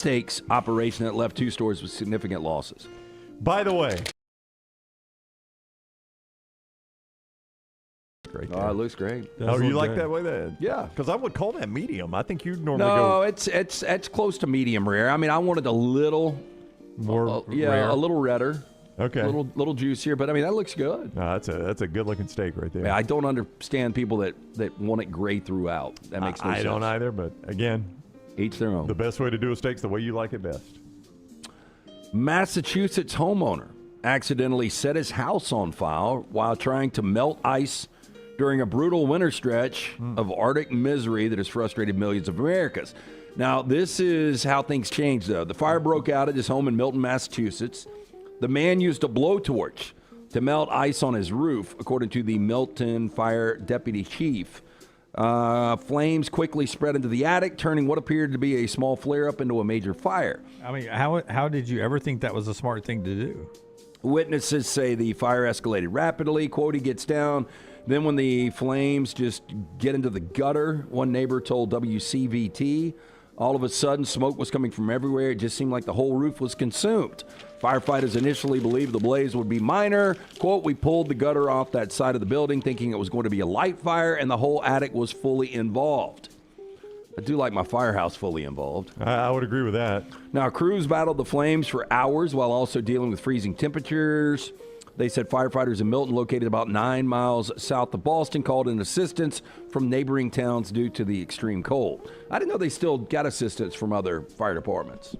Steaks operation that left 2 stores with significant losses. By the way. Great. Oh, it looks great. You like that way then? Yeah. Because I would call that medium. I think you'd normally go. No, it's close to medium rare. I mean, I wanted a little more rare. A little redder. Okay. A little juicier, but I mean that looks good. No, that's a good looking steak right there. Yeah, I don't understand people that want it gray throughout. That makes no sense. I don't either, but again, each their own. The best way to do a steak's the way you like it best. Massachusetts homeowner accidentally set his house on fire while trying to melt ice during a brutal winter stretch of Arctic misery that has frustrated millions of Americans. Now, this is how things change, though. The fire broke out at his home in Milton, Massachusetts. The man used a blowtorch to melt ice on his roof, according to the Milton Fire Deputy Chief. Flames quickly spread into the attic, turning what appeared to be a small flare-up into a major fire. I mean, how did you ever think that was a smart thing to do? Witnesses say the fire escalated rapidly. Quote, he gets down. Then when the flames just get into the gutter, one neighbor told WCVT, all of a sudden smoke was coming from everywhere. It just seemed like the whole roof was consumed. Firefighters initially believed the blaze would be minor. Quote, we pulled the gutter off that side of the building thinking it was going to be a light fire, and the whole attic was fully involved. I do like my firehouse fully involved. I would agree with that. Now, crews battled the flames for hours while also dealing with freezing temperatures. They said firefighters in Milton, located about 9 miles south of Boston, called in assistance from neighboring towns due to the extreme cold. I didn't know they still got assistance from other fire departments.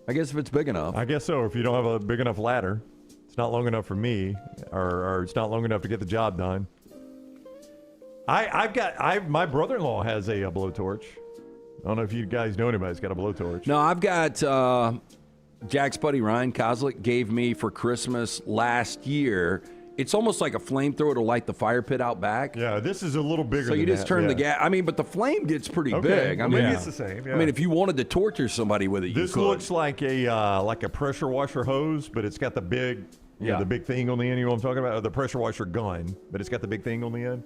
I guess if it's big enough. I guess so. If you don't have a big enough ladder, it's not long enough for me, or it's not long enough to get the job done. My brother-in-law has a blowtorch. I don't know if you guys know anybody that's got a blowtorch. No, I've got Jack's buddy Ryan Kozlik gave me for Christmas last year. It's almost like a flamethrower to light the fire pit out back. Yeah, this is a little bigger so than you just that, turn the gas. I mean, but the flame gets pretty big. I mean, maybe it's the same. Yeah. I mean, if you wanted to torture somebody with it, this you could. looks like a pressure washer hose, but it's got the big, the big thing on the end. You know what I'm talking about? Or the pressure washer gun, but it's got the big thing on the end.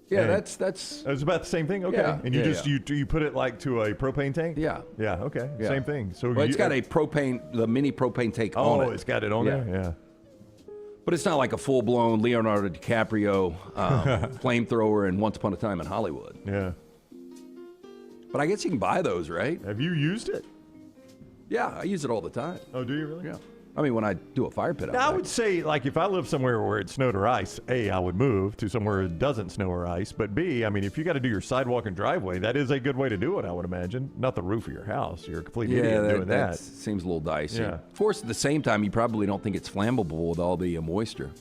Yeah, and that's. It's about the same thing. Okay, Yeah, and you put it like to a propane tank. Yeah. Yeah. Okay. Yeah. Same thing. So it's got the mini propane tank on it. Oh, it's got it on there. Yeah. But it's not like a full-blown Leonardo DiCaprio flamethrower in Once Upon a Time in Hollywood. Yeah. But I guess you can buy those, right? Have you used it? Yeah, I use it all the time. Oh, do you really? Yeah. I mean, when I do a fire pit out Now, I back. would say, like, if I live somewhere where it snowed or ice, A, I would move to somewhere it doesn't snow or ice. But B, I mean, if you got to do your sidewalk and driveway, that is a good way to do it, I would imagine. Not the roof of your house. You're a complete idiot doing that. Seems a little dicey. Yeah. Of course, at the same time, you probably don't think it's flammable with all the moisture.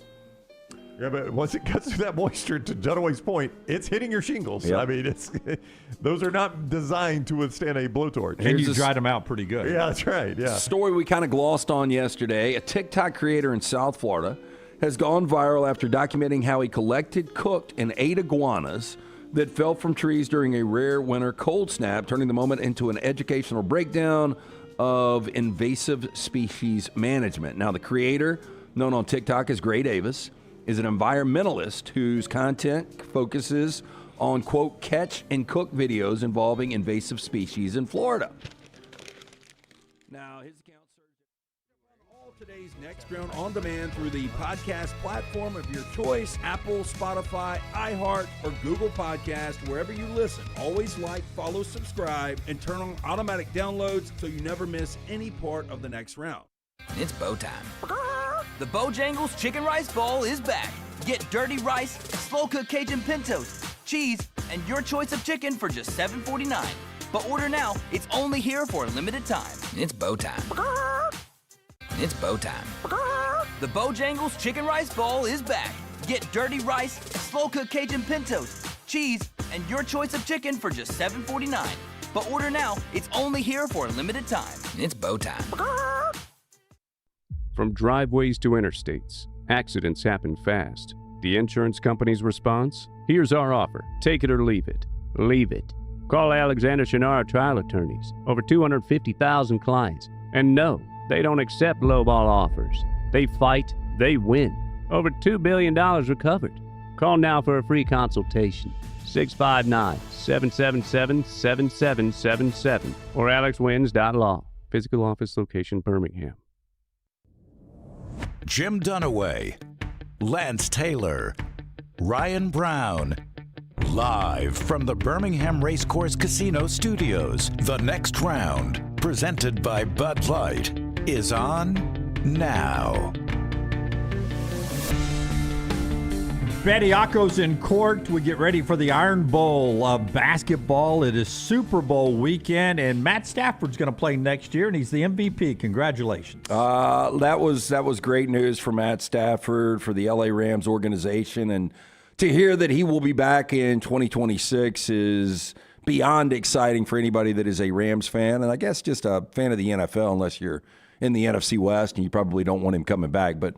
Yeah, but once it cuts through that moisture, to Dunaway's point, it's hitting your shingles. Yep. I mean, those are not designed to withstand a blowtorch. And you dried them out pretty good. Yeah, that's right. Yeah. Story we kind of glossed on yesterday. A TikTok creator in South Florida has gone viral after documenting how he collected, cooked, and ate iguanas that fell from trees during a rare winter cold snap, turning the moment into an educational breakdown of invasive species management. Now, the creator, known on TikTok as Gray Davis, is an environmentalist whose content focuses on, quote, catch and cook videos involving invasive species in Florida. Now, his account serves all today's Next Round on demand through the podcast platform of your choice, Apple, Spotify, iHeart, or Google Podcast, wherever you listen. Always like, follow, subscribe, and turn on automatic downloads so you never miss any part of the Next Round. It's bow time. The Bojangles Chicken Rice Bowl is back. Get dirty rice, slow-cooked Cajun pintos, cheese, and your choice of chicken for just $7.49. But order now. It's only here for a limited time. It's bow time. It's bow time. The Bojangles Chicken Rice Bowl is back. Get dirty rice, slow-cooked Cajun pintos, cheese, and your choice of chicken for just $7.49. But order now. It's only here for a limited time. It's bow time. From driveways to interstates, accidents happen fast. The insurance company's response? Here's our offer. Take it or leave it. Leave it. Call Alexander Shinara Trial Attorneys. Over 250,000 clients. And no, they don't accept lowball offers. They fight, they win. Over $2 billion recovered. Call now for a free consultation. 659-777-7777 or alexwins.law. Physical office location, Birmingham. Jim Dunaway, Lance Taylor, Ryan Brown. Live from the Birmingham Racecourse Casino Studios, the next round, presented by Bud Light, is on now. Bediako's in court. We get ready for the Iron Bowl of basketball. It is Super Bowl weekend, and Matt Stafford's going to play next year, and he's the MVP. Congratulations. That was great news for Matt Stafford, for the LA Rams organization, and to hear that he will be back in 2026 is beyond exciting for anybody that is a Rams fan, and I guess just a fan of the NFL, unless you're in the NFC West, and you probably don't want him coming back, but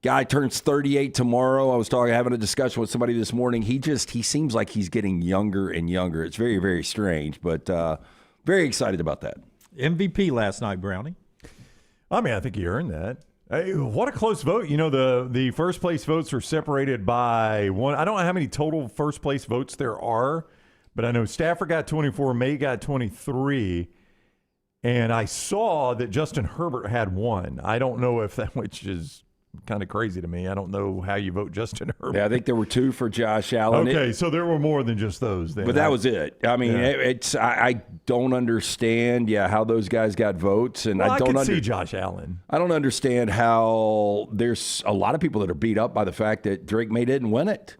guy turns 38 tomorrow. I was having a discussion with somebody this morning. He seems like he's getting younger and younger. It's very, very strange, but very excited about that. MVP last night, Brownie. I mean, I think he earned that. Hey, what a close vote. You know, the first place votes are separated by one. I don't know how many total first place votes there are, but I know Stafford got 24, May got 23, and I saw that Justin Herbert had 1. I don't know if that, which is kind of crazy to me. I don't know how you vote Justin Herbert. Yeah, I think there were 2 for Josh Allen. Okay, so there were more than just those then. But that was it. I mean, I don't understand, how those guys got votes, and I can see Josh Allen. I don't understand how there's a lot of people that are beat up by the fact that Drake May didn't win it.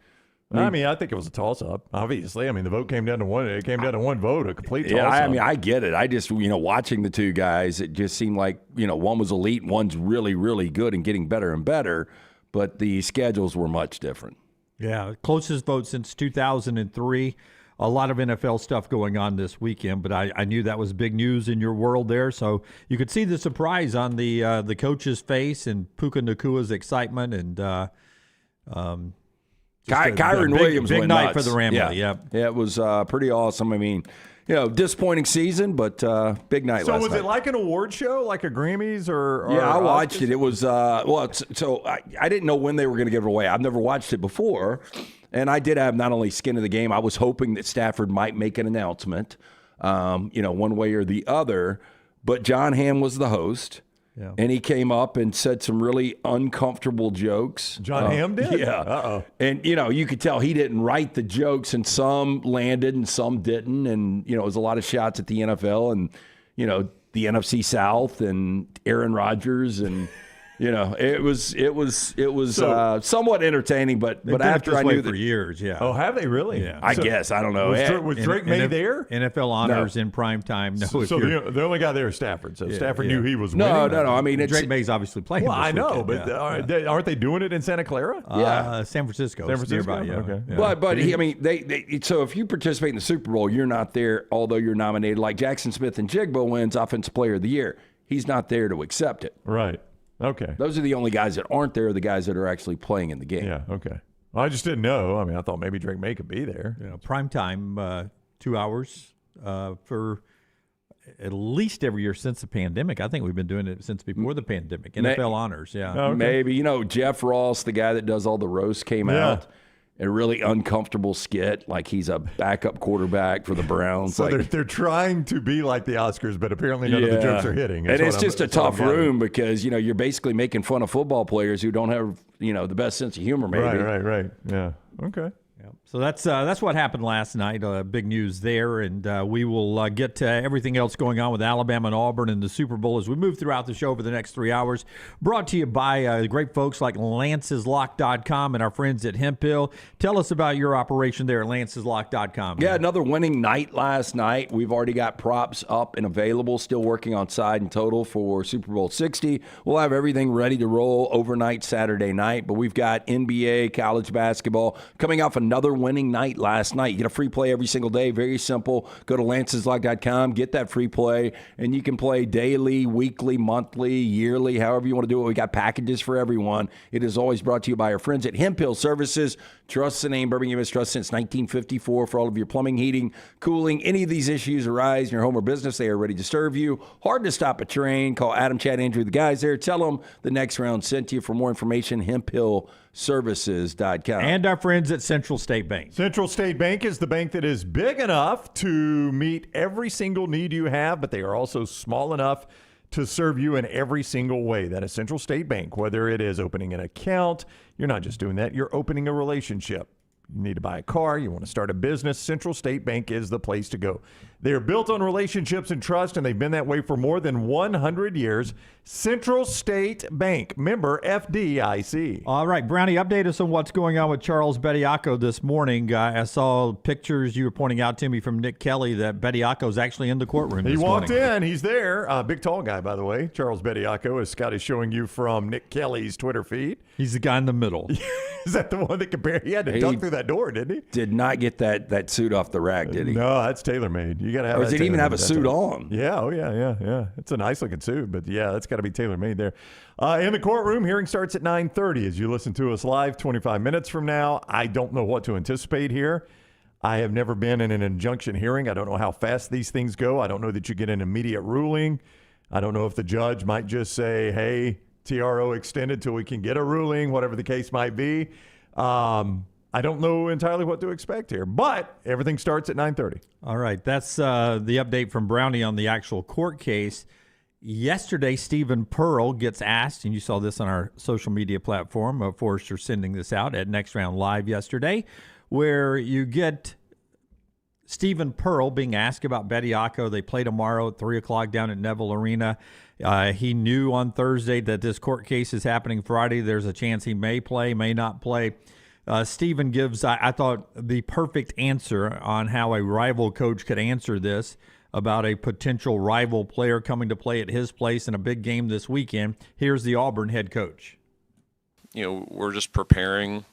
I mean, I think it was a toss-up, obviously. I mean, the vote came down to one. It came down to one vote, a complete toss-up. Yeah, I mean, I get it. I just, watching the two guys, it just seemed like, one was elite, one's really, really good and getting better and better, but the schedules were much different. Yeah, closest vote since 2003. A lot of NFL stuff going on this weekend, but I knew that was big news in your world there, so you could see the surprise on the coach's face and Puka Nakua's excitement and Kyron Williams big went night nuts. for the Rambley. Yeah, it was pretty awesome. I mean, disappointing season, but big night last night. So was it like an award show, like a Grammys or yeah, I watched it. It was so I didn't know when they were going to give it away. I've never watched it before, and I did have not only skin in the game. I was hoping that Stafford might make an announcement, one way or the other. But John Hamm was the host. Yeah. And he came up and said some really uncomfortable jokes. John Hamm did? Yeah. Uh-oh. And, you could tell he didn't write the jokes, and some landed and some didn't. And, it was a lot of shots at the NFL and, the NFC South and Aaron Rodgers and – it was somewhat entertaining, but after I knew for years, yeah. Oh, have they really? Yeah. I guess I don't know. Was Drake May there? NFL honors in prime time. No, so the only guy there is Stafford. So Stafford knew he was winning. No. I mean, Drake May's obviously playing. Well, I know, weekend, but aren't they doing it in Santa Clara? Yeah, San Francisco. Nearby. Yeah. Okay. Yeah. But they so if you participate in the Super Bowl, you're not there, although you're nominated. Like Jackson Smith and Jigba wins Offensive Player of the Year. He's not there to accept it. Right. Okay. Those are the only guys that aren't there, the guys that are actually playing in the game. Yeah, okay. Well, I just didn't know. I mean, I thought maybe Drake May could be there. Prime time, 2 hours for at least every year since the pandemic. I think we've been doing it since before the pandemic. NFL honors, yeah. Okay. Maybe. Jeff Ross, the guy that does all the roasts, came out. A really uncomfortable skit, like he's a backup quarterback for the Browns. So they're trying to be like the Oscars, but apparently none of the jokes are hitting. And it's just a tough room because, you're basically making fun of football players who don't have, the best sense of humor, maybe. Right. Yeah. Okay. So that's what happened last night. Big news there, and we will get to everything else going on with Alabama and Auburn and the Super Bowl as we move throughout the show over the next 3 hours. Brought to you by great folks like LancesLock.com and our friends at Hemp Hill. Tell us about your operation there at LancesLock.com. Yeah, another winning night last night. We've already got props up and available, still working on side and total for Super Bowl 60. We'll have everything ready to roll overnight Saturday night, but we've got NBA, college basketball coming off another winning night last night. You get a free play every single day. Very simple. Go to LancesLock.com, get that free play, and you can play daily, weekly, monthly, yearly, however you want to do it. We got packages for everyone. It is always brought to you by our friends at Hemp Hill Services. Trust the name Birmingham has trust since 1954 for all of your plumbing, heating, cooling. Any of these issues arise in your home or business, they are ready to serve you. Hard to stop a train. Call Adam, Chad, Andrew, the guys there. Tell them the next round sent you. For more information, HempHillServices.com. And our friends at Central Central State Bank. Central State Bank is the bank that is big enough to meet every single need you have, but they are also small enough to serve you in every single way. That is Central State Bank. Whether it is opening an account, you're not just doing that, you're opening a relationship. You need to buy a car, you want to start a business, Central State Bank is the place to go. They are built on relationships and trust, and they've been that way for more than 100 years. Central State Bank, member FDIC. All right, Brownie, update us on what's going on with Charles Bediako this morning. I saw pictures you were pointing out to me from Nick Kelly that Bediako's actually in the courtroom this morning. He walked in. He's there. Big, tall guy, by the way. Charles Bediako, as Scott is showing you from Nick Kelly's Twitter feed. He's the guy in the middle. Is that the one that compared? He had to duck through that door, didn't he? Did not get that suit off the rack, did he? No, that's tailor-made. You got to have. Or does it even have a suit on? Yeah, oh yeah. It's a nice looking suit, but yeah, that's got to be tailor-made there. In the courtroom, hearing starts at 9:30. As you listen to us live, 25 minutes from now. I don't know what to anticipate here. I have never been in an injunction hearing. I don't know how fast these things go. I don't know that you get an immediate ruling. I don't know if the judge might just say, "Hey, TRO extended till we can get a ruling," whatever the case might be. I don't know entirely what to expect here, but everything starts at 9:30. All right, that's the update from Brownie on the actual court case. Yesterday, Stephen Pearl gets asked, and you saw this on our social media platform, Forrester sending this out at Next Round Live yesterday, where you get Stephen Pearl being asked about Bediako. They play tomorrow at 3 o'clock down at Neville Arena. He knew on Thursday that this court case is happening Friday. There's a chance he may play, may not play. Stephen gives, I thought, the perfect answer on how a rival coach could answer this about a potential rival player coming to play at his place in a big game this weekend. Here's the Auburn head coach. We're just preparing,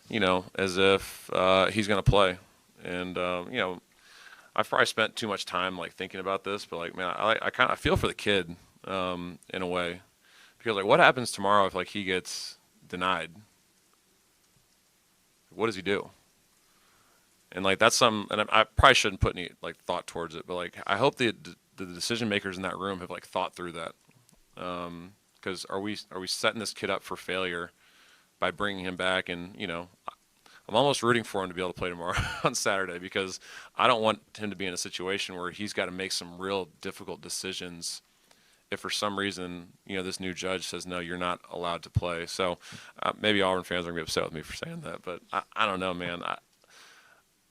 as if he's going to play. And, I've probably spent too much time, thinking about this. But, man, I feel for the kid in a way. Because, what happens tomorrow if, he gets denied? What does he do? And that's and I probably shouldn't put any thought towards it, but I hope the decision makers in that room have thought through that, because are we setting this kid up for failure by bringing him back? And I'm almost rooting for him to be able to play tomorrow on Saturday, because I don't want him to be in a situation where he's got to make some real difficult decisions if for some reason, this new judge says, no, you're not allowed to play. So maybe Auburn fans are going to be upset with me for saying that, but I don't know, man.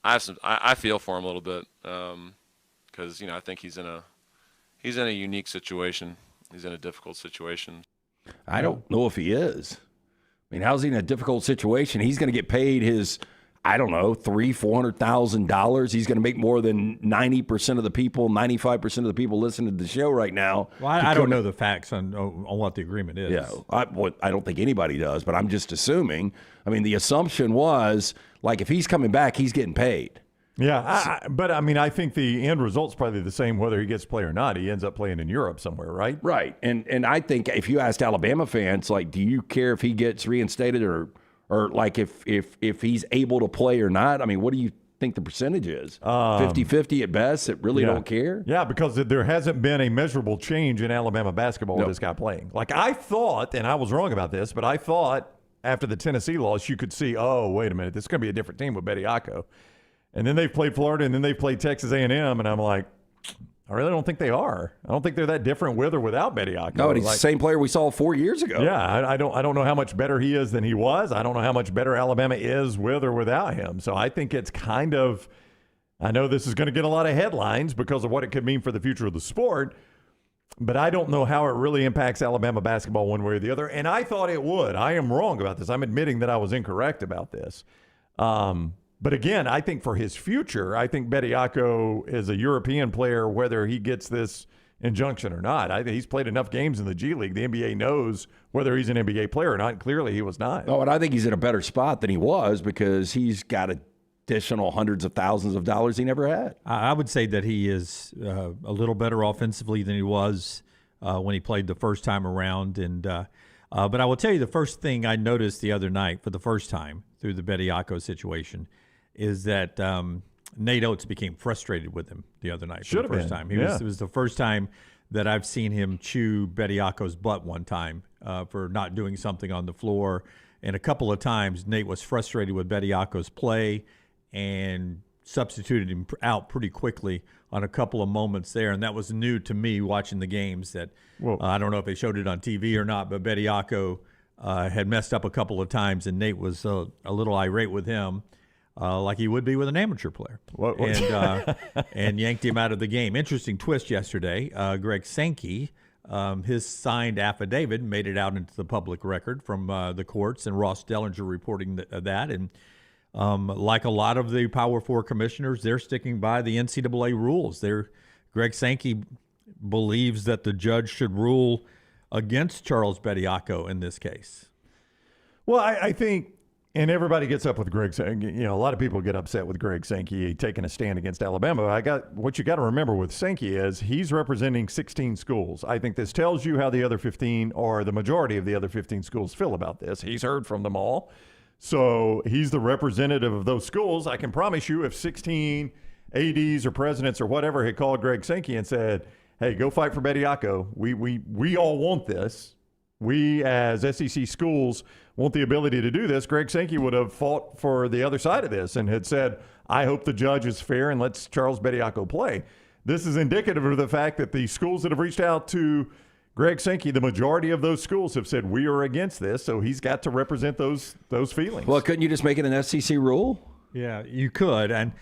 I feel for him a little bit, because, I think he's in a unique situation. He's in a difficult situation. I don't know if he is. I mean, how's he in a difficult situation? He's going to get paid his, $300,000-$400,000. He's going to make more than 90% of the people, 95% of the people listening to the show right now. Well, I don't know the facts on what the agreement is. Yeah, I don't think anybody does, but I'm just assuming. I mean, the assumption was, if he's coming back, he's getting paid. Yeah, but I think the end result's probably the same whether he gets to play or not. He ends up playing in Europe somewhere, right? Right, and I think if you asked Alabama fans, do you care if he gets reinstated or if he's able to play or not? I mean, what do you think the percentage is? 50-50 at best? That really don't care? Yeah, because there hasn't been a measurable change in Alabama basketball with this guy playing. I thought, and I was wrong about this, but I thought after the Tennessee loss you could see, oh, wait a minute, this is going to be a different team with Bediako. And then they've played Florida, and then they've played Texas A&M, and I'm like, I really don't think they are. I don't think they're that different with or without Bediako. No, he's the same player we saw 4 years ago. Yeah, I don't know how much better he is than he was. I don't know how much better Alabama is with or without him. So I think it's kind of, I know this is going to get a lot of headlines because of what it could mean for the future of the sport, but I don't know how it really impacts Alabama basketball one way or the other. And I thought it would. I am wrong about this. I'm admitting that I was incorrect about this. But again, I think for his future, I think Bediako is a European player, whether he gets this injunction or not. I think he's played enough games in the G League. The NBA knows whether he's an NBA player or not. And clearly, he was not. Oh, and I think he's in a better spot than he was because he's got additional hundreds of thousands of dollars he never had. I would say that he is a little better offensively than he was when he played the first time around. And but I will tell you the first thing I noticed the other night for the first time through the Bediako situation is that Nate Oats became frustrated with him the other night for the first time. It was the first time that I've seen him chew Bediako's butt one time for not doing something on the floor. And a couple of times, Nate was frustrated with Bediako's play and substituted him out pretty quickly on a couple of moments there. And that was new to me watching the games. That I don't know if they showed it on TV or not, but Bediako had messed up a couple of times, and Nate was a little irate with him, like he would be with an amateur player, and yanked him out of the game. Interesting twist yesterday. Greg Sankey, his signed affidavit made it out into the public record from the courts, and Ross Dellinger reporting that. And like a lot of the Power 4 commissioners, they're sticking by the NCAA rules. Greg Sankey believes that the judge should rule against Charles Bediako in this case. Well, I think, and everybody gets up with Greg Sankey. A lot of people get upset with Greg Sankey taking a stand against Alabama. What you got to remember with Sankey is he's representing 16 schools. I think this tells you how the other 15, or the majority of the other 15 schools, feel about this. He's heard from them all. So he's the representative of those schools. I can promise you, if 16 ADs or presidents or whatever had called Greg Sankey and said, hey, go fight for Bediako, we all want this. We as SEC schools want the ability to do this. Greg Sankey would have fought for the other side of this and had said, I hope the judge is fair and lets Charles Bediako play. This is indicative of the fact that the schools that have reached out to Greg Sankey, the majority of those schools have said we are against this, so he's got to represent those feelings. Well, couldn't you just make it an SEC rule? Yeah, you could, and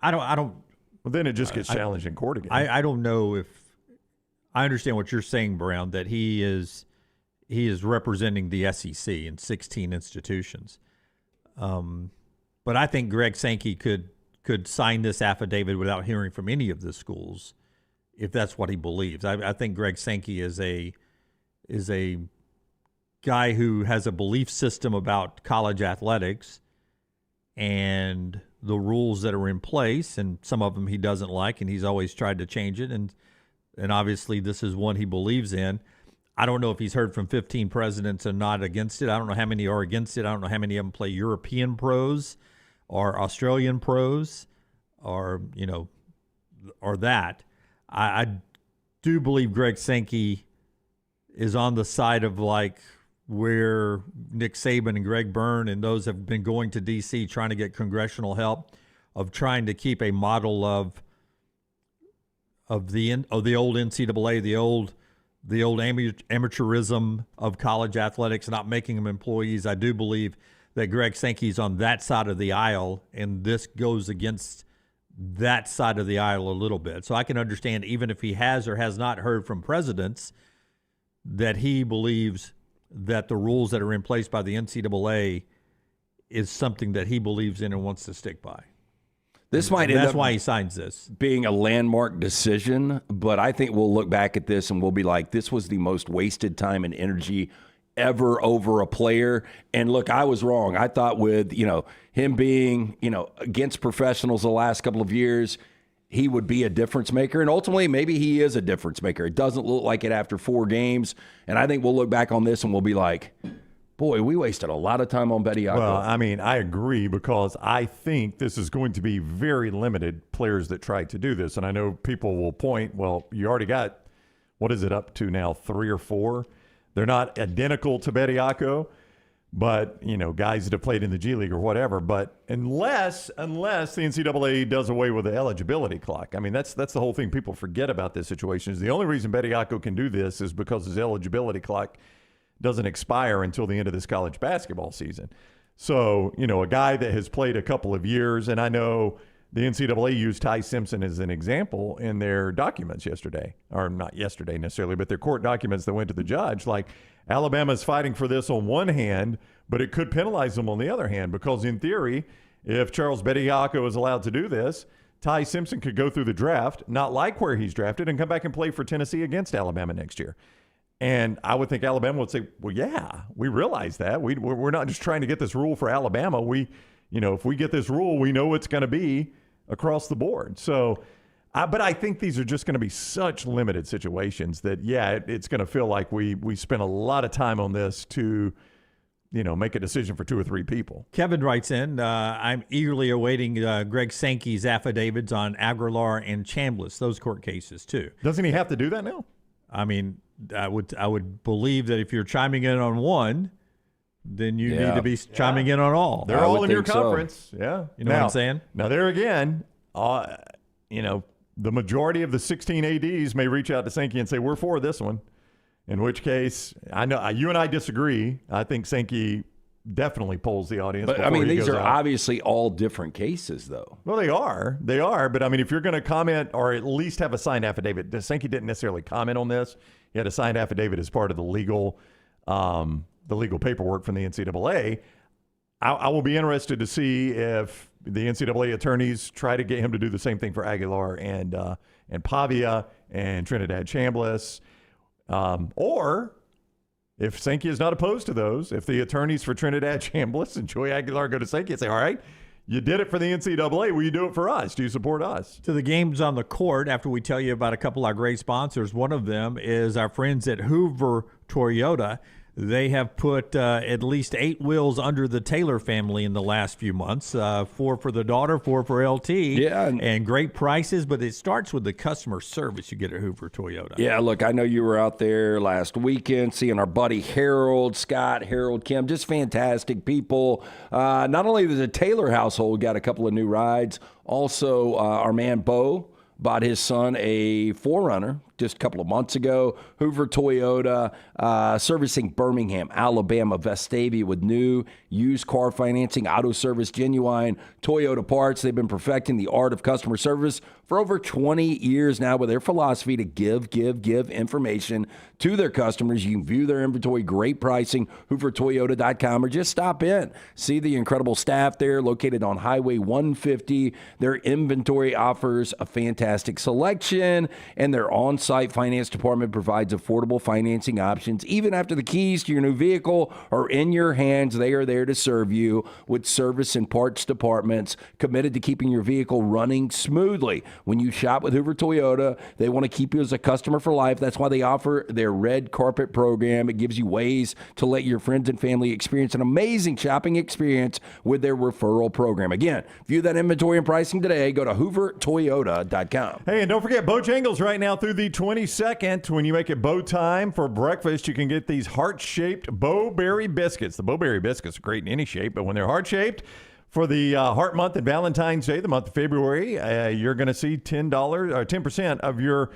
I don't. Well, then it just gets challenged in court again. I don't know if I understand what you're saying, Brown, that he is representing the SEC in 16 institutions. But I think Greg Sankey could sign this affidavit without hearing from any of the schools, if that's what he believes. I think Greg Sankey is a guy who has a belief system about college athletics and the rules that are in place, and some of them he doesn't like, and he's always tried to change it. And obviously this is one he believes in. I don't know if he's heard from 15 presidents and not against it. I don't know how many are against it. I don't know how many of them play European pros or Australian pros or that. I do believe Greg Sankey is on the side of like where Nick Saban and Greg Byrne and those have been going to D.C. trying to get congressional help of trying to keep a model of the old NCAA, the old amateurism of college athletics, not making them employees. I do believe that Greg Sankey's on that side of the aisle, and this goes against that side of the aisle a little bit. So I can understand, even if he has or has not heard from presidents, that he believes that the rules that are in place by the NCAA is something that he believes in and wants to stick by. This might end That's up why he signs this. being a landmark decision, but I think we'll look back at this and we'll be like, this was the most wasted time and energy ever over a player. And look, I was wrong. I thought with, him being, against professionals the last couple of years, he would be a difference maker. And ultimately, maybe he is a difference maker. It doesn't look like it after 4 games. And I think we'll look back on this and we'll be like, boy, we wasted a lot of time on Bediako. Well, I agree, because I think this is going to be very limited players that try to do this. And I know people will point, well, you already got, what is it up to now, 3 or 4? They're not identical to Bediako, but, guys that have played in the G League or whatever. But unless the NCAA does away with the eligibility clock. That's the whole thing people forget about this situation, is the only reason Bediako can do this is because his eligibility clock doesn't expire until the end of this college basketball season. So, a guy that has played a couple of years, and I know the NCAA used Ty Simpson as an example in their documents yesterday, or not yesterday necessarily, but their court documents that went to the judge. Like, Alabama's fighting for this on one hand, but it could penalize them on the other hand, because in theory, if Charles Bediako is allowed to do this, Ty Simpson could go through the draft, not like where he's drafted, and come back and play for Tennessee against Alabama next year. And I would think Alabama would say, well, yeah, we realize that. We're not just trying to get this rule for Alabama. If we get this rule, we know it's going to be across the board. So, but I think these are just going to be such limited situations that, it's going to feel like we spent a lot of time on this to, make a decision for 2 or 3 people. Kevin writes in, I'm eagerly awaiting Greg Sankey's affidavits on Aguilar and Chambliss, those court cases too. Doesn't he have to do that now? I would believe that if you're chiming in on one, then you need to be chiming in on all. They're all in your conference. Yeah. You know what I'm saying? Now, there again, the majority of the 16 ADs may reach out to Sankey and say, we're for this one. In which case, I know you and I disagree. I think Sankey definitely polls the audience. But, I mean, these are obviously all different cases, though. Well, they are. They are. But, I mean, if you're going to comment or at least have a signed affidavit, Sankey didn't necessarily comment on this. He had a signed affidavit as part of the legal paperwork from the NCAA. I will be interested to see if the NCAA attorneys try to get him to do the same thing for Aguilar and Pavia and Trinidad Chambliss. Or if Sankey is not opposed to those, if the attorneys for Trinidad Chambliss and Joey Aguilar go to Sankey and say, all right, you did it for the NCAA, will you do it for us? Do you support us? To the games on the court, after we tell you about a couple of our great sponsors, one of them is our friends at Hoover Toyota. They have put at least 8 wheels under the Taylor family in the last few months. 4 for the daughter, 4 for LT. Yeah. And great prices, but it starts with the customer service you get at Hoover Toyota. Yeah, look, I know you were out there last weekend seeing our buddy Harold, Scott, Harold, Kim, just fantastic people. Not only the Taylor household got a couple of new rides, also our man Bo bought his son a 4Runner just a couple of months ago. Hoover Toyota, servicing Birmingham, Alabama, Vestavia with new used car financing, auto service, genuine Toyota parts. They've been perfecting the art of customer service for over 20 years now with their philosophy to give information to their customers. You can view their inventory, great pricing, hoovertoyota.com, or just stop in. See the incredible staff there located on Highway 150. Their inventory offers a fantastic selection, and their on-site finance department provides affordable financing options. Even after the keys to your new vehicle are in your hands, they are there to serve you with service and parts departments committed to keeping your vehicle running smoothly. When you shop with Hoover Toyota, they want to keep you as a customer for life. That's why they offer their red carpet program. It gives you ways to let your friends and family experience an amazing shopping experience with their referral program. Again, view that inventory and pricing today. Go to hoovertoyota.com. Hey, and don't forget Bojangles right now through the 22nd. When you make it bow time for breakfast, you can get these heart-shaped Bowberry biscuits. The Bowberry biscuits are great in any shape, but when they're heart-shaped, for the Heart Month and Valentine's Day, the month of February, you're going to see $10 or 10% of your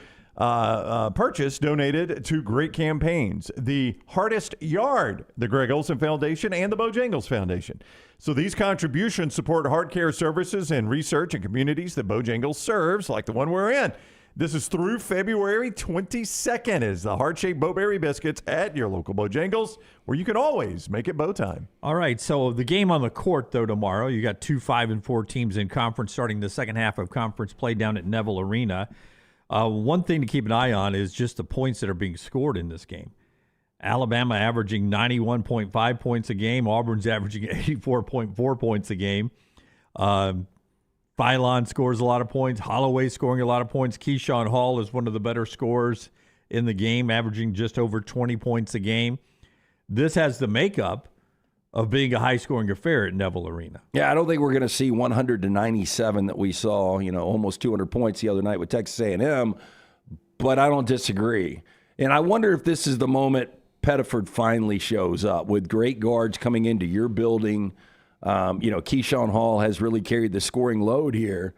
purchase donated to great campaigns. The Hardest Yard, the Greg Olson Foundation, and the Bojangles Foundation. So these contributions support heart care services and research in communities that Bojangles serves, like the one we're in. This is through February 22nd is the heart-shaped Bowberry biscuits at your local Bojangles, where you can always make it bow time. All right, so the game on the court, though, tomorrow, you got 2 5-4 teams in conference starting the second half of conference play down at Neville Arena. One thing to keep an eye on is just the points that are being scored in this game. Alabama averaging 91.5 points a game. Auburn's averaging 84.4 points a game. Phylon scores a lot of points. Holloway scoring a lot of points. Keyshawn Hall is one of the better scorers in the game, averaging just over 20 points a game. This has the makeup of being a high-scoring affair at Neville Arena. Yeah, I don't think we're going to see 100-97 that we saw, almost 200 points the other night with Texas A&M, but I don't disagree. And I wonder if this is the moment Pettiford finally shows up with great guards coming into your building. Keyshawn Hall has really carried the scoring load here,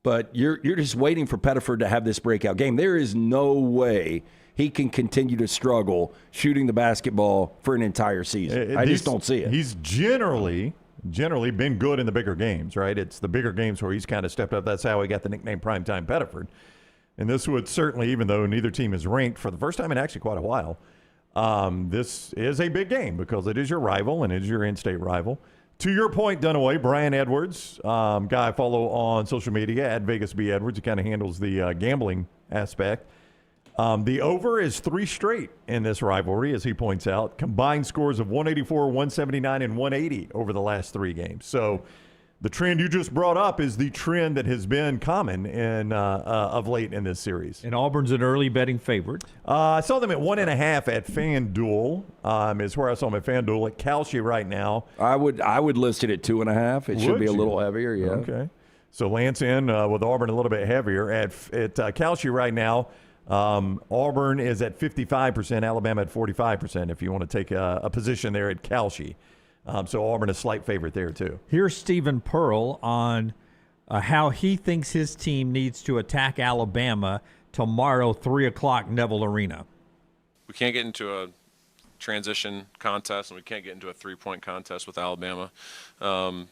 but you're just waiting for Pettiford to have this breakout game. There is no way he can continue to struggle shooting the basketball for an entire season. I just don't see it. He's generally been good in the bigger games, right? It's the bigger games where he's kind of stepped up. That's how he got the nickname Primetime Pettiford. And this would certainly, even though neither team is ranked for the first time in actually quite a while, this is a big game because it is your rival and it is your in-state rival. To your point, Dunaway, Brian Edwards, guy I follow on social media at VegasB Edwards, who kind of handles the gambling aspect. The over is 3 straight in this rivalry, as he points out. Combined scores of 184, 179, and 180 over the last 3 games. So the trend you just brought up is the trend that has been common of late in this series. And Auburn's an early betting favorite. I saw them at 1.5 at FanDuel. Is where I saw them at FanDuel. At Kalshi right now, I would list it at 2.5. It should be a little heavier. Yeah. Okay. So Lance in with Auburn a little bit heavier at Kalshi right now. Auburn is at 55%, Alabama at 45%, if you want to take a position there at Calshi. So Auburn a slight favorite there, too. Here's Stephen Pearl on how he thinks his team needs to attack Alabama tomorrow, 3 o'clock, Neville Arena. We can't get into a transition contest, and we can't get into a three-point contest with Alabama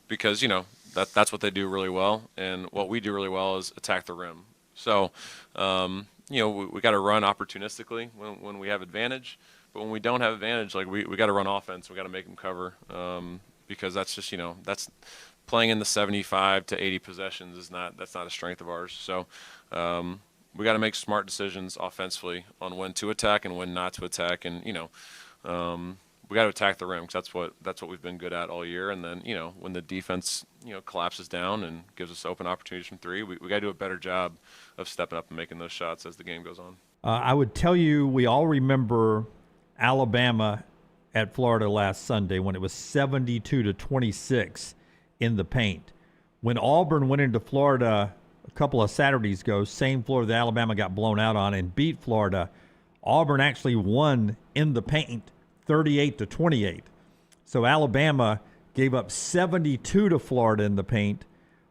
because, that's what they do really well. And what we do really well is attack the rim. So, we got to run opportunistically when we have advantage. But when we don't have advantage, we got to run offense. We got to make them cover because that's just, that's playing in the 75 to 80 possessions that's not a strength of ours. So we got to make smart decisions offensively on when to attack and when not to attack. And, we got to attack the rim because that's what we've been good at all year. And then, when the defense, collapses down and gives us open opportunities from three, we got to do a better job of stepping up and making those shots as the game goes on. I would tell you we all remember Alabama at Florida last Sunday when it was 72-26 in the paint. When Auburn went into Florida a couple of Saturdays ago, same floor that Alabama got blown out on and beat Florida, Auburn actually won in the paint 38-28. So Alabama gave up 72 to Florida in the paint.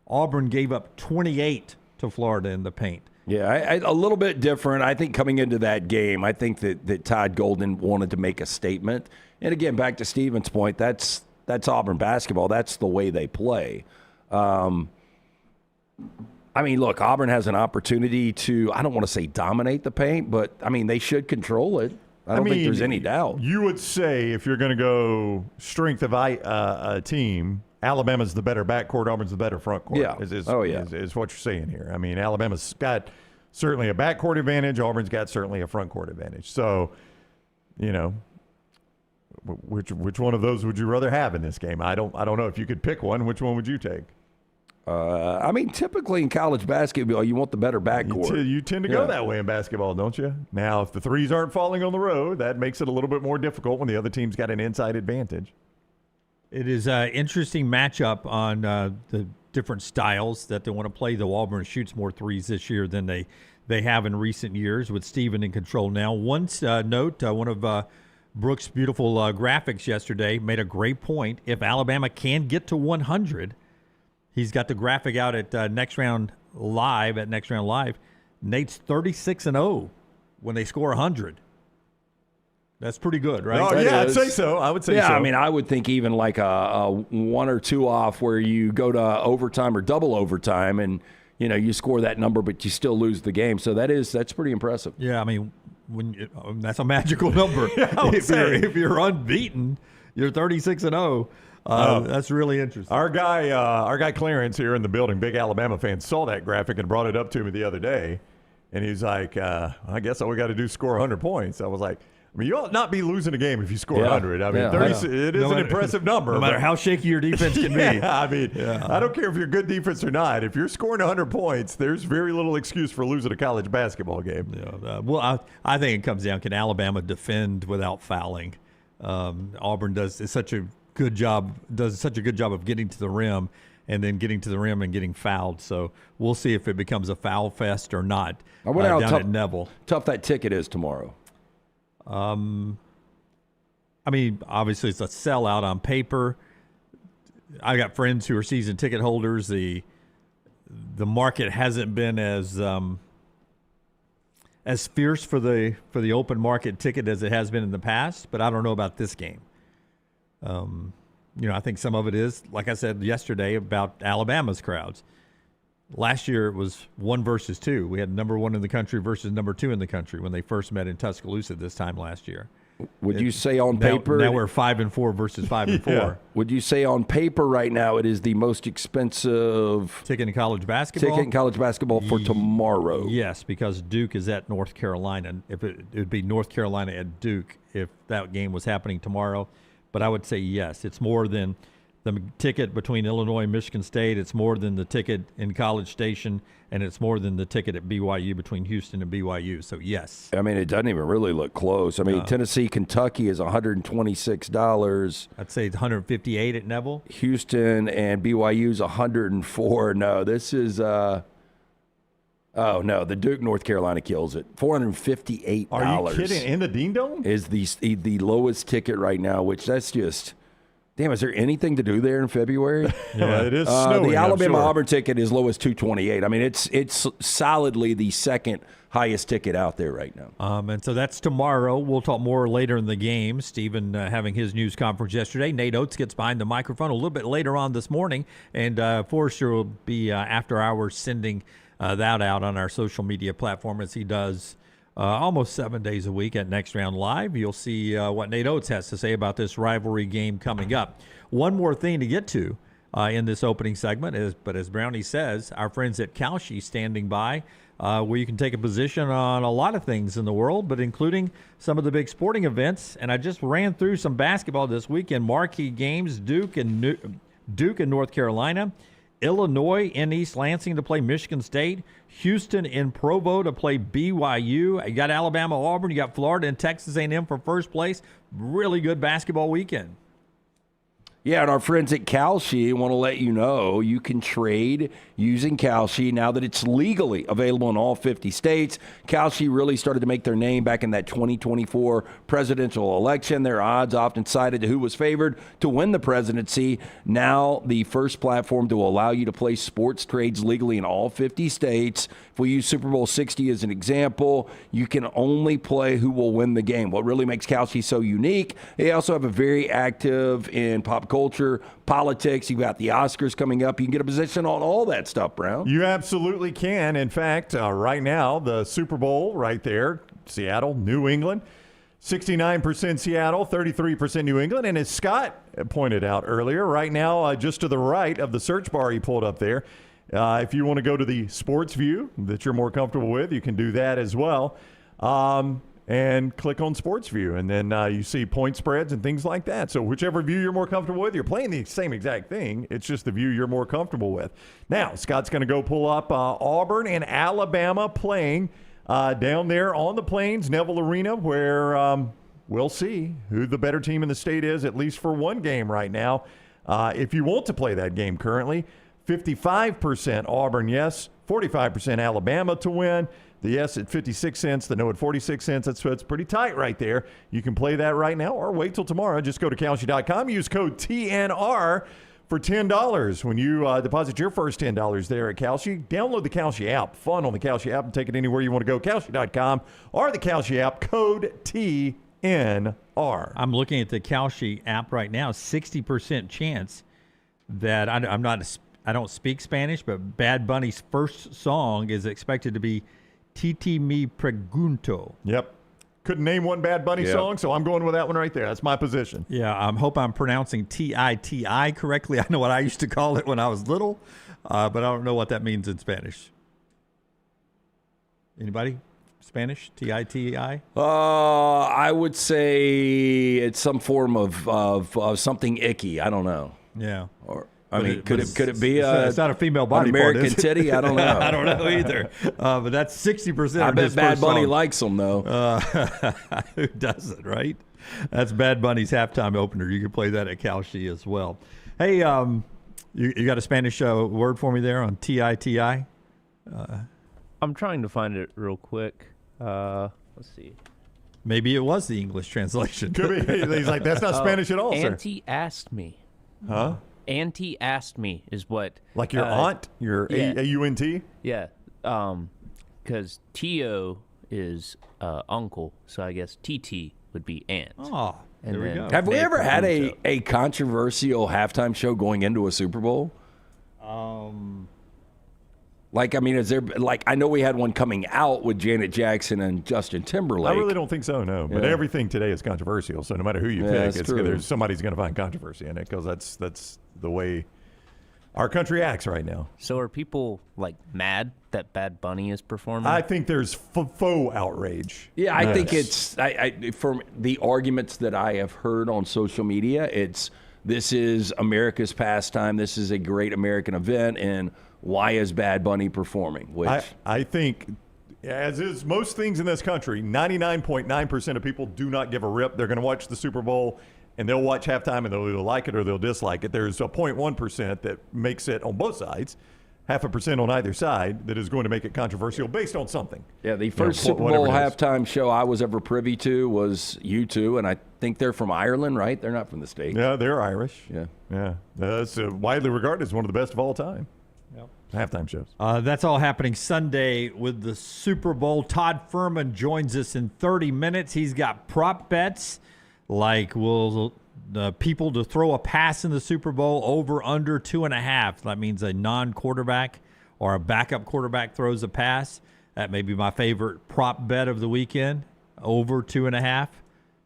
Auburn gave up 28 to Florida in the paint. Yeah, a little bit different. I think coming into that game, I think that Todd Golden wanted to make a statement. And again, back to Steven's point, that's Auburn basketball. That's the way they play. Look, Auburn has an opportunity to, I don't want to say dominate the paint, but, they should control it. I don't think there's any doubt. You would say if you're going to go strength of a team, Alabama's the better backcourt, Auburn's the better front court. Yeah. Is what you're saying here. Alabama's got certainly a backcourt advantage. Auburn's got certainly a front court advantage. So, which one of those would you rather have in this game? I don't know if you could pick one. Which one would you take? Typically in college basketball, you want the better backcourt. You tend to go that way in basketball, don't you? Now, if the threes aren't falling on the road, that makes it a little bit more difficult when the other team's got an inside advantage. It is an interesting matchup on the different styles that they want to play, though Auburn shoots more threes this year than they have in recent years with Steven in control now. One note, one of Brooks' beautiful graphics yesterday made a great point. If Alabama can get to 100, he's got the graphic out at Next Round Live. Nate's 36-0 when they score 100. That's pretty good, right? Oh, yeah, I'd say so. I would say so. Yeah, I would think even like a 1 or 2 off where you go to overtime or double overtime and, you score that number, but you still lose the game. So that's pretty impressive. Yeah, that's a magical number. If you're unbeaten, you're 36-0. That's really interesting. Our guy Clarence here in the building, big Alabama fan, saw that graphic and brought it up to me the other day. And he's like, I guess all we got to do is score 100 points. I was like, you ought not be losing a game if you score 100. 30, it is an impressive number. No matter how shaky your defense can be. I don't care if you're good defense or not. If you're scoring 100 points, there's very little excuse for losing a college basketball game. Yeah, I think it comes down, can Alabama defend without fouling? Auburn does such a good job of getting to the rim and then getting to the rim and getting fouled. So we'll see if it becomes a foul fest or not down at Neville. Tough that ticket is tomorrow. Obviously it's a sellout on paper. I got friends who are season ticket holders. The market hasn't been as fierce for the open market ticket as it has been in the past, but I don't know about this game. I think some of it is, like I said yesterday, about Alabama's crowds. Last year it was 1 versus 2. We had number 1 in the country versus number 2 in the country when they first met in Tuscaloosa this time last year. Would you say on paper? Now we're 5-4 versus 5-4. Yeah. Would you say on paper right now it is the most expensive ticket in college basketball? For tomorrow? Yes, because Duke is at North Carolina. If it would be North Carolina at Duke if that game was happening tomorrow. But I would say yes. It's more than the ticket between Illinois and Michigan State. It's more than the ticket in College Station, and it's more than the ticket at BYU between Houston and BYU. So, yes. It doesn't even really look close. Tennessee, Kentucky is $126. I'd say it's $158 at Neville. Houston and BYU is $104. No, this is Oh, no. The Duke, North Carolina kills it. $458. Are you kidding? In the Dean Dome? Is the lowest ticket right now, which that's just, damn, is there anything to do there in February? Yeah, it is snowing, the I'm Alabama sure. Auburn ticket is low as $228. I mean, it's solidly the second highest ticket out there right now. And so that's tomorrow. We'll talk more later in the game. Stephen having his news conference yesterday. Nate Oates gets behind the microphone a little bit later on this morning. And Forrester will be after hours sending that out on our social media platform as he does almost 7 days a week at Next Round Live. You'll see what Nate Oates has to say about this rivalry game coming up. One more thing to get to in this opening segment is, but as Brownie says, our friends at Kalshi standing by where you can take a position on a lot of things in the world, but including some of the big sporting events. And I just ran through some basketball this weekend. Marquee games, Duke and North Carolina, Illinois in East Lansing to play Michigan State, Houston in Provo to play BYU. You got Alabama, Auburn. You got Florida and Texas A&M for first place. Really good basketball weekend. Yeah, and our friends at Kalshi want to let you know you can trade using Kalshi now that it's legally available in all 50 states. Kalshi really started to make their name back in that 2024 presidential election. Their odds often cited to who was favored to win the presidency. Now the first platform to allow you to place sports trades legally in all 50 states. If we use Super Bowl 60 as an example, you can only play who will win the game. What really makes Kalshi so unique, they also have a very active in pop culture, politics. You've got the Oscars coming up. You can get a position on all that stuff, Brown. You absolutely can. In fact, right now, the Super Bowl right there, Seattle, New England, 69% Seattle, 33% New England. And as Scott pointed out earlier, right now, just to the right of the search bar he pulled up there, if you want to go to the sports view that you're more comfortable with, you can do that as well. And click on Sports View, and then you see point spreads and things like that. So whichever view you're more comfortable with, you're playing the same exact thing. It's just the view you're more comfortable with. Now, Scott's going to go pull up Auburn and Alabama playing down there on the Plains, Neville Arena, where we'll see who the better team in the state is, at least for one game right now. If you want to play that game currently, 55% Auburn, yes, 45% Alabama to win. The yes at 56 cents, the no at 46 cents. That's pretty tight right there. You can play that right now or wait till tomorrow. Just go to Kalshi.com. Use code TNR for $10 when you deposit your first $10 there at Kalshi. Download the Kalshi app. Fun on the Kalshi app and take it anywhere you want to go. Kalshi.com or the Kalshi app. Code TNR. I'm looking at the Kalshi app right now. 60% chance that I don't speak Spanish, but Bad Bunny's first song is expected to be Titi Me Pregunto. Yep. Couldn't name one Bad Bunny song, so I'm going with that one right there. That's my position. Yeah, I hope I'm pronouncing T-I-T-I correctly. I know what I used to call it when I was little, but I don't know what that means in Spanish. Anybody? Spanish? T-I-T-I? I would say it's some form of something icky. I don't know. Yeah. Or could it be it's not a female body an American part, titty? I don't know. I don't know either. But that's 60%. I bet Bad Bunny song. likes them, though. Who doesn't, right? That's Bad Bunny's halftime opener. You can play that at Kalshi as well. Hey, you got a Spanish word for me there on T-I-T-I? I'm trying to find it real quick. Let's see. Maybe it was the English translation. Could be. He's like, that's not Spanish at all, sir. Auntie asked me. Huh? Auntie asked me is what. Like your aunt? Your A-U-N-T? Yeah. Because Tio is uncle, so I guess TT would be aunt. Oh, And there we then- go. Have we ever had Pregunto. a controversial halftime show going into a Super Bowl? Like, I mean, is there, like, I know we had one coming out with Janet Jackson and Justin Timberlake. I really don't think so, no. But Yeah. everything today is controversial, so no matter who you Yeah, pick, that's true. there's somebody's going to find controversy in it because that's the way our country acts right now. So are people like mad that Bad Bunny is performing? I think there's faux outrage. Yeah, I think Yes. it's from the arguments that I have heard on social media, this is America's pastime. This is a great American event, and why is Bad Bunny performing? Which I think, as is most things in this country, 99.9% of people do not give a rip. They're going to watch the Super Bowl, and they'll watch halftime, and they'll either like it or they'll dislike it. There's a 0.1% that makes it, on both sides, 0.5% on either side that is going to make it controversial based on something. Yeah, the first Super Bowl halftime show I was ever privy to was U2, and I think they're from Ireland, right? They're not from the States. Yeah, they're Irish. Yeah. That's widely regarded as one of the best of all time. Halftime shows. That's all happening Sunday with the Super Bowl. Todd Fuhrman joins us in 30 minutes. He's got prop bets like will people to throw a pass in the Super Bowl over under 2.5. That means a non-quarterback or a backup quarterback throws a pass. That may be my favorite prop bet of the weekend. Over 2.5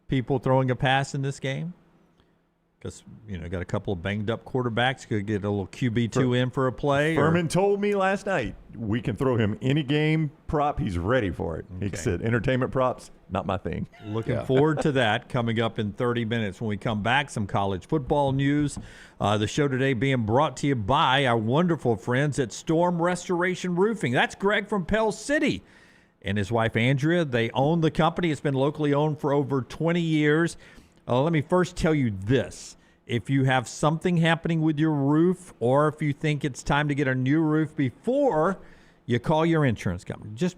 people throwing a pass in this game. Because, got a couple of banged-up quarterbacks. Could get a little QB2 in for a play. Furman told me last night we can throw him any game prop. He's ready for it. Okay. He said, entertainment props, not my thing. Looking forward to that coming up in 30 minutes. When we come back, some college football news. The show today being brought to you by our wonderful friends at Storm Restoration Roofing. That's Greg from Pell City and his wife, Andrea. They own the company. It's been locally owned for over 20 years. Let me first tell you this. If you have something happening with your roof or if you think it's time to get a new roof before you call your insurance company, just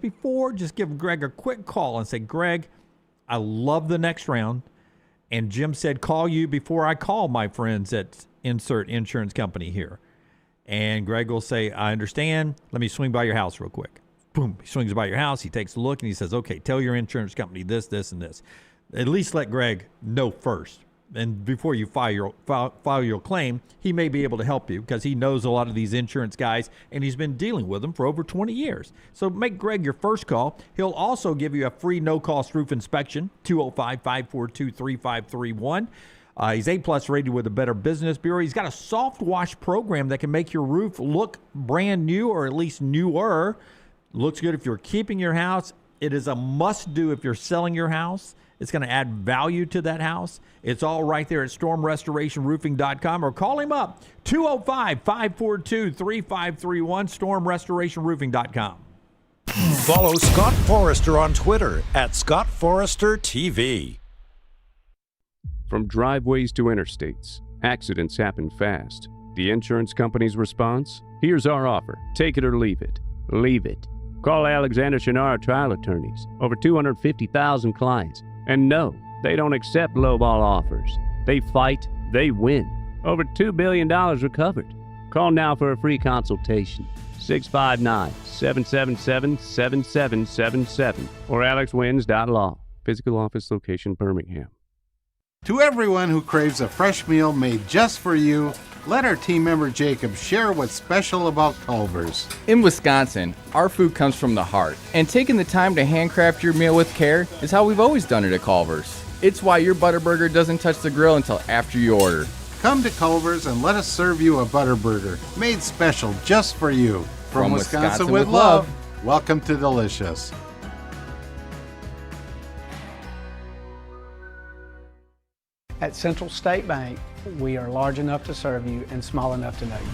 give Greg a quick call and say, Greg, I love the next round. And Jim said, call you before I call my friends at insert insurance company here. And Greg will say, I understand. Let me swing by your house real quick. Boom. He swings by your house. He takes a look and he says, okay, tell your insurance company this, this, and this. At least let Greg know first. And before you file your claim, he may be able to help you because he knows a lot of these insurance guys, and he's been dealing with them for over 20 years. So make Greg your first call. He'll also give you a free no-cost roof inspection, 205-542-3531. He's A-plus rated with the Better Business Bureau. He's got a soft wash program that can make your roof look brand new or at least newer. Looks good if you're keeping your house. It is a must-do if you're selling your house. It's going to add value to that house. It's all right there at stormrestorationroofing.com or call him up, 205-542-3531, stormrestorationroofing.com. Follow Scott Forrester on Twitter at Scott Forrester TV. From driveways to interstates, accidents happen fast. The insurance company's response? Here's our offer. Take it or leave it. Leave it. Call Alexander Shinar Trial Attorneys. Over 250,000 clients. And no, they don't accept lowball offers. They fight, they win. Over $2 billion recovered. Call now for a free consultation. 659-777-7777 or alexwins.law. Physical office location, Birmingham. To everyone who craves a fresh meal made just for you, let our team member Jacob share what's special about Culver's. In Wisconsin, our food comes from the heart, and taking the time to handcraft your meal with care is how we've always done it at Culver's. It's why your Butterburger doesn't touch the grill until after you order. Come to Culver's and let us serve you a Butterburger made special just for you. From Wisconsin with love, welcome to Delicious. At Central State Bank, we are large enough to serve you and small enough to know you.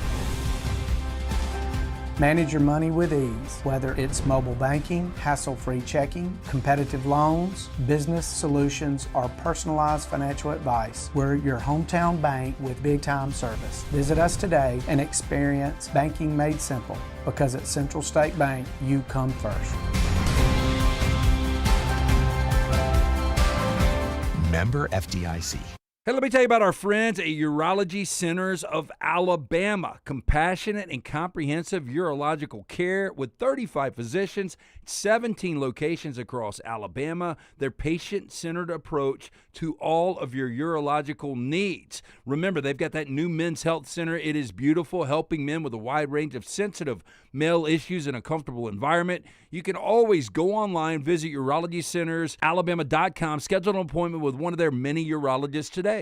Manage your money with ease, whether it's mobile banking, hassle-free checking, competitive loans, business solutions, or personalized financial advice. We're your hometown bank with big-time service. Visit us today and experience banking made simple, because at Central State Bank, you come first. Member FDIC. Hey, let me tell you about our friends at Urology Centers of Alabama. Compassionate and comprehensive urological care with 35 physicians, 17 locations across Alabama. Their patient-centered approach to all of your urological needs. Remember, they've got that new men's health center. It is beautiful, helping men with a wide range of sensitive male issues in a comfortable environment. You can always go online, visit urologycentersalabama.com, schedule an appointment with one of their many urologists today.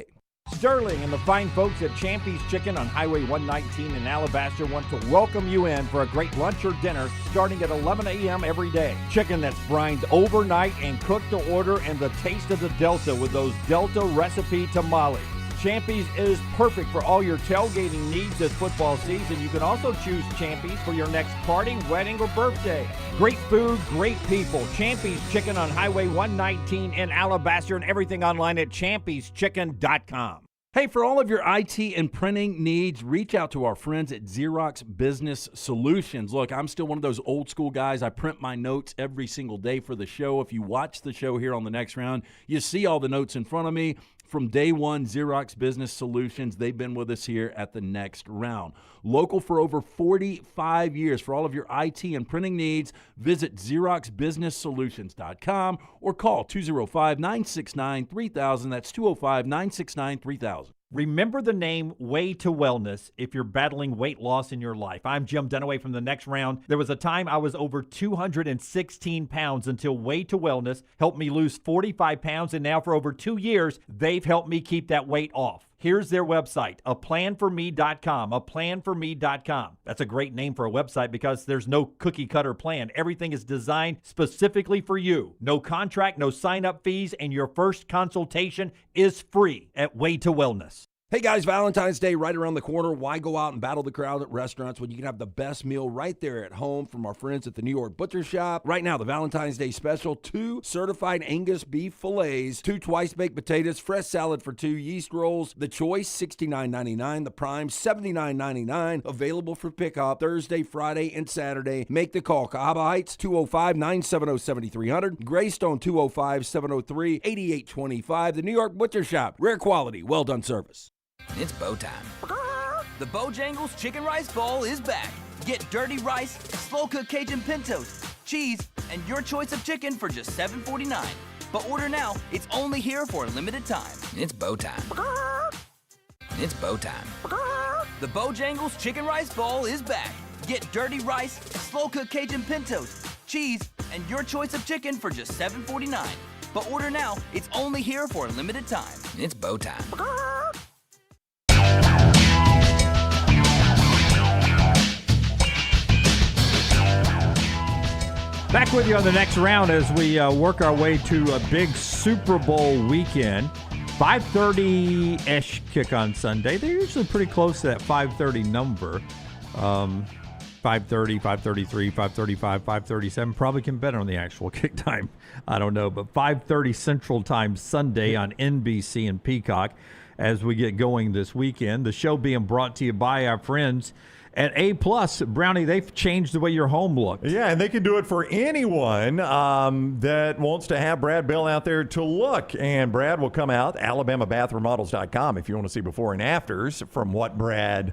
Sterling and the fine folks at Champy's Chicken on Highway 119 in Alabaster want to welcome you in for a great lunch or dinner starting at 11 a.m. every day. Chicken that's brined overnight and cooked to order, and the taste of the Delta with those Delta recipe tamales. Champy's is perfect for all your tailgating needs this football season. You can also choose Champy's for your next party, wedding, or birthday. Great food, great people. Champy's Chicken on Highway 119 in Alabaster, and everything online at champyschicken.com. Hey, for all of your IT and printing needs, reach out to our friends at Xerox Business Solutions. Look, I'm still one of those old school guys. I print my notes every single day for the show. If you watch the show here on the next round, you see all the notes in front of me. From day one, Xerox Business Solutions, they've been with us here at the next round. Local for over 45 years. For all of your IT and printing needs, visit XeroxBusinessSolutions.com or call 205-969-3000. That's 205-969-3000. Remember the name Way to Wellness if you're battling weight loss in your life. I'm Jim Dunaway from the next round. There was a time I was over 216 pounds until Way to Wellness helped me lose 45 pounds, and now for over 2 years, they've helped me keep that weight off. Here's their website, aplanforme.com, aplanforme.com. That's a great name for a website because there's no cookie cutter plan. Everything is designed specifically for you. No contract, no sign-up fees, and your first consultation is free at Way to Wellness. Hey guys, Valentine's Day right around the corner. Why go out and battle the crowd at restaurants when you can have the best meal right there at home from our friends at the New York Butcher Shop? Right now, the Valentine's Day special, 2 certified Angus beef fillets, 2 twice-baked potatoes, fresh salad for 2, yeast rolls, the choice, $69.99, the prime, $79.99, available for pickup Thursday, Friday, and Saturday. Make the call. Cahaba Heights, 205-970-7300, Greystone, 205-703-8825, the New York Butcher Shop. Rare quality, well-done service. It's bow time. The Bojangles Chicken Rice Bowl is back. Get dirty rice, slow-cooked Cajun pintos, cheese, and your choice of chicken for just $7.49. But order now. It's only here for a limited time. It's bow time. It's bow time. The Bojangles Chicken Rice Bowl is back. Get dirty rice, slow-cooked Cajun pintos, cheese, and your choice of chicken for just $7.49. But order now. It's only here for a limited time. It's bow time. Back with you on the next round as we work our way to a big Super Bowl weekend. 5:30-ish kick on Sunday. They're usually pretty close to that 5:30 number. 5:30, 5:33, 5:35, 5:37. Probably can bet on the actual kick time. I don't know. But 5:30 Central Time Sunday on NBC and Peacock as we get going this weekend. The show being brought to you by our friends at A+. Brownie, they've changed the way your home looks. Yeah, and they can do it for anyone that wants to have Brad Bell out there to look. And Brad will come out, AlabamaBathroomModels.com, if you want to see before and afters from what Brad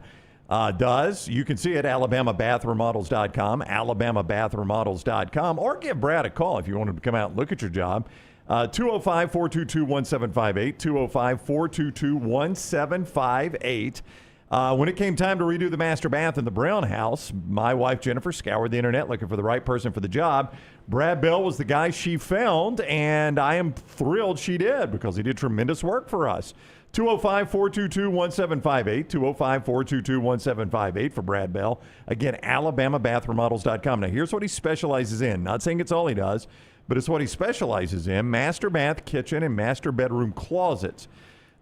does. You can see it at AlabamaBathroomModels.com, AlabamaBathroomModels.com, or give Brad a call if you want him to come out and look at your job. 205-422-1758, 205-422-1758. When it came time to redo the master bath in the Brown house, my wife Jennifer scoured the internet looking for the right person for the job. Brad Bell was the guy she found, and I am thrilled she did because he did tremendous work for us. 205-422-1758, 205-422-1758 for Brad Bell. Again, AlabamaBathroomModels.com. Now, here's what he specializes in. Not saying it's all he does, but it's what he specializes in: master bath, kitchen, and master bedroom closets.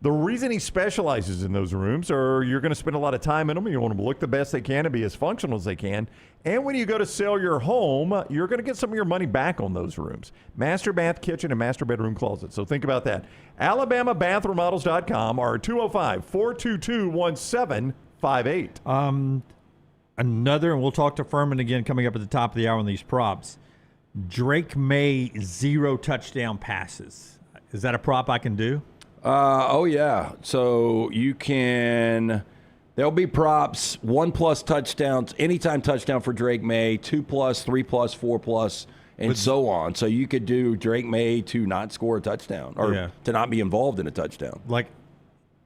The reason he specializes in those rooms are you're going to spend a lot of time in them. You want them to look the best they can and be as functional as they can. And when you go to sell your home, you're going to get some of your money back on those rooms. Master bath, kitchen, and master bedroom closet. So think about that. AlabamaBathroomModels.com or 205-422-1758. Another, and we'll talk to Fuhrman again coming up at the top of the hour on these props. Drake May 0 touchdown passes. Is that a prop I can do? Oh, yeah. So you can – there'll be props, 1+ touchdowns, anytime touchdown for Drake May, 2+, 3+, 4+, and so on. So you could do Drake May to not score a touchdown or to not be involved in a touchdown. Like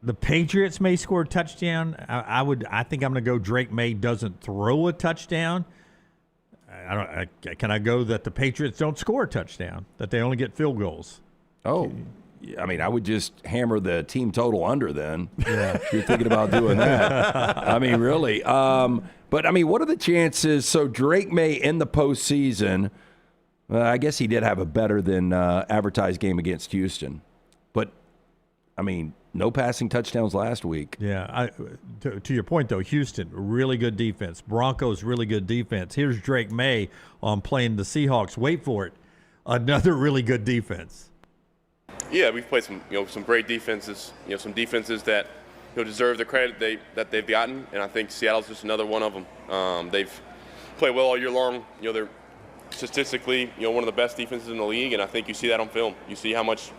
the Patriots may score a touchdown. I think I'm going to go Drake May doesn't throw a touchdown. Can I go that the Patriots don't score a touchdown, that they only get field goals? Oh, I mean, I would just hammer the team total under then. Yeah. If you're thinking about doing that. I mean, really. But, I mean, what are the chances? So Drake May in the postseason, I guess he did have a better than advertised game against Houston. But, I mean, no passing touchdowns last week. Yeah. To your point, though, Houston, really good defense. Broncos, really good defense. Here's Drake May on playing the Seahawks. Wait for it. Another really good defense. Yeah, we've played some great defenses. Some defenses that deserve the credit that they've gotten, and I think Seattle's just another one of them. They've played well all year long. They're statistically, one of the best defenses in the league, and I think you see that on film. You see how much,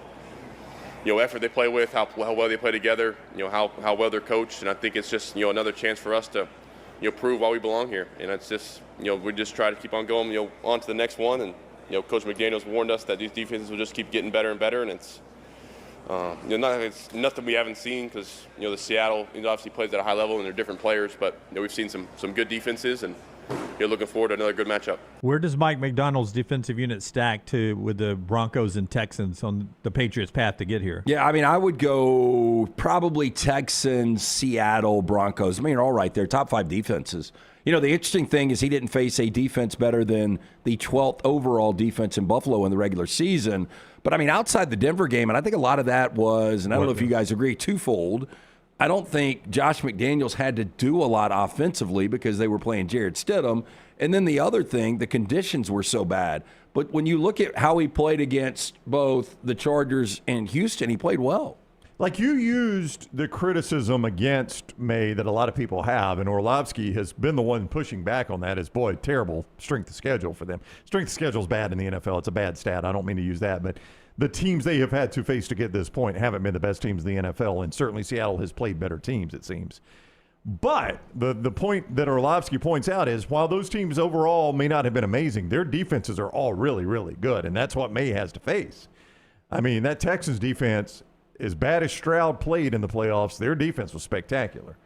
effort they play with, how well they play together, how well they're coached, and I think it's just, another chance for us to, prove why we belong here. And it's just, we just try to keep on going, on to the next one. And, Coach McDaniel's warned us that these defenses will just keep getting better and better, and it's nothing we haven't seen because, the Seattle obviously plays at a high level and they're different players, but, we've seen some good defenses, and looking forward to another good matchup. Where does Mike McDonald's defensive unit stack with the Broncos and Texans on the Patriots' path to get here? Yeah, I would go probably Texans, Seattle, Broncos. They're all right there, top 5 defenses. The interesting thing is he didn't face a defense better than the 12th overall defense in Buffalo in the regular season. But, outside the Denver game, and I think a lot of that was, and I don't know if you guys agree, twofold. I don't think Josh McDaniels had to do a lot offensively because they were playing Jarrett Stidham. And then the other thing, the conditions were so bad. But when you look at how he played against both the Chargers and Houston, he played well. Like you used the criticism against May that a lot of people have, and Orlovsky has been the one pushing back on that as, boy, terrible strength of schedule for them. Strength of schedule is bad in the NFL. It's a bad stat. I don't mean to use that, but the teams they have had to face to get this point haven't been the best teams in the NFL, and certainly Seattle has played better teams, it seems. But the point that Orlovsky points out is while those teams overall may not have been amazing, their defenses are all really, really good, and that's what May has to face. That Texans defense, as bad as Stroud played in the playoffs, their defense was spectacular.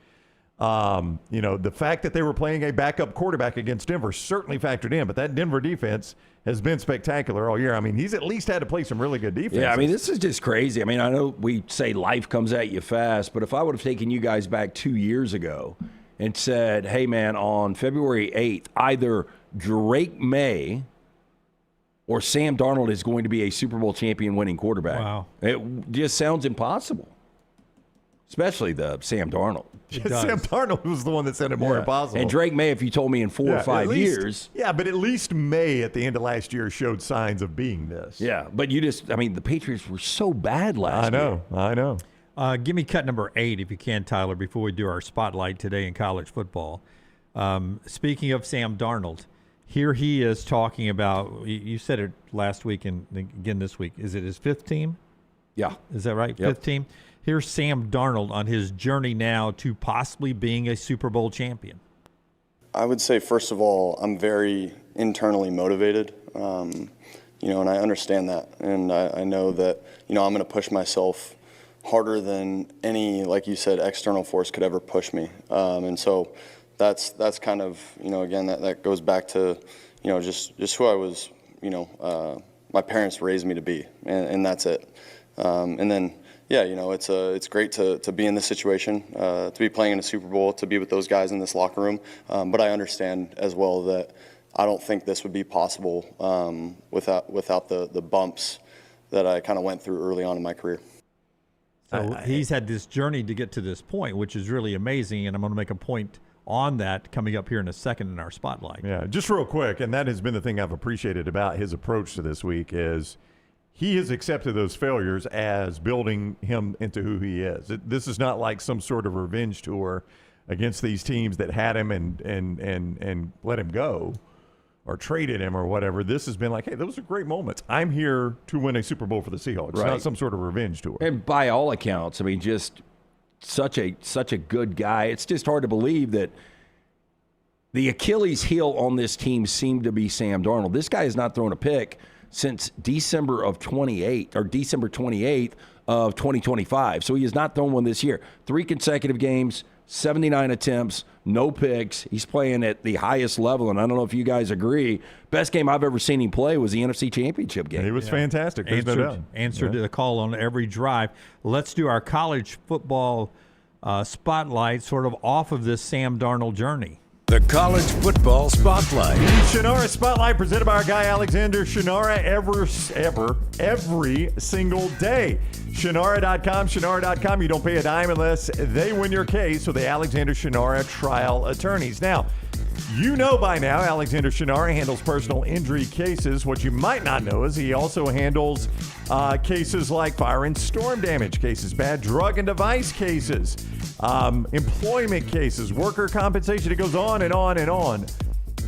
The fact that they were playing a backup quarterback against Denver certainly factored in, but that Denver defense has been spectacular all year. He's at least had to play some really good defense. Yeah, this is just crazy. I know we say life comes at you fast, but if I would have taken you guys back 2 years ago and said, hey, man, on February 8th, either Drake May or Sam Darnold is going to be a Super Bowl champion winning quarterback. Wow. It just sounds impossible, especially the Sam Darnold. Sam Darnold was the one that said it more impossible. And Drake May, if you told me in 4 or 5 years. Yeah, but at least May at the end of last year showed signs of being this. Yeah, but the Patriots were so bad last year. I know. Give me cut number 8 if you can, Tyler, before we do our spotlight today in college football. Speaking of Sam Darnold, here he is talking about, you said it last week and again this week, is it his 5th team? Yeah. Is that right? Yep. 5th team? Here's Sam Darnold on his journey now to possibly being a Super Bowl champion. I would say, first of all, I'm very internally motivated, and I understand that. And I know that, I'm going to push myself harder than any, like you said, external force could ever push me. And so that's kind of, again, that goes back to, just who I was, my parents raised me to be, and that's it. And then, it's great to be in this situation, to be playing in a Super Bowl, to be with those guys in this locker room. But I understand as well that I don't think this would be possible without the bumps that I kind of went through early on in my career. So he's had this journey to get to this point, which is really amazing, and I'm going to make a point on that coming up here in a second in our spotlight. Yeah, just real quick, and that has been the thing I've appreciated about his approach to this week is he has accepted those failures as building him into who he is. This is not like some sort of revenge tour against these teams that had him and let him go or traded him or whatever. This has been like, hey, those are great moments. I'm here to win a Super Bowl for the Seahawks. It's not some sort of revenge tour. And by all accounts, just such a good guy. It's just hard to believe that the Achilles heel on this team seemed to be Sam Darnold. This guy has not thrown a pick since December 28th of 2025. So he has not thrown one this year. 3 consecutive games, 79 attempts, no picks. He's playing at the highest level, and I don't know if you guys agree. Best game I've ever seen him play was the NFC Championship game. He was fantastic. Answered the call on every drive. Let's do our college football spotlight sort of off of this Sam Darnold journey. The College Football Spotlight. Shannara Spotlight presented by our guy Alexander Shannara every single day. Shannara.com. You don't pay a dime unless they win your case with the Alexander Shannara trial attorneys. Now, You know by now, Alexander Shinara handles personal injury cases. What you might not know is he also handles cases like fire and storm damage cases, bad drug and device cases, employment cases, worker compensation. It goes on and on and on.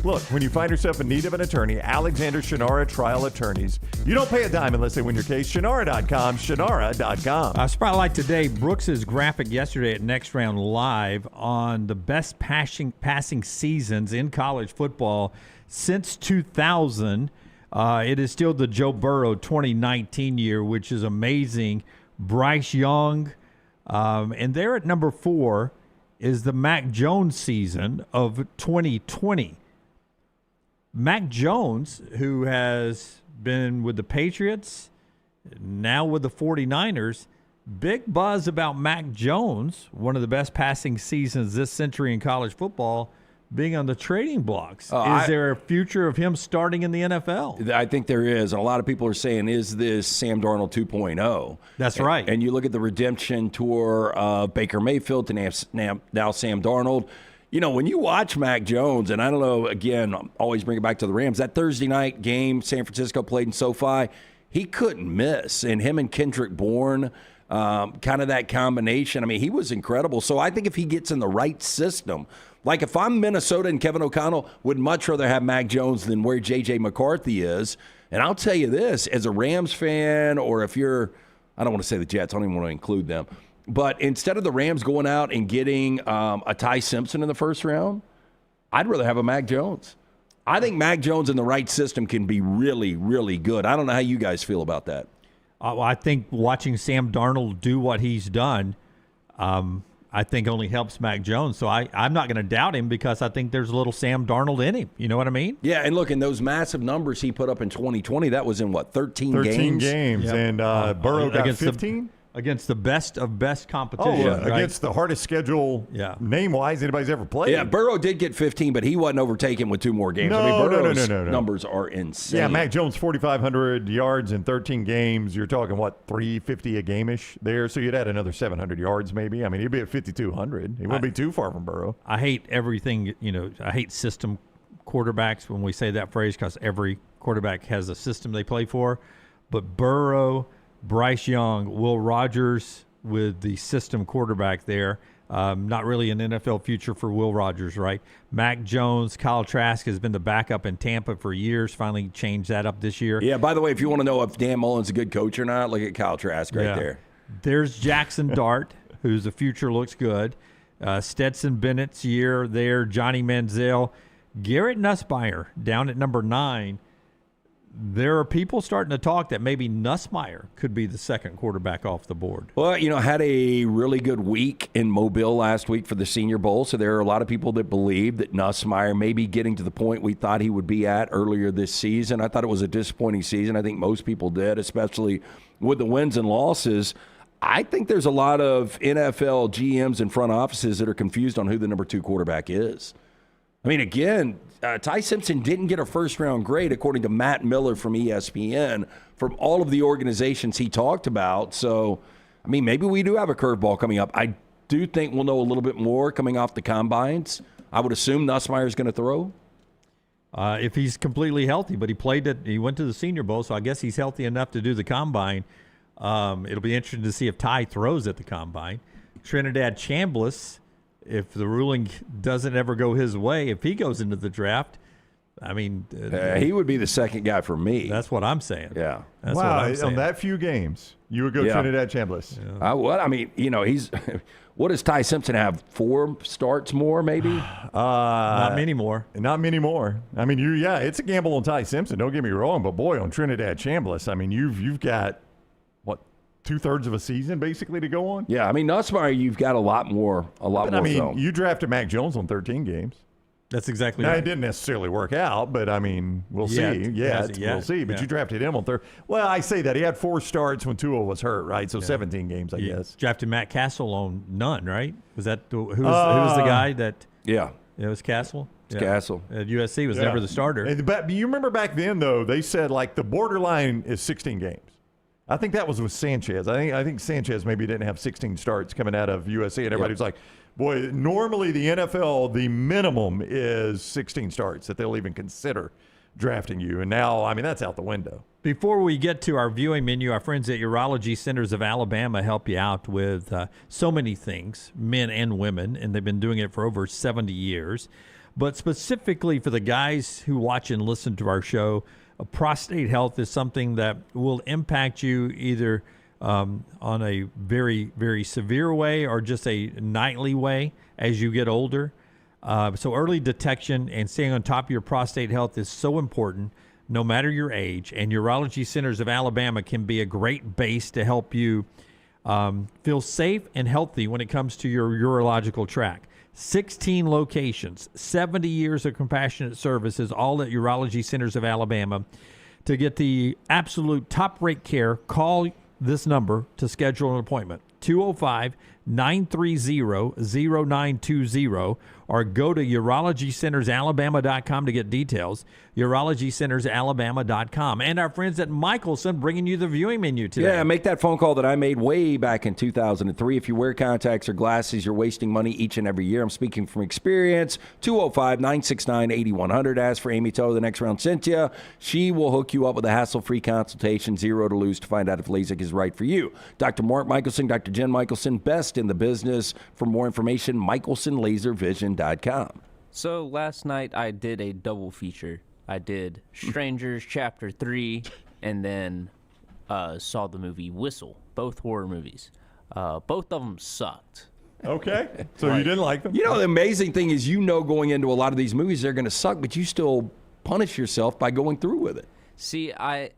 Look, when you find yourself in need of an attorney, Alexander Shinara Trial Attorneys. You don't pay a dime unless they win your case. Shinara.com, Shinara.com. Spotlight today, Brooks's graphic yesterday at Next Round Live on the best passing seasons in college football since 2000. It is still the Joe Burrow 2019 year, which is amazing. Bryce Young. And there at number 4 is the Mac Jones season of 2020. Mac Jones, who has been with the Patriots, now with the 49ers, big buzz about Mac Jones, one of the best passing seasons this century in college football, being on the trading blocks. Is there a future of him starting in the NFL? I think there is. And a lot of people are saying, is this Sam Darnold 2.0? That's right. And you look at the redemption tour of Baker Mayfield to now Sam Darnold. You know, when you watch Mac Jones, and I don't know, again, always bring it back to the Rams, that Thursday night game San Francisco played in SoFi, he couldn't miss. And him and Kendrick Bourne, kind of that combination, I mean, he was incredible. So I think if he gets in the right system, like if I'm Minnesota and Kevin O'Connell, would much rather have Mac Jones than where J.J. McCarthy is. And I'll tell you this, as a Rams fan, or if you're, I don't want to say the Jets, I don't even want to include them, but instead of the Rams going out and getting a Ty Simpson in the first round, I'd rather have a Mac Jones. I think Mac Jones in the right system can be really, really good. I don't know how you guys feel about that. Well, I think watching Sam Darnold do what he's done, I think only helps Mac Jones. So I'm not going to doubt him because I think there's a little Sam Darnold in him. You know what I mean? Yeah, and look, in those massive numbers he put up in 2020, that was in, what, 13 games? 13 games, Yep. and Burrow got 15? Against the best of best competition. Oh, yeah. Right? Against the hardest schedule, name-wise, anybody's ever played. Yeah, Burrow did get 15, but he wasn't overtaken with 2 more games. No, I mean, Burrow's no. numbers are insane. Yeah, Mac Jones, 4,500 yards in 13 games. You're talking, what, 350 a game-ish there? So you'd add another 700 yards maybe. I mean, he'd be at 5,200. He wouldn't be too far from Burrow. I hate everything, I hate system quarterbacks when we say that phrase because every quarterback has a system they play for. But Burrow, Bryce Young, Will Rogers with the system quarterback there. Not really an NFL future for Will Rogers, right? Mac Jones, Kyle Trask has been the backup in Tampa for years. Finally changed that up this year. Yeah, by the way, if you want to know if Dan Mullen's a good coach or not, look at Kyle Trask right there. There's Jackson Dart, whose the future looks good. Stetson Bennett's year there. Johnny Manziel. Garrett Nussmeier down at number 9. There are people starting to talk that maybe Nussmeier could be the second quarterback off the board. Well, had a really good week in Mobile last week for the Senior Bowl, so there are a lot of people that believe that Nussmeier may be getting to the point we thought he would be at earlier this season. I thought it was a disappointing season. I think most people did, especially with the wins and losses. I think there's a lot of NFL GMs and front offices that are confused on who the number 2 quarterback is. I mean, again, Ty Simpson didn't get a first-round grade, according to Matt Miller from ESPN, from all of the organizations he talked about. So, I mean, maybe we do have a curveball coming up. I do think we'll know a little bit more coming off the combines. I would assume Nussmeier is going to throw. If he's completely healthy, but he went to the Senior Bowl, so I guess he's healthy enough to do the combine. It'll be interesting to see if Ty throws at the combine. Trinidad Chambliss, if the ruling doesn't ever go his way, if he goes into the draft, I mean, he would be the second guy for me. That's what I'm saying. Yeah. That's what I'm saying. On that few games, you would go Trinidad Chambliss. Yeah. I mean, he's what does Ty Simpson have? 4 starts more, maybe? Not many more. Not many more. I mean, it's a gamble on Ty Simpson. Don't get me wrong, but boy, on Trinidad Chambliss, I mean, you've got 2/3 of a season basically to go on. Yeah, I mean, Nussmeier, you've got a lot more. I mean, film. You drafted Mac Jones on 13 games. That's exactly right. It didn't necessarily work out, but I mean, we'll see. We'll see. But you drafted him on 3rd. Well, I say that he had 4 starts when Tua was hurt, right? So 17 games, I guess. Drafted Matt Castle on none, right? Was that who was the guy that? Yeah, it was Castle. It's Castle at USC was never the starter. But you remember back then, though, they said like the borderline is 16 games. I think that was with Sanchez. I think Sanchez maybe didn't have 16 starts coming out of USC, and everybody was like, boy, normally the NFL, the minimum is 16 starts that they'll even consider drafting you. And now, I mean, that's out the window. Before we get to our viewing menu, our friends at Urology Centers of Alabama help you out with so many things, men and women, and they've been doing it for over 70 years. But specifically for the guys who watch and listen to our show, prostate health is something that will impact you either on a very, very severe way or just a nightly way as you get older. So early detection and staying on top of your prostate health is so important no matter your age. And Urology Centers of Alabama can be a great base to help you feel safe and healthy when it comes to your urological tract. 16 locations, 70 years of compassionate services, all at Urology Centers of Alabama. To get the absolute top-rate care, call this number to schedule an appointment, 205-930-0920, or go to urologycentersalabama.com to get details, urologycentersalabama.com. And our friends at Michelson bringing you the viewing menu today. Yeah, make that phone call that I made way back in 2003. If you wear contacts or glasses, you're wasting money each and every year. I'm speaking from experience. 205-969-8100. Ask for Amy Toe, the next round Cynthia. She will hook you up with a hassle-free consultation, zero to lose, to find out if LASIK is right for you. Dr. Mark Michelson, Dr. Jen Michelson, best in the business. For more information, michelsonlaservision.com. So last night I did a double feature. I did Strangers Chapter 3 and then saw the movie Whistle, both horror movies. Both of them sucked. Okay. So you didn't like them? You know, the amazing thing is, going into a lot of these movies, they're going to suck, but you still punish yourself by going through with it. See, I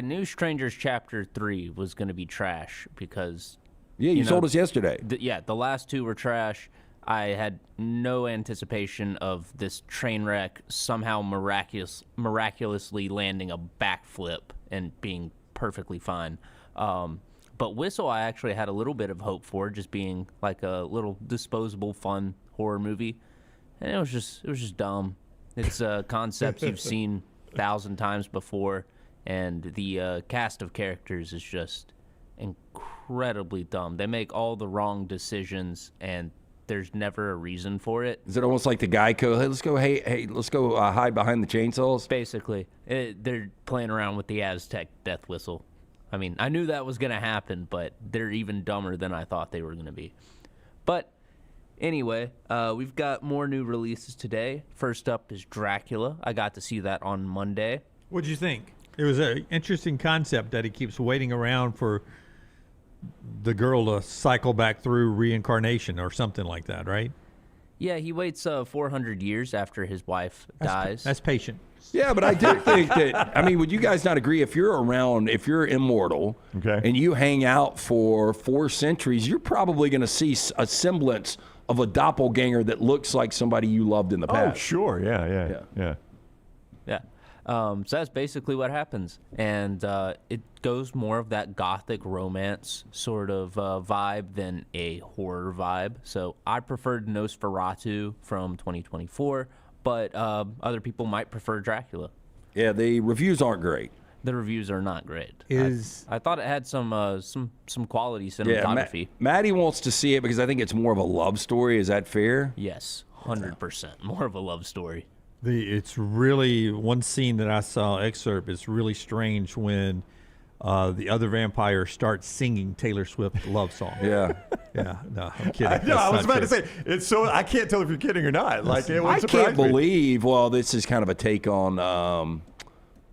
knew Strangers Chapter 3 was going to be trash because... Yeah, you told us yesterday. The last two were trash. I had no anticipation of this train wreck somehow miraculously landing a backflip and being perfectly fine. But Whistle, I actually had a little bit of hope for, just being like a little disposable, fun horror movie, and it was just dumb. It's concepts you've seen 1,000 times before, and the cast of characters is just incredibly dumb. They make all the wrong decisions, and there's never a reason for it. Is it almost like the Geico? Hey, let's go hide behind the chainsaws? Basically, they're playing around with the Aztec death whistle. I mean, I knew that was going to happen, but they're even dumber than I thought they were going to be. But anyway, we've got more new releases today. First up is Dracula. I got to see that on Monday. What'd you think? It was an interesting concept that he keeps waiting around for the girl to cycle back through reincarnation or something like that, right? Yeah, he waits 400 years after his wife dies. That's patient. Yeah, but I do think that, I mean, would you guys not agree, if you're around, if you're immortal, and you hang out for 4 centuries, you're probably going to see a semblance of a doppelganger that looks like somebody you loved in the past. Oh, sure. Yeah. So that's basically what happens. And it goes more of that gothic romance sort of vibe than a horror vibe. So I preferred Nosferatu from 2024, but other people might prefer Dracula. Yeah, the reviews aren't great. The reviews are not great. I thought it had some quality cinematography. Maddie wants to see it because I think it's more of a love story. Is that fair? Yes, 100%. More of a love story. It's really, one scene that I saw excerpt, it's really strange when the other vampire starts singing Taylor Swift love song. Yeah. Yeah, no, I'm kidding. I was about to say, it's so, I can't tell if you're kidding or not. Like, it I can't believe, well, this is kind of a take on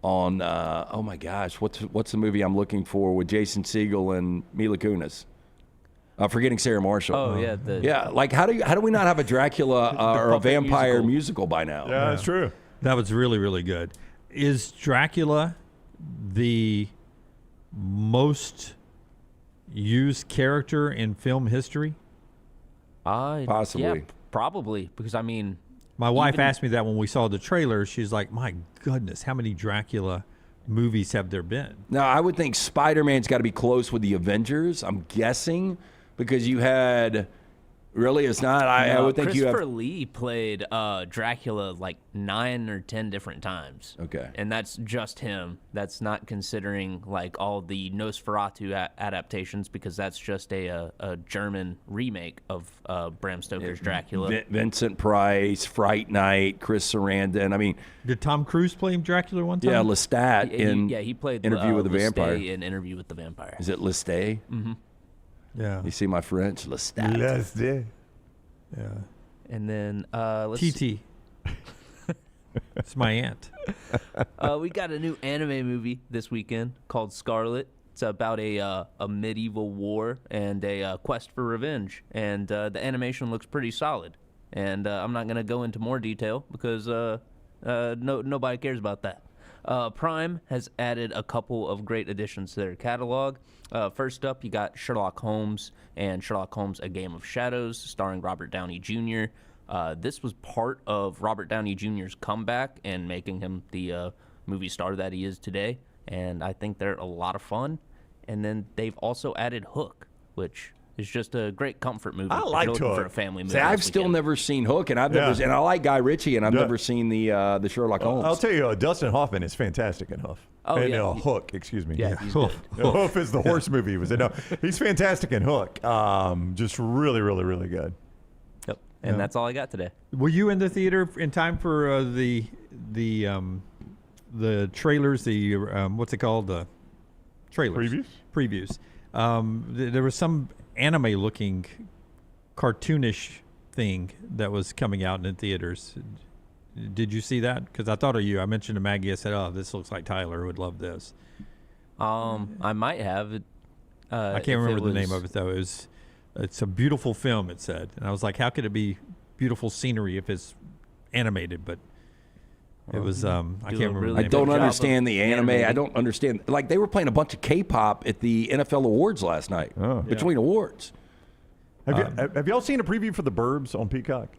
oh my gosh, what's the movie I'm looking for with Jason Segel and Mila Kunis? Forgetting Sarah Marshall. Oh, yeah. Yeah, like how do we not have a Dracula or a vampire musical by now? Yeah, that's true. That was really, really good. Is Dracula the most used character in film history? Possibly. Yeah, probably. Because, I mean... My wife asked me that when we saw the trailer. She's like, my goodness, how many Dracula movies have there been? Now, I would think Spider-Man's got to be close with the Avengers, I'm guessing, because you had Really, it's not. I would think Christopher Lee played Dracula like 9 or 10 different times. Okay. And that's just him. That's not considering like all the Nosferatu adaptations, because that's just a German remake of Bram Stoker's Dracula. Vincent Price, Fright Night, Chris Sarandon. I mean, did Tom Cruise play Dracula one time? Yeah, Lestat he played Interview with the Lestat Vampire. in Interview with the Vampire. Is it Lestat? Mm-hmm. Yeah. You see my French? Lestat. Lestat. Yeah. And then let's TT. It's my aunt. We got a new anime movie this weekend called Scarlet. It's about a medieval war and a quest for revenge. And the animation looks pretty solid. And I'm not going to go into more detail because nobody cares about that. Prime has added a couple of great additions to their catalog. First up, you got Sherlock Holmes and Sherlock Holmes: A Game of Shadows, starring Robert Downey Jr. This was part of Robert Downey Jr.'s comeback and making him the movie star that he is today. And I think they're a lot of fun. And then they've also added Hook, which is just a great comfort movie. I like Hook for a Hook. family movie. See, I've still never seen Hook, and and I like Guy Ritchie, and I've never seen the Sherlock Holmes. I'll tell you, Dustin Hoffman is fantastic in Hoof. Hook, excuse me. Yeah, he's good. Hoof is the horse movie he was in. No, he's fantastic in Hook. Just really, really, really good. Yep. And that's all I got today. Were you in the theater in time for the trailers? The what's it called? The trailers. Previews. There was some anime-looking, cartoonish thing that was coming out in theaters. Did you see that? Because I thought of you. I mentioned to Maggie. I said, "Oh, this looks like Tyler would love this." I might have it. I can't remember the name of it though. It's a beautiful film. It said, and I was like, "How could it be beautiful scenery if it's animated?" But it was. I can't remember. I don't understand the anime. I don't understand. Like, they were playing a bunch of K-pop at the NFL awards last night. Between awards. Have y'all seen a preview for The Burbs on Peacock?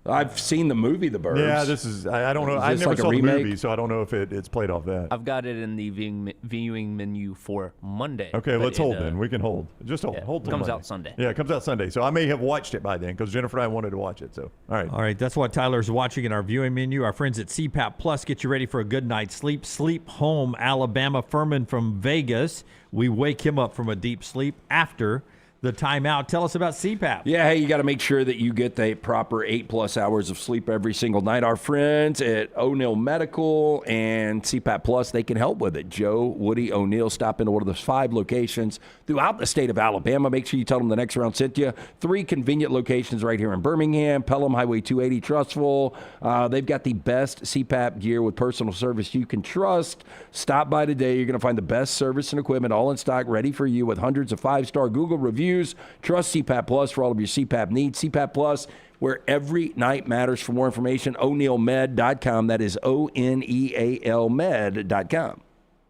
I've seen the movie The Burbs. Yeah, this is. I don't know. I never saw the movie, so I don't know if it's played off that. I've got it in the viewing menu for Monday. Okay, let's hold then. We can hold. Just hold. Hold. It comes out Sunday. Yeah, it comes out Sunday. So I may have watched it by then because Jennifer and I wanted to watch it. So all right. That's what Tyler's watching in our viewing menu. Our friends at CPAP Plus get you ready for a good night's sleep. Sleep Home, Alabama. Furman from Vegas. We wake him up from a deep sleep after the timeout. Tell us about CPAP. Yeah, hey, you got to make sure that you get the proper 8+ hours of sleep every single night. Our friends at O'Neill Medical and CPAP Plus, they can help with it. Joe, Woody, O'Neill, stop into one of those 5 locations throughout the state of Alabama. Make sure you tell them the next round sent you. 3 convenient locations right here in Birmingham, Pelham, Highway 280, Trussville. They've got the best CPAP gear with personal service you can trust. Stop by today. You're going to find the best service and equipment all in stock, ready for you with hundreds of 5-star Google reviews. Trust CPAP Plus for all of your CPAP needs. CPAP Plus, where every night matters. For more information, o'neillmed.com. That is ONEAL med.com.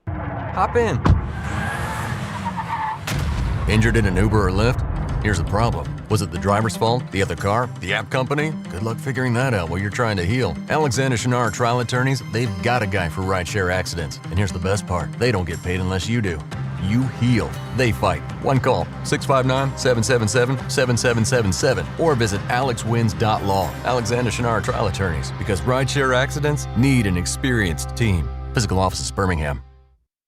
Hop in. Injured in an Uber or Lyft? Here's the problem. Was it the driver's fault? The other car? The app company? Good luck figuring that out while you're trying to heal. Alexander Shinar Trial Attorneys, they've got a guy for rideshare accidents. And here's the best part. They don't get paid unless you do. You heal. They fight. One call, 659-777-7777, or visit alexwins.law. Alexander Shinar Trial Attorneys, because rideshare accidents need an experienced team. Physical office is Birmingham.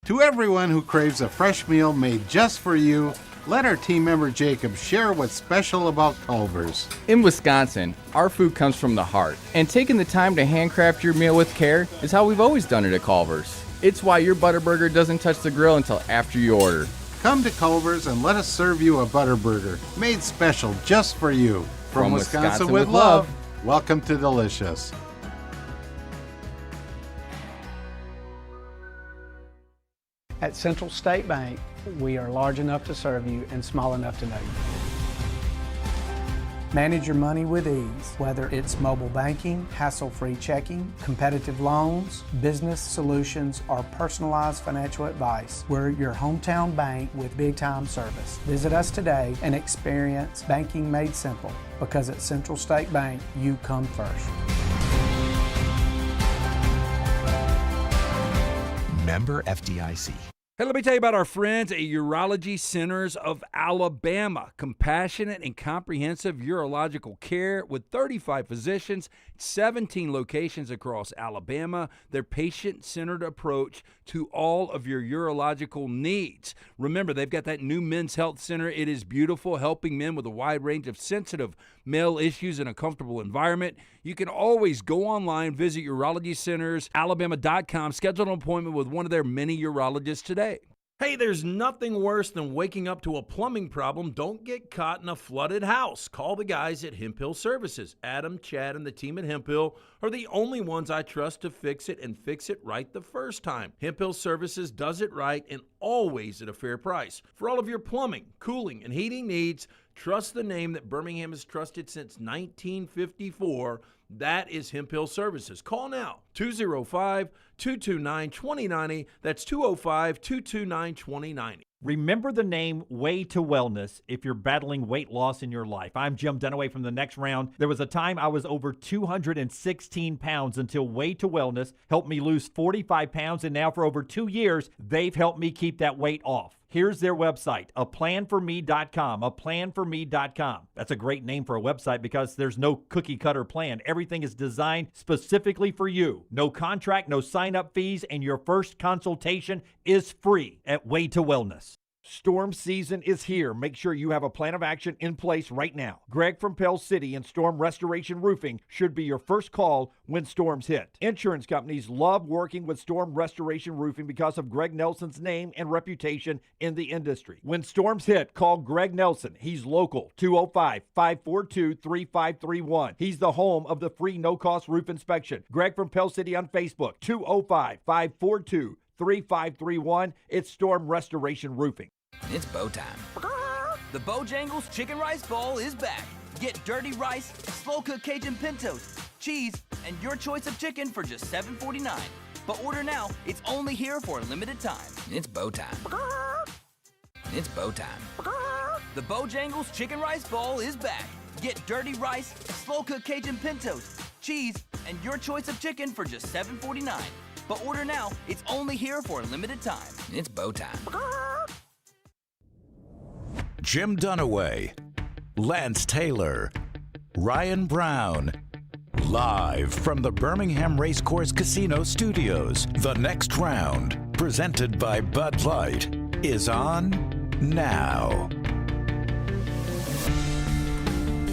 To everyone who craves a fresh meal made just for you, let our team member Jacob share what's special about Culver's. In Wisconsin, our food comes from the heart, and taking the time to handcraft your meal with care is how we've always done it at Culver's. It's why your Butterburger doesn't touch the grill until after you order. Come to Culver's and let us serve you a Butterburger made special just for you. From Wisconsin with love, welcome to Delicious. At Central State Bank, we are large enough to serve you and small enough to know you. Manage your money with ease, whether it's mobile banking, hassle-free checking, competitive loans, business solutions, or personalized financial advice. We're your hometown bank with big-time service. Visit us today and experience banking made simple, because at Central State Bank, you come first. Member FDIC. Hey, let me tell you about our friends at Urology Centers of Alabama. Compassionate and comprehensive urological care with 35 physicians, 17 locations across Alabama. Their patient-centered approach to all of your urological needs. Remember, they've got that new men's health center. It is beautiful, helping men with a wide range of sensitive male issues in a comfortable environment. You can always go online, visit urologycentersalabama.com, schedule an appointment with one of their many urologists today. Hey, there's nothing worse than waking up to a plumbing problem. Don't get caught in a flooded house. Call the guys at Hemp Hill Services. Adam, Chad, and the team at Hemp Hill are the only ones I trust to fix it and fix it right the first time. Hemp Hill Services does it right and always at a fair price. For all of your plumbing, cooling, and heating needs, trust the name that Birmingham has trusted since 1954. That is Hemp Hill Services. Call now, 205-229-2090. That's 205-229-2090. Remember the name Way to Wellness if you're battling weight loss in your life. I'm Jim Dunaway from The Next Round. There was a time I was over 216 pounds until Way to Wellness helped me lose 45 pounds, and now for over 2 years, they've helped me keep that weight off. Here's their website, aplanforme.com, aplanforme.com. That's a great name for a website because there's no cookie-cutter plan. Everything is designed specifically for you. No contract, no sign-up fees, and your first consultation is free at Way to Wellness. Storm season is here. Make sure you have a plan of action in place right now. Greg from Pell City and Storm Restoration Roofing should be your first call when storms hit. Insurance companies love working with Storm Restoration Roofing because of Greg Nelson's name and reputation in the industry. When storms hit, call Greg Nelson. He's local, 205-542-3531. He's the home of the free no-cost roof inspection. Greg from Pell City on Facebook, 205-542-3531. It's Storm Restoration Roofing. It's bow time. The Bojangles Chicken Rice Bowl is back. Get dirty rice, slow-cooked Cajun pintos, cheese, and your choice of chicken for just $7.49. But order now. It's only here for a limited time. It's bow time. It's bow time. The Bojangles Chicken Rice Bowl is back. Get dirty rice, slow-cooked Cajun pintos, cheese, and your choice of chicken for just $7.49. But order now. It's only here for a limited time. It's bow time. Jim Dunaway, Lance Taylor, Ryan Brown. Live from the Birmingham Racecourse Casino Studios, the next round, presented by Bud Light, is on now.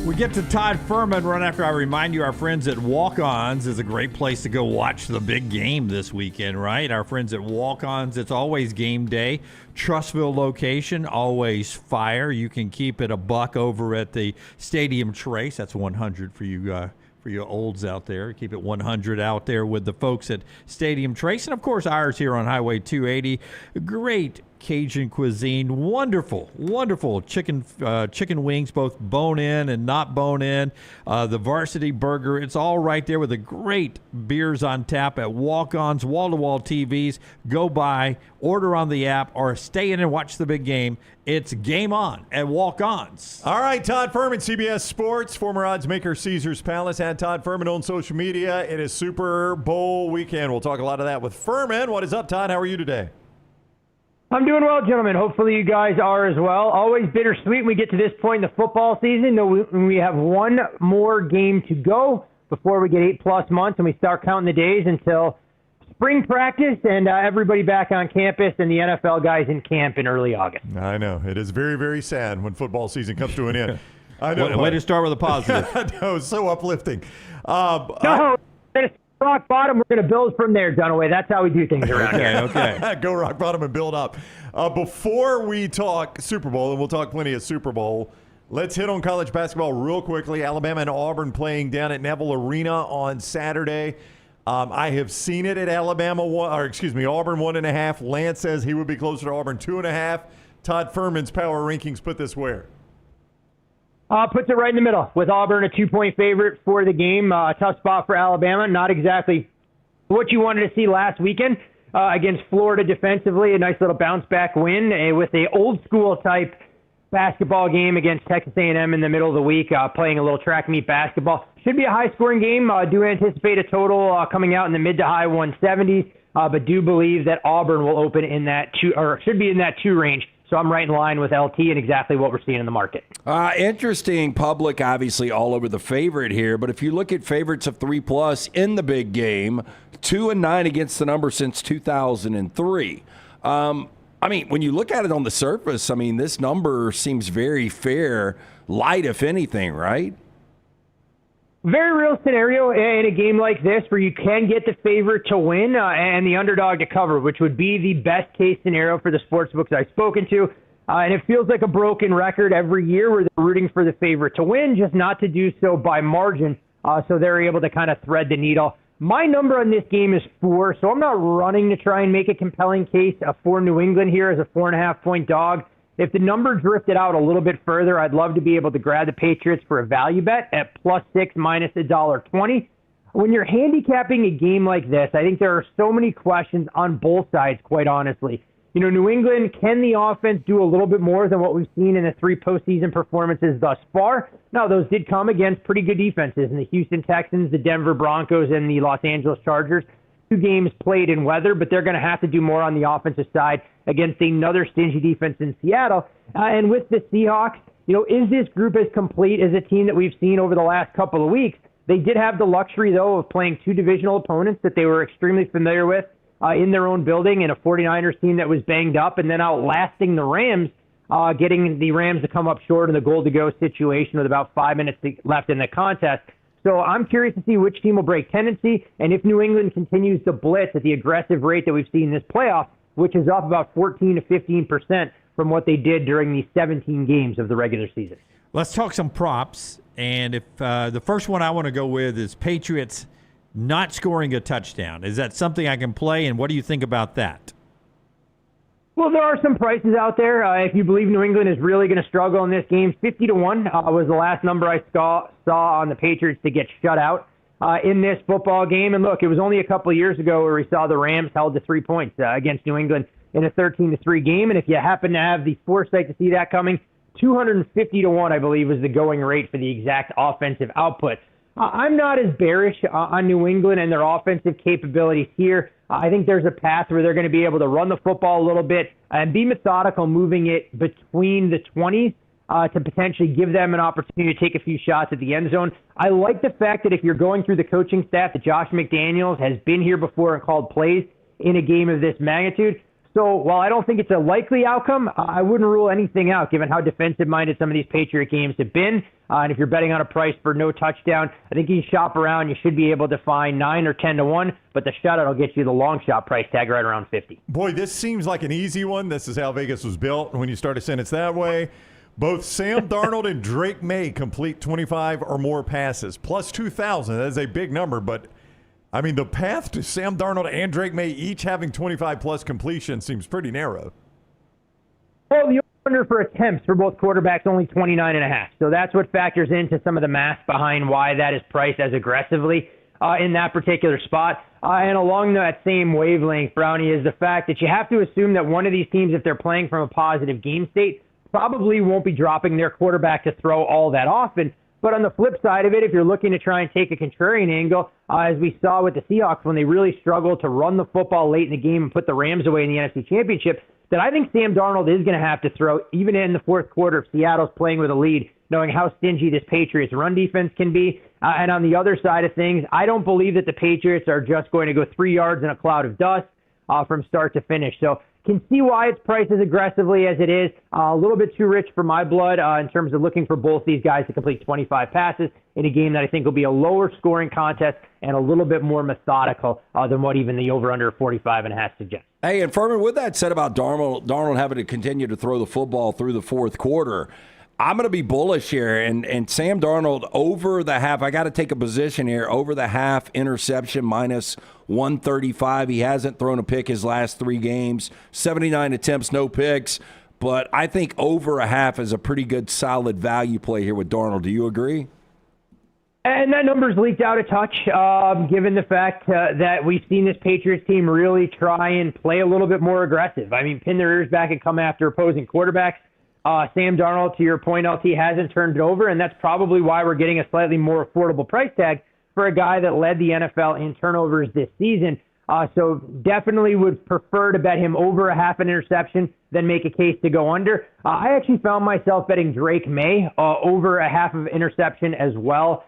We get to Todd Fuhrman right after I remind you our friends at Walk-Ons is a great place to go watch the big game this weekend, right? Our friends at Walk-Ons, it's always game day. Trussville location, always fire. You can keep it $1 over at the Stadium Trace. That's 100 for you olds out there. Keep it 100 out there with the folks at Stadium Trace. And, of course, ours here on Highway 280. Great Cajun cuisine. Wonderful, wonderful chicken wings, both bone-in and not bone-in. The Varsity Burger. It's all right there with the great beers on tap at Walk-Ons, wall-to-wall TVs. Go by, order on the app, or stay in and watch the big game. It's game on at Walk-Ons. All right, Todd Fuhrman, CBS Sports, former odds maker, Caesars Palace, and Todd Fuhrman on social media. It is Super Bowl weekend. We'll talk a lot of that with Fuhrman. What is up, Todd? How are you today? I'm doing well, gentlemen. Hopefully you guys are as well. Always bittersweet when we get to this point in the football season. We have one more game to go before we get 8+ months and we start counting the days until spring practice and everybody back on campus and the NFL guys in camp in early August. I know. It is very, very sad when football season comes to an end. I know. Way to start with a positive. No, it's so uplifting. Rock bottom, we're going to build from there, Dunaway. That's how we do things around here. Okay. Go rock bottom and build up. Before we talk Super Bowl, and we'll talk plenty of Super Bowl, let's hit on college basketball real quickly. Alabama and Auburn playing down at Neville Arena on Saturday. I have seen it at Auburn 1.5. Lance says he would be closer to Auburn 2.5. Todd Fuhrman's power rankings put this where? Puts it right in the middle with Auburn a 2-point favorite for the game. Tough spot for Alabama. Not exactly what you wanted to see last weekend against Florida defensively. A nice little bounce back win with a old school type basketball game against Texas A&M in the middle of the week, playing a little track meet basketball. Should be a high scoring game. Do anticipate a total coming out in the mid to high 170s. but do believe that Auburn will open in that 2, or should be in that 2 range. So I'm right in line with LT and exactly what we're seeing in the market. Interesting. Public, obviously, all over the favorite here. But if you look at favorites of 3+ in the big game, 2-9 against the number since 2003. I mean, when you look at it on the surface, I mean, this number seems very fair, light, if anything, right? Very real scenario in a game like this where you can get the favorite to win and the underdog to cover, which would be the best case scenario for the sports books I've spoken to. And it feels like a broken record every year where they're rooting for the favorite to win, just not to do so by margin. So they're able to kind of thread the needle. My number on this game is 4, so I'm not running to try and make a compelling case for New England here as a 4.5-point dog. If the number drifted out a little bit further, I'd love to be able to grab the Patriots for a value bet at +6 minus $1.20. When you're handicapping a game like this, I think there are so many questions on both sides, quite honestly. You know, New England, can the offense do a little bit more than what we've seen in the 3 postseason performances thus far? Now, those did come against pretty good defenses in the Houston Texans, the Denver Broncos, and the Los Angeles Chargers. 2 games played in weather, but they're going to have to do more on the offensive side against another stingy defense in Seattle. And with the Seahawks, you know, is this group as complete as a team that we've seen over the last couple of weeks? They did have the luxury, though, of playing 2 divisional opponents that they were extremely familiar with in their own building, and a 49ers team that was banged up, and then outlasting the Rams, getting the Rams to come up short in the goal-to-go situation with about 5 minutes left in the contest. So I'm curious to see which team will break tendency, and if New England continues to blitz at the aggressive rate that we've seen this playoff, which is up about 14 to 15% from what they did during the 17 games of the regular season. Let's talk some props, and if the first one I want to go with is Patriots not scoring a touchdown. Is that something I can play, and what do you think about that? Well, there are some prices out there. If you believe New England is really going to struggle in this game, 50-1 was the last number I saw on the Patriots to get shut out in this football game. And look, it was only a couple of years ago where we saw the Rams held to 3 points against New England in a 13-3 game. And if you happen to have the foresight to see that coming, 250-1, I believe, was the going rate for the exact offensive output. I'm not as bearish on New England and their offensive capabilities here. I think there's a path where they're going to be able to run the football a little bit and be methodical, moving it between the 20s to potentially give them an opportunity to take a few shots at the end zone. I like the fact that if you're going through the coaching staff, that Josh McDaniels has been here before and called plays in a game of this magnitude. So while I don't think it's a likely outcome, I wouldn't rule anything out given how defensive-minded some of these Patriot games have been. And if you're betting on a price for no touchdown, I think you shop around, you should be able to find 9 or 10-1, but the shutout will get you the long shot price tag right around 50. Boy, this seems like an easy one. This is how Vegas was built when you start a sentence that way. Both Sam Darnold and Drake May complete 25 or more passes, plus 2,000. That is a big number, but I mean, the path to Sam Darnold and Drake May each having 25-plus completion seems pretty narrow. Well, the over for attempts for both quarterbacks only 29.5. So that's what factors into some of the math behind why that is priced as aggressively in that particular spot. And along that same wavelength, Brownie, is the fact that you have to assume that one of these teams, if they're playing from a positive game state, probably won't be dropping their quarterback to throw all that often. But on the flip side of it, if you're looking to try and take a contrarian angle, as we saw with the Seahawks when they really struggled to run the football late in the game and put the Rams away in the NFC Championship, that I think Sam Darnold is going to have to throw even in the fourth quarter if Seattle's playing with a lead, knowing how stingy this Patriots run defense can be. And on the other side of things, I don't believe that the Patriots are just going to go 3 yards in a cloud of dust from start to finish. So can see why it's priced as aggressively as it is. A little bit too rich for my blood in terms of looking for both these guys to complete 25 passes in a game that I think will be a lower scoring contest and a little bit more methodical than what even the over-under 45.5 suggests. Hey, and Fuhrman, with that said about Darnold having to continue to throw the football through the fourth quarter, I'm going to be bullish here, and Sam Darnold over the half. I got to take a position here over the half interception minus 135. He hasn't thrown a pick his last 3 games, 79 attempts, no picks. But I think over a half is a pretty good, solid value play here with Darnold. Do you agree? And that number's leaked out a touch, given the fact that we've seen this Patriots team really try and play a little bit more aggressive. I mean, pin their ears back and come after opposing quarterbacks. Sam Darnold, to your point, LT, hasn't turned it over, and that's probably why we're getting a slightly more affordable price tag for a guy that led the NFL in turnovers this season. So definitely would prefer to bet him over a half an interception than make a case to go under. I actually found myself betting Drake May over a half of interception as well.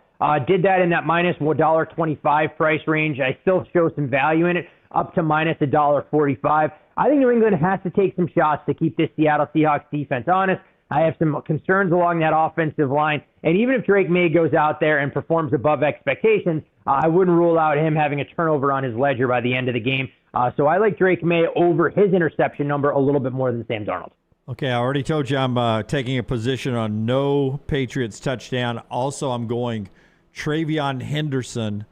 Did that in that minus $1.25 price range. I still show some value in it, up to minus $1.45. I think New England has to take some shots to keep this Seattle Seahawks defense honest. I have some concerns along that offensive line. And even if Drake May goes out there and performs above expectations, I wouldn't rule out him having a turnover on his ledger by the end of the game. So I like Drake May over his interception number a little bit more than Sam Darnold. Okay, I already told you I'm taking a position on no Patriots touchdown. Also, I'm going Travion Henderson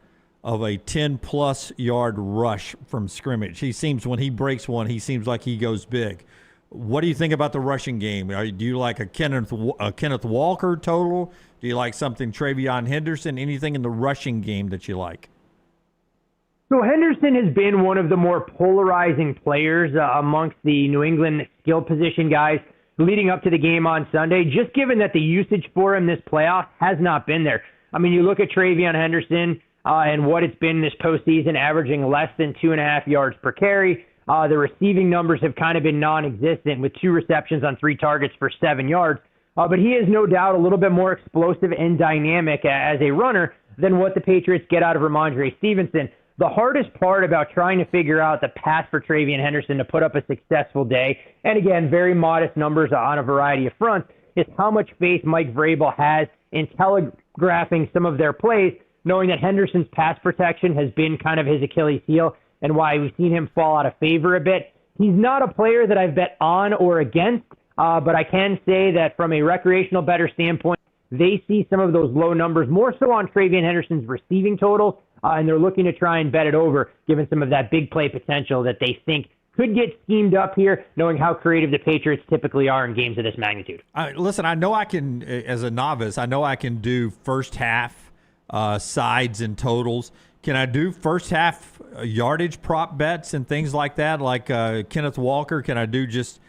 of a 10-plus yard rush from scrimmage. He seems, when he breaks one, he seems like he goes big. What do you think about the rushing game? Do you like a Kenneth Walker total? Do you like something Travion Henderson? Anything in the rushing game that you like? So Henderson has been one of the more polarizing players amongst the New England skill position guys leading up to the game on Sunday, just given that the usage for him this playoff has not been there. I mean, you look at Travion Henderson and what it's been this postseason, averaging less than 2.5 yards per carry. The receiving numbers have kind of been non-existent with 2 receptions on 3 targets for 7 yards. But he is no doubt a little bit more explosive and dynamic as a runner than what the Patriots get out of Ramondre Stevenson. The hardest part about trying to figure out the path for Travion Henderson to put up a successful day, and again, very modest numbers on a variety of fronts, is how much faith Mike Vrabel has in telegraphing some of their plays, knowing that Henderson's pass protection has been kind of his Achilles heel and why we've seen him fall out of favor a bit. He's not a player that I've bet on or against, but I can say that from a recreational bettor standpoint, they see some of those low numbers more so on Travion Henderson's receiving totals, and they're looking to try and bet it over, given some of that big play potential that they think could get schemed up here, knowing how creative the Patriots typically are in games of this magnitude. Listen, I know I can, as a novice, I know I can do first half sides and totals. Can I do first half yardage prop bets and things like that, like Kenneth Walker? Can I do just,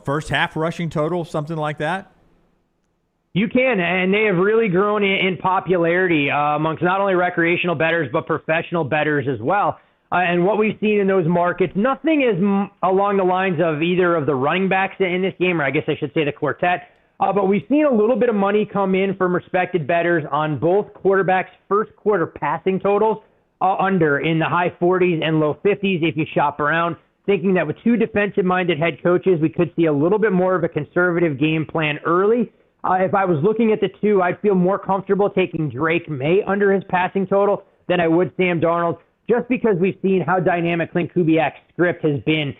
first half rushing total, something like that? You can, and they have really grown in popularity amongst not only recreational bettors, but professional bettors as well. And what we've seen in those markets, nothing is along the lines of either of the running backs in this game, or I guess I should say the quartet. But we've seen a little bit of money come in from respected bettors on both quarterbacks' first quarter passing totals under in the high 40s and low 50s if you shop around, thinking that with 2 defensive-minded head coaches, we could see a little bit more of a conservative game plan early. If I was looking at the 2, I'd feel more comfortable taking Drake May under his passing total than I would Sam Darnold, just because we've seen how dynamic Clint Kubiak's script has been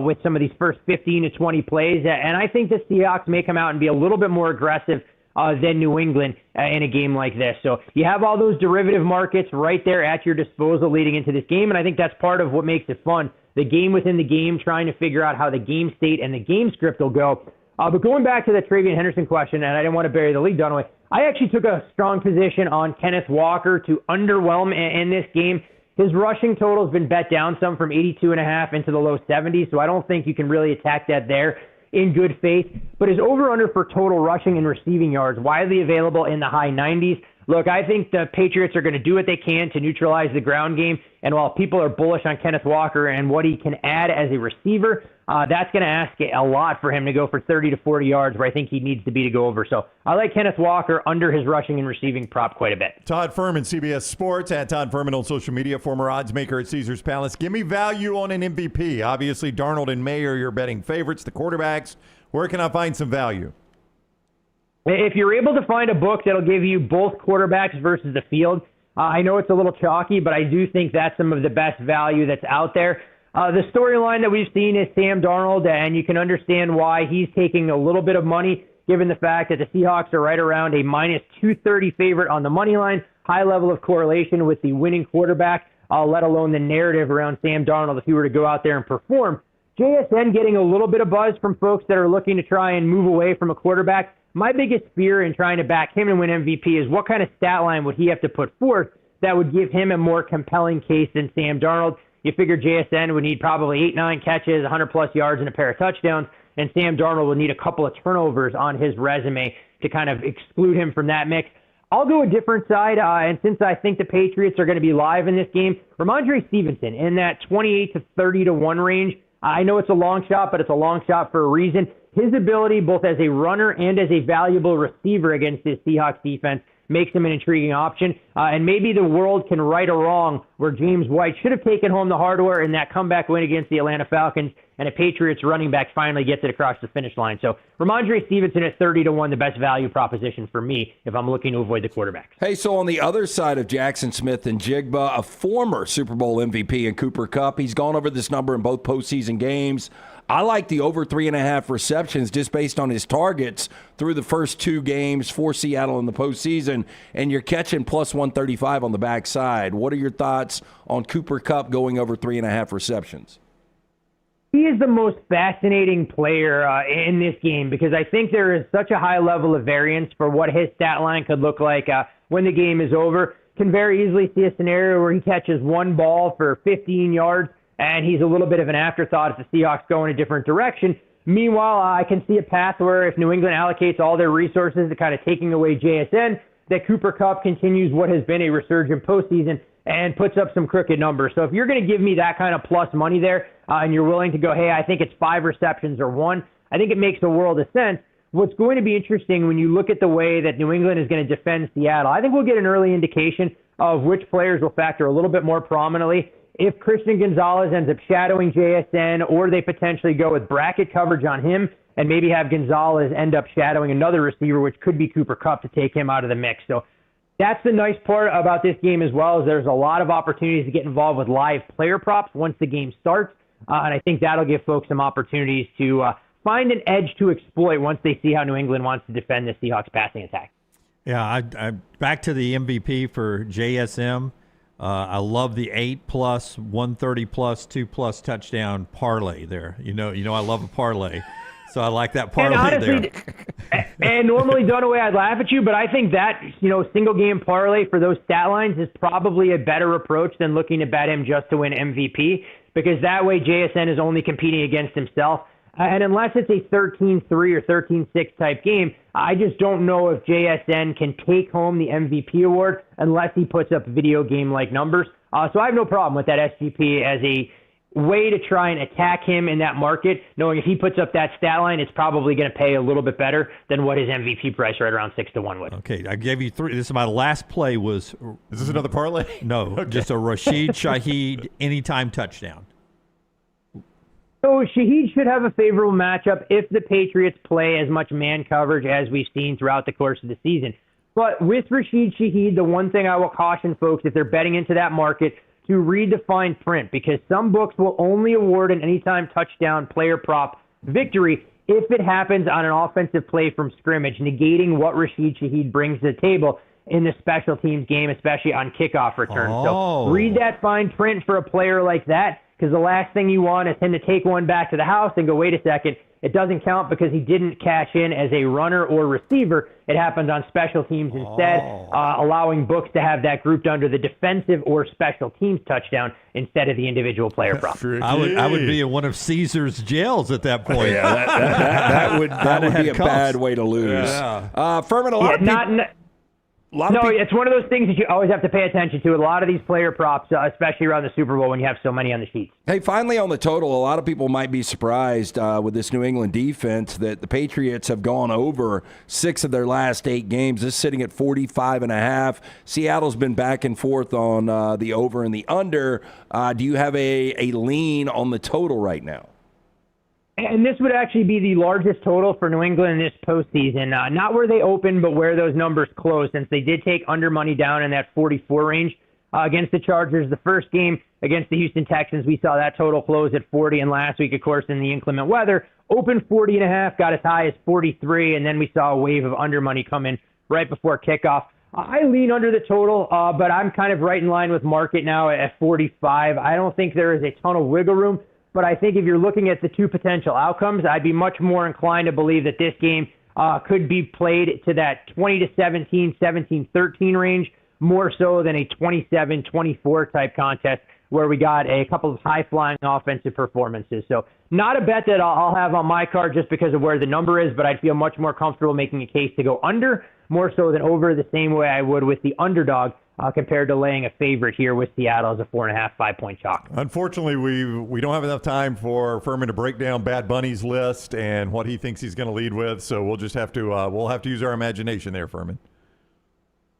with some of these first 15 to 20 plays. And I think the Seahawks may come out and be a little bit more aggressive than New England in a game like this. So you have all those derivative markets right there at your disposal leading into this game, and I think that's part of what makes it fun. The game within the game, trying to figure out how the game state and the game script will go. But going back to the Travion Henderson question, and I didn't want to bury the lead, Dunaway, I actually took a strong position on Kenneth Walker to underwhelm in this game. His rushing total has been bet down some from 82.5 into the low 70s, so I don't think you can really attack that there in good faith. But his over-under for total rushing and receiving yards, widely available in the high 90s. Look, I think the Patriots are going to do what they can to neutralize the ground game, and while people are bullish on Kenneth Walker and what he can add as a receiver, that's going to ask a lot for him to go for 30 to 40 yards where I think he needs to be to go over. So I like Kenneth Walker under his rushing and receiving prop quite a bit. Todd Fuhrman, CBS Sports, at Todd Fuhrman on social media, former odds maker at Caesars Palace. Give me value on an MVP. Obviously, Darnold and May are your betting favorites, the quarterbacks. Where can I find some value? If you're able to find a book that'll give you both quarterbacks versus the field, I know it's a little chalky, but I do think that's some of the best value that's out there. The storyline that we've seen is Sam Darnold, and you can understand why he's taking a little bit of money given the fact that the Seahawks are right around a minus 230 favorite on the money line, high level of correlation with the winning quarterback, let alone the narrative around Sam Darnold if he were to go out there and perform. JSN getting a little bit of buzz from folks that are looking to try and move away from a quarterback. My biggest fear in trying to back him and win MVP is what kind of stat line would he have to put forth that would give him a more compelling case than Sam Darnold. You figure JSN would need probably 8-9 catches, 100-plus yards, and a pair of touchdowns, and Sam Darnold would need a couple of turnovers on his resume to kind of exclude him from that mix. I'll go a different side, and since I think the Patriots are going to be live in this game, Ramondre Stevenson in that 28 to 30 to 1 range. I know it's a long shot, but it's a long shot for a reason. His ability, both as a runner and as a valuable receiver against this Seahawks defense, makes him an intriguing option. And maybe the world can right a wrong where James White should have taken home the hardware in that comeback win against the Atlanta Falcons, and a Patriots running back finally gets it across the finish line. So Ramondre Stevenson at 30 to 1, the best value proposition for me if I'm looking to avoid the quarterbacks. Hey, so on the other side of Jackson Smith and Jigba, a former Super Bowl MVP in Cooper Kupp, he's gone over this number in both postseason games. I like the over 3.5 receptions just based on his targets through the first 2 games for Seattle in the postseason, and you're catching plus 135 on the backside. What are your thoughts on Cooper Kupp going over 3.5 receptions? He is the most fascinating player in this game because I think there is such a high level of variance for what his stat line could look like when the game is over. Can very easily see a scenario where he catches one ball for 15 yards and he's a little bit of an afterthought if the Seahawks go in a different direction. Meanwhile, I can see a path where if New England allocates all their resources to kind of taking away JSN, that Cooper Kupp continues what has been a resurgent postseason and puts up some crooked numbers. So if you're going to give me that kind of plus money there and you're willing to go, hey, I think it's 5 receptions or 1, I think it makes a world of sense. What's going to be interesting when you look at the way that New England is going to defend Seattle, I think we'll get an early indication of which players will factor a little bit more prominently. If Christian Gonzalez ends up shadowing JSN, or they potentially go with bracket coverage on him and maybe have Gonzalez end up shadowing another receiver, which could be Cooper Kupp, to take him out of the mix. So that's the nice part about this game as well, is there's a lot of opportunities to get involved with live player props once the game starts. And I think that'll give folks some opportunities to find an edge to exploit once they see how New England wants to defend the Seahawks passing attack. Yeah, I back to the MVP for JSM. I love the 8+, 130+, 2+ touchdown parlay there. You know, I love a parlay. So I like that parlay honestly, there. And normally, Dunaway, I'd laugh at you, but I think that, single game parlay for those stat lines is probably a better approach than looking to bet him just to win MVP, because that way JSN is only competing against himself. And unless it's a 13-3 or 13-6 type game, I just don't know if JSN can take home the MVP award unless he puts up video game-like numbers. So I have no problem with that SGP as a way to try and attack him in that market, knowing if he puts up that stat line, it's probably going to pay a little bit better than what his MVP price right around 6 to 1 would. Okay, I gave you 3. This is my last play was. Is this another parlay? No, okay. Just a Rashid Shaheed anytime touchdown. So Shaheed should have a favorable matchup if the Patriots play as much man coverage as we've seen throughout the course of the season. But with Rashid Shaheed, the one thing I will caution folks, if they're betting into that market, to read the fine print, because some books will only award an anytime touchdown player prop victory if it happens on an offensive play from scrimmage, negating what Rashid Shaheed brings to the table in the special teams game, especially on kickoff returns. So read that fine print for a player like that, because the last thing you want is him to take one back to the house and go, wait a second, it doesn't count because he didn't cash in as a runner or receiver. It happens on special teams instead, allowing books to have that grouped under the defensive or special teams touchdown instead of the individual player prop. I would be in one of Caesar's jails at that point. Yeah, that would be a bad way to lose. Yeah. Fuhrman, a lot of people... It's one of those things that you always have to pay attention to. A lot of these player props, especially around the Super Bowl when you have so many on the sheets. Hey, finally on the total, a lot of people might be surprised with this New England defense that the Patriots have gone over 6 of their last 8 games. This is sitting at 45.5. Seattle's been back and forth on the over and the under. Do you have a lean on the total right now? And this would actually be the largest total for New England in this postseason. Not where they opened, but where those numbers close, since they did take under money down in that 44 range against the Chargers. The first game against the Houston Texans, we saw that total close at 40, and last week, of course, in the inclement weather, opened 40.5, got as high as 43, and then we saw a wave of under money come in right before kickoff. I lean under the total, but I'm kind of right in line with market now at 45. I don't think there is a ton of wiggle room. But I think if you're looking at the two potential outcomes, I'd be much more inclined to believe that this game could be played to that 20-17, 17-13 range, more so than a 27-24 type contest where we got a couple of high-flying offensive performances. So not a bet that I'll have on my card just because of where the number is, but I'd feel much more comfortable making a case to go under. more so than over the same way I would with the underdog compared to laying a favorite here with Seattle as a 4.5, 5-point chalk. Unfortunately, we don't have enough time for Fuhrman to break down Bad Bunny's list and what he thinks he's going to lead with, so we'll just have to use our imagination there, Fuhrman.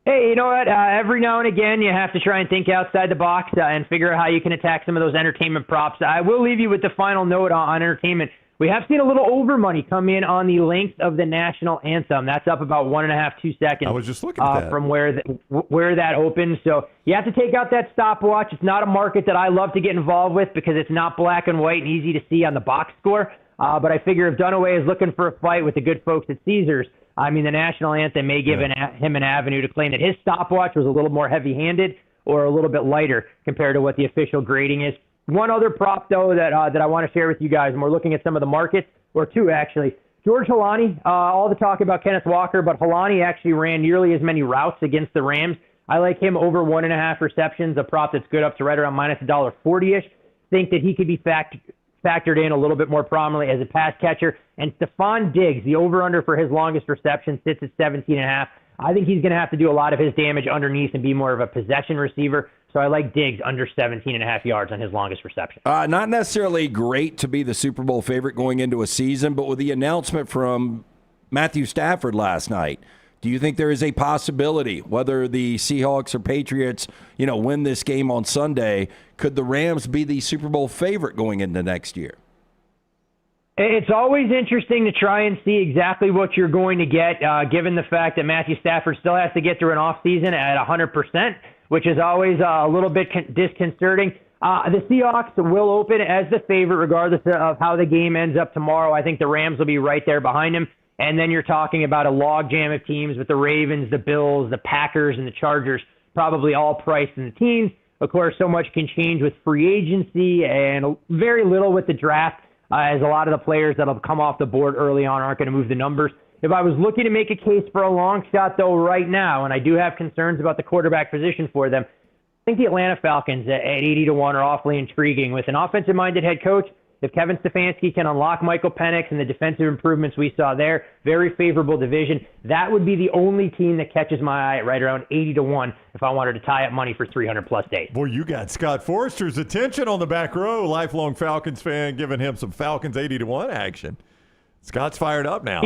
Hey, you know what? Every now and again, you have to try and think outside the box and figure out how you can attack some of those entertainment props. I will leave you with the final note on entertainment. We have seen a little over money come in on the length of the national anthem. That's up about 1.5, 2 seconds. I was just looking at that. From where that opens. So you have to take out that stopwatch. It's not a market that I love to get involved with because it's not black and white and easy to see on the box score. But I figure if Dunaway is looking for a fight with the good folks at Caesars, I mean, the national anthem may give him an avenue to claim that his stopwatch was a little more heavy-handed or a little bit lighter compared to what the official grading is. One other prop, though, that I want to share with you guys, and we're looking at some of the markets, or two, actually. George Holani, all the talk about Kenneth Walker, but Holani actually ran nearly as many routes against the Rams. I like him over 1.5 receptions, a prop that's good up to right around minus $1.40-ish. Think that he could be factored in a little bit more prominently as a pass catcher. And Stephon Diggs, the over-under for his longest reception, sits at 17.5. I think he's going to have to do a lot of his damage underneath and be more of a possession receiver. So I like Diggs under 17.5 yards on his longest reception. Not necessarily great to be the Super Bowl favorite going into a season, but with the announcement from Matthew Stafford last night, do you think there is a possibility, whether the Seahawks or Patriots, win this game on Sunday, could the Rams be the Super Bowl favorite going into next year? It's always interesting to try and see exactly what you're going to get, given the fact that Matthew Stafford still has to get through an offseason at 100%, which is always a little bit disconcerting. The Seahawks will open as the favorite regardless of how the game ends up tomorrow. I think the Rams will be right there behind them. And then you're talking about a logjam of teams with the Ravens, the Bills, the Packers, and the Chargers, probably all priced in the teens. Of course, so much can change with free agency and very little with the draft, as a lot of the players that have come off the board early on aren't going to move the numbers. If I was looking to make a case for a long shot, though, right now, and I do have concerns about the quarterback position for them, I think the Atlanta Falcons at 80-1 are awfully intriguing. With an offensive-minded head coach, if Kevin Stefanski can unlock Michael Penix and the defensive improvements we saw there, very favorable division, that would be the only team that catches my eye at right around 80-1 if I wanted to tie up money for 300-plus days. Boy, you got Scott Forster's attention on the back row, lifelong Falcons fan, giving him some Falcons 80-1 action. Scott's fired up now.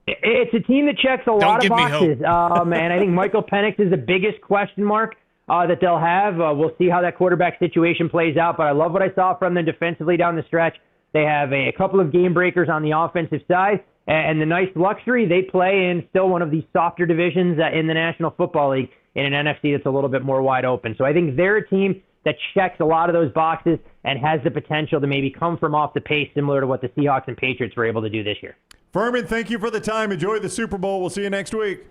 It's a team that checks a lot of boxes, and I think Michael Penix is the biggest question mark that they'll have. We'll see how that quarterback situation plays out, but I love what I saw from them defensively down the stretch. They have a couple of game breakers on the offensive side, and the nice luxury, they play in still one of the softer divisions in the National Football League in an NFC that's a little bit more wide open. So I think they're a team that checks a lot of those boxes and has the potential to maybe come from off the pace similar to what the Seahawks and Patriots were able to do this year. Fuhrman, thank you for the time. Enjoy the Super Bowl. We'll see you next week.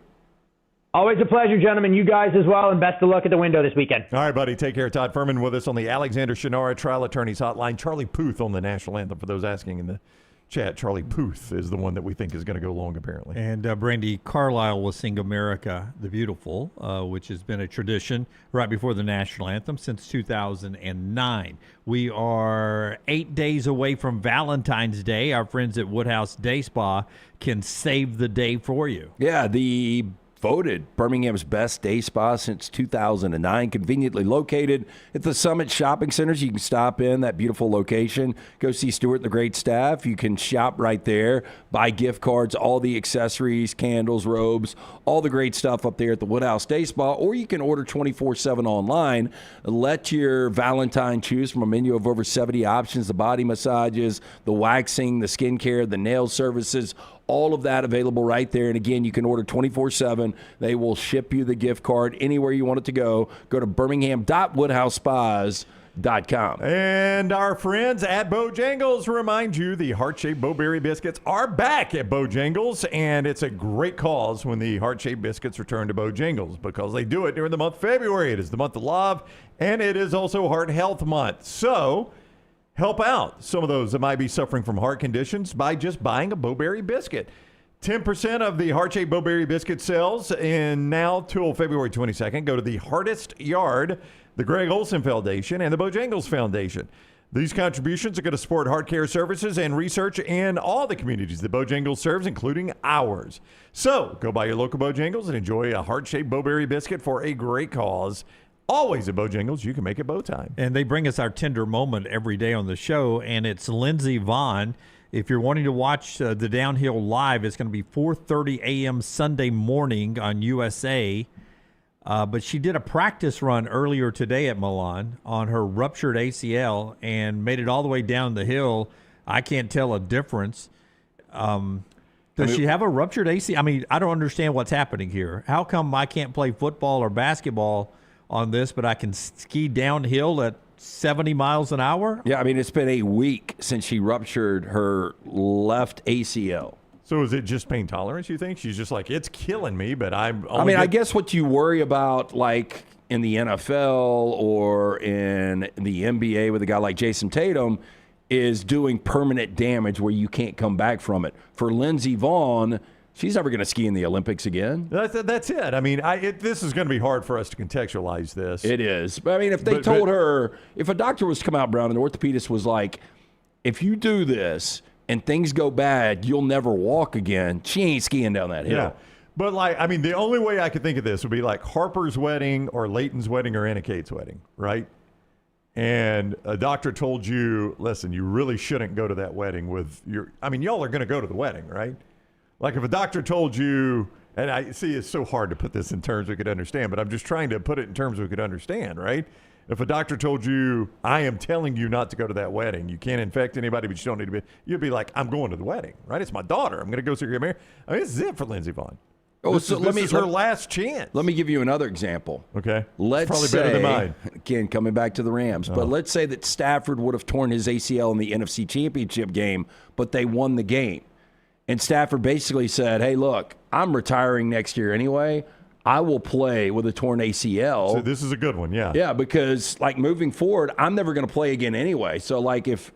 Always a pleasure, gentlemen. You guys as well, and best of luck at the window this weekend. All right, buddy. Take care. Todd Fuhrman with us on the Alexander Shinara Trial Attorneys Hotline. Charlie Puth on the National Anthem. For those asking in the chat, Charlie Puth is the one that we think is going to go long, apparently. And Brandy Carlisle will sing America the Beautiful, which has been a tradition right before the National Anthem since 2009. We are 8 days away from Valentine's Day. Our friends at Woodhouse Day Spa can save the day for you. Yeah, the voted Birmingham's best day spa since 2009, conveniently located at the Summit Shopping Centers. You can stop in that beautiful location, go see Stuart and the great staff. You can shop right there, buy gift cards, all the accessories, candles, robes, all the great stuff up there at the Woodhouse Day Spa, or you can order 24/7 online. Let your Valentine choose from a menu of over 70 options, the body massages, the waxing, the skincare, the nail services, all of that available right there. And again, you can order 24/7. They will ship you the gift card anywhere you want it to go. Go to birmingham.woodhousespas.com. And our friends at Bojangles remind you the heart-shaped Bowberry biscuits are back at Bojangles, and it's a great cause when the heart-shaped biscuits return to Bojangles because they do it during the month of February. It is the month of love, and it is also Heart Health Month. So help out some of those that might be suffering from heart conditions by just buying a Bowberry biscuit. 10% of the heart-shaped Bowberry biscuit sales, and now till February 22nd, go to the Hardest Yard, the Greg Olson Foundation, and the Bojangles Foundation. These contributions are going to support heart care services and research in all the communities that Bojangles serves, including ours. So go by your local Bojangles and enjoy a heart-shaped Bowberry biscuit for a great cause. Always at Bojangles, you can make it bow time. And they bring us our tender moment every day on the show, and it's Lindsey Vonn. If you're wanting to watch the downhill live, it's going to be 4:30 a.m. Sunday morning on USA. But she did a practice run earlier today at Milan on her ruptured ACL and made it all the way down the hill. I can't tell a difference. Does she have a ruptured ACL? I mean, I don't understand what's happening here. How come I can't play football or basketball on this, but I can ski downhill at 70 miles an hour? Yeah, I mean, it's been a week since she ruptured her left ACL. So is it just pain tolerance, you think? She's just like, it's killing me, but I guess what you worry about, like in the NFL or in the NBA with a guy like Jason Tatum, is doing permanent damage where you can't come back from it. For Lindsey Vonn, she's never going to ski in the Olympics again. That's it. I mean, this is going to be hard for us to contextualize this. It is. But I mean, if they told her, if a doctor was to come out, Brown, and the orthopedist was like, if you do this and things go bad, you'll never walk again, she ain't skiing down that hill. Yeah. But, like, I mean, the only way I could think of this would be like Harper's wedding or Leighton's wedding or Anna Kate's wedding, right? And a doctor told you, listen, you really shouldn't go to that wedding with your – I mean, y'all are going to go to the wedding, right? Like if a doctor told you – and I see it's so hard to put this in terms we could understand, but I'm just trying to put it in terms we could understand, right? If a doctor told you, I am telling you not to go to that wedding, you can't infect anybody, but you don't need to be, you'd be like, I'm going to the wedding, right? It's my daughter. I'm going to go see her get married. I mean, this is it for Lindsey Vonn. This is her last chance. Let me give you another example. Okay. Let's probably say, better than mine. Again, coming back to the Rams, but let's say that Stafford would have torn his ACL in the NFC Championship game, but they won the game. And Stafford basically said, hey, look, I'm retiring next year anyway. I will play with a torn ACL. So this is a good one, yeah. Yeah, because, like, moving forward, I'm never going to play again anyway. So, like, if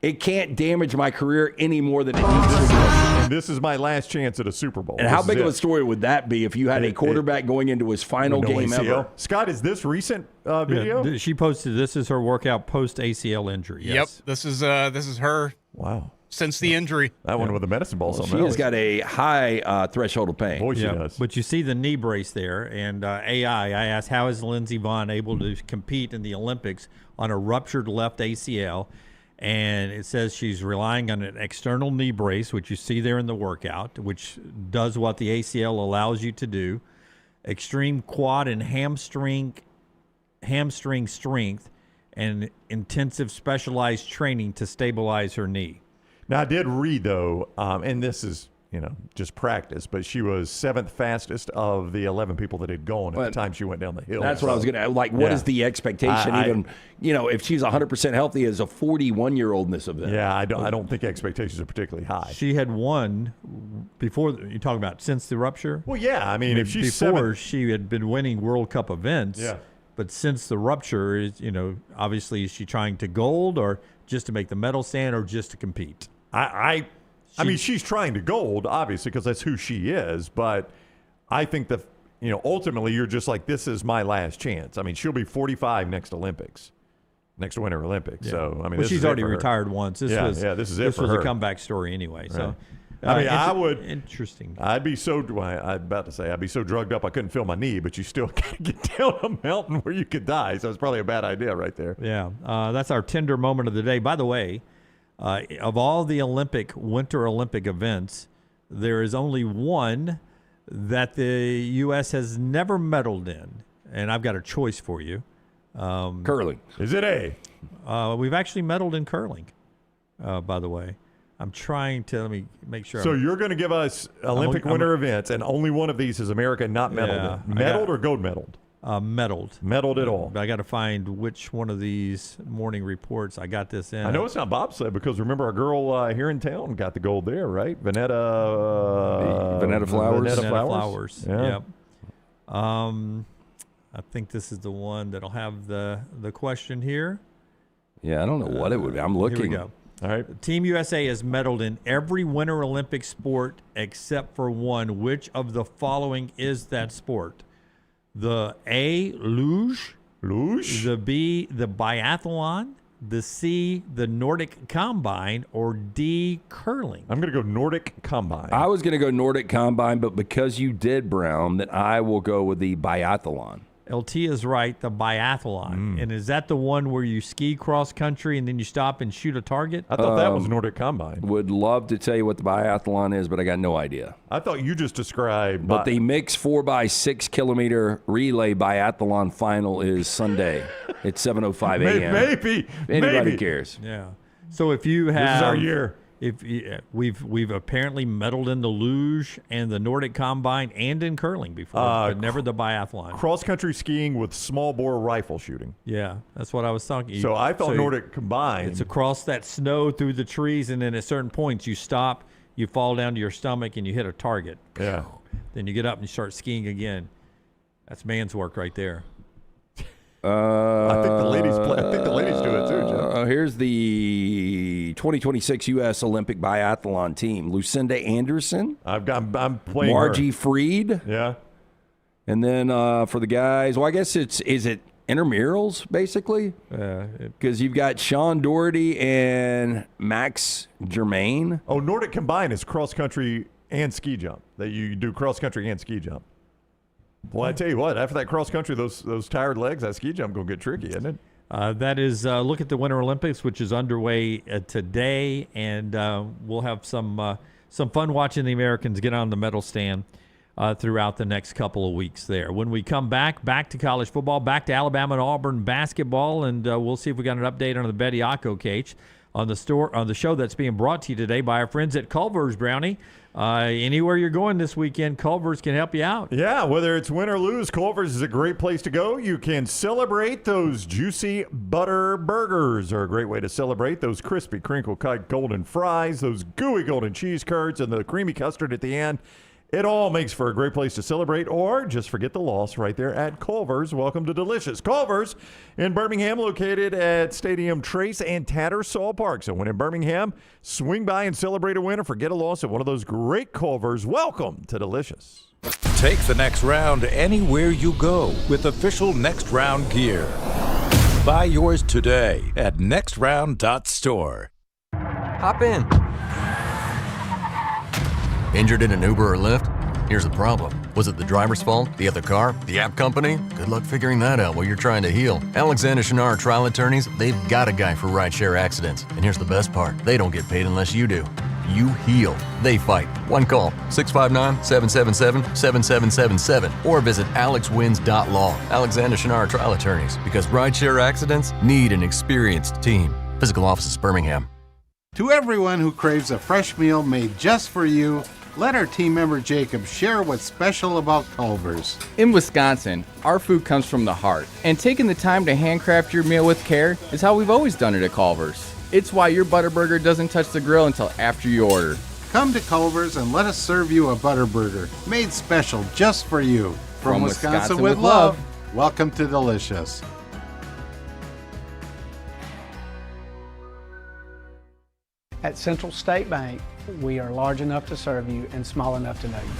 it can't damage my career any more than it needs to. And this is my last chance at a Super Bowl. And how big of a story would that be if you had a quarterback going into his final game ever? Scott, is this recent video? Yeah, she posted this is her workout post ACL injury. Yes. Yep, this is her. Wow. Since the injury. That one with the medicine ball. She has got a high threshold of pain. Boy, she does. But you see the knee brace there, and I asked, how is Lindsey Vonn able to compete in the Olympics on a ruptured left ACL? And it says she's relying on an external knee brace, which you see there in the workout, which does what the ACL allows you to do. Extreme quad and hamstring strength and intensive specialized training to stabilize her knee. Now, I did read, though, and this is, just practice, but she was 7th fastest of the 11 people that had gone at the time she went down the hill. That's what I was going to, like, what is the expectation if she's 100% healthy as a 41-year-old in this event? Yeah, I don't think expectations are particularly high. She had won before, you're talking about since the rupture? Well, yeah, I mean, if she's before, she had been winning World Cup events. Yeah. But since the rupture, obviously, is she trying to gold or just to make the medal stand or just to compete? I mean, she's trying to gold, obviously, because that's who she is. But I think that, ultimately, you're just like, this is my last chance. I mean, she'll be 45 next Winter Olympics. Yeah. So, I mean, well, she's already retired once. This is it for her. This was a comeback story anyway. Right. So, I mean, interesting. I'd be so drugged up I couldn't feel my knee, but you still can't get down a mountain where you could die. So it's probably a bad idea right there. Yeah, that's our tender moment of the day. By the way, of all the Winter Olympic events, there is only one that the U.S. has never medaled in, and I've got a choice for you. Curling. Is it A? We've actually medaled in curling, by the way. I'm trying to, let me make sure. So you're going to give us Olympic winter events, and only one of these is America not medaled in. Medaled or gold medaled? Medaled. Medaled at all. But I got to find which one of these morning reports I got this in. I know it's not bobsled because remember our girl here in town got the gold there, right? Vanetta Flowers. Vanetta Flowers. Yeah. Yep. I think this is the one that'll have the question here. Yeah, I don't know what it would be. I'm looking. Here we go. All right. Team USA has medaled in every Winter Olympic sport except for one. Which of the following is that sport? The A, luge. Luge. The B, the biathlon. the C, the Nordic Combine, or D, curling? I'm going to go Nordic Combine. I was going to go Nordic Combine, but because you did, Brown, that I will go with the biathlon. LT is right, the biathlon. And is that the one where you ski cross country and then you stop and shoot a target? I thought that was Nordic Combine. Would love to tell you what the biathlon is, but I got no idea. I thought you just described. But the mixed 4x6 kilometer relay biathlon final is Sunday at 7:05 a.m. Maybe. Anybody cares. Yeah. So if you have, this is our year. If we've apparently medaled in the luge and the Nordic Combine and in curling before, but never the biathlon. Cross-country skiing with small-bore rifle shooting. Yeah, that's what I was talking. So I thought Nordic Combine. It's across that snow through the trees, and then at certain points you stop, you fall down to your stomach, and you hit a target. Yeah. Then you get up and you start skiing again. That's man's work right there. I think the ladies play. I think the ladies do it too, Joe. Here's the 2026 U.S. Olympic biathlon team: Lucinda Anderson. I'm playing Margie her. Freed. Yeah. And then for the guys, well, I guess is it intramurals basically? Because you've got Sean Doherty and Max Germain. Oh, Nordic Combine is cross country and ski jump. That you do cross country and ski jump. Well, I tell you what, after that cross country, those tired legs, that ski jump gonna get tricky, isn't it? That is look at the Winter Olympics, which is underway today, and we'll have some fun watching the Americans get on the medal stand throughout the next couple of weeks there. When we come back to college football, back to Alabama and Auburn basketball, and we'll see if we got an update on the Bediako case on the show that's being brought to you today by our friends at Culver's, Brownie. Anywhere you're going this weekend, Culver's can help you out. Yeah, whether it's win or lose, Culver's is a great place to go. You can celebrate those juicy butter burgers are a great way to celebrate those crispy crinkle cut golden fries, those gooey golden cheese curds, and the creamy custard at the end. It all makes for a great place to celebrate, or just forget the loss right there at Culver's. Welcome to Delicious. Culver's in Birmingham, located at Stadium Trace and Tattersall Park. So when in Birmingham, swing by and celebrate a win or forget a loss at one of those great Culver's. Welcome to Delicious. Take the next round anywhere you go with official Next Round gear. Buy yours today at nextround.store. Hop in. Injured in an Uber or Lyft? Here's the problem. Was it the driver's fault? The other car? The app company? Good luck figuring that out while you're trying to heal. Alexander Shinar Trial Attorneys, they've got a guy for rideshare accidents. And here's the best part. They don't get paid unless you do. You heal. They fight. One call, 659-777-7777. Or visit alexwins.law. Alexander Shinar Trial Attorneys. Because rideshare accidents need an experienced team. Physical offices, Birmingham. To everyone who craves a fresh meal made just for you, let our team member Jacob share what's special about Culver's. In Wisconsin, our food comes from the heart, and taking the time to handcraft your meal with care is how we've always done it at Culver's. It's why your Butterburger doesn't touch the grill until after you order. Come to Culver's and let us serve you a Butterburger made special just for you. From Wisconsin with love, welcome to Delicious. At Central State Bank, we are large enough to serve you and small enough to know you.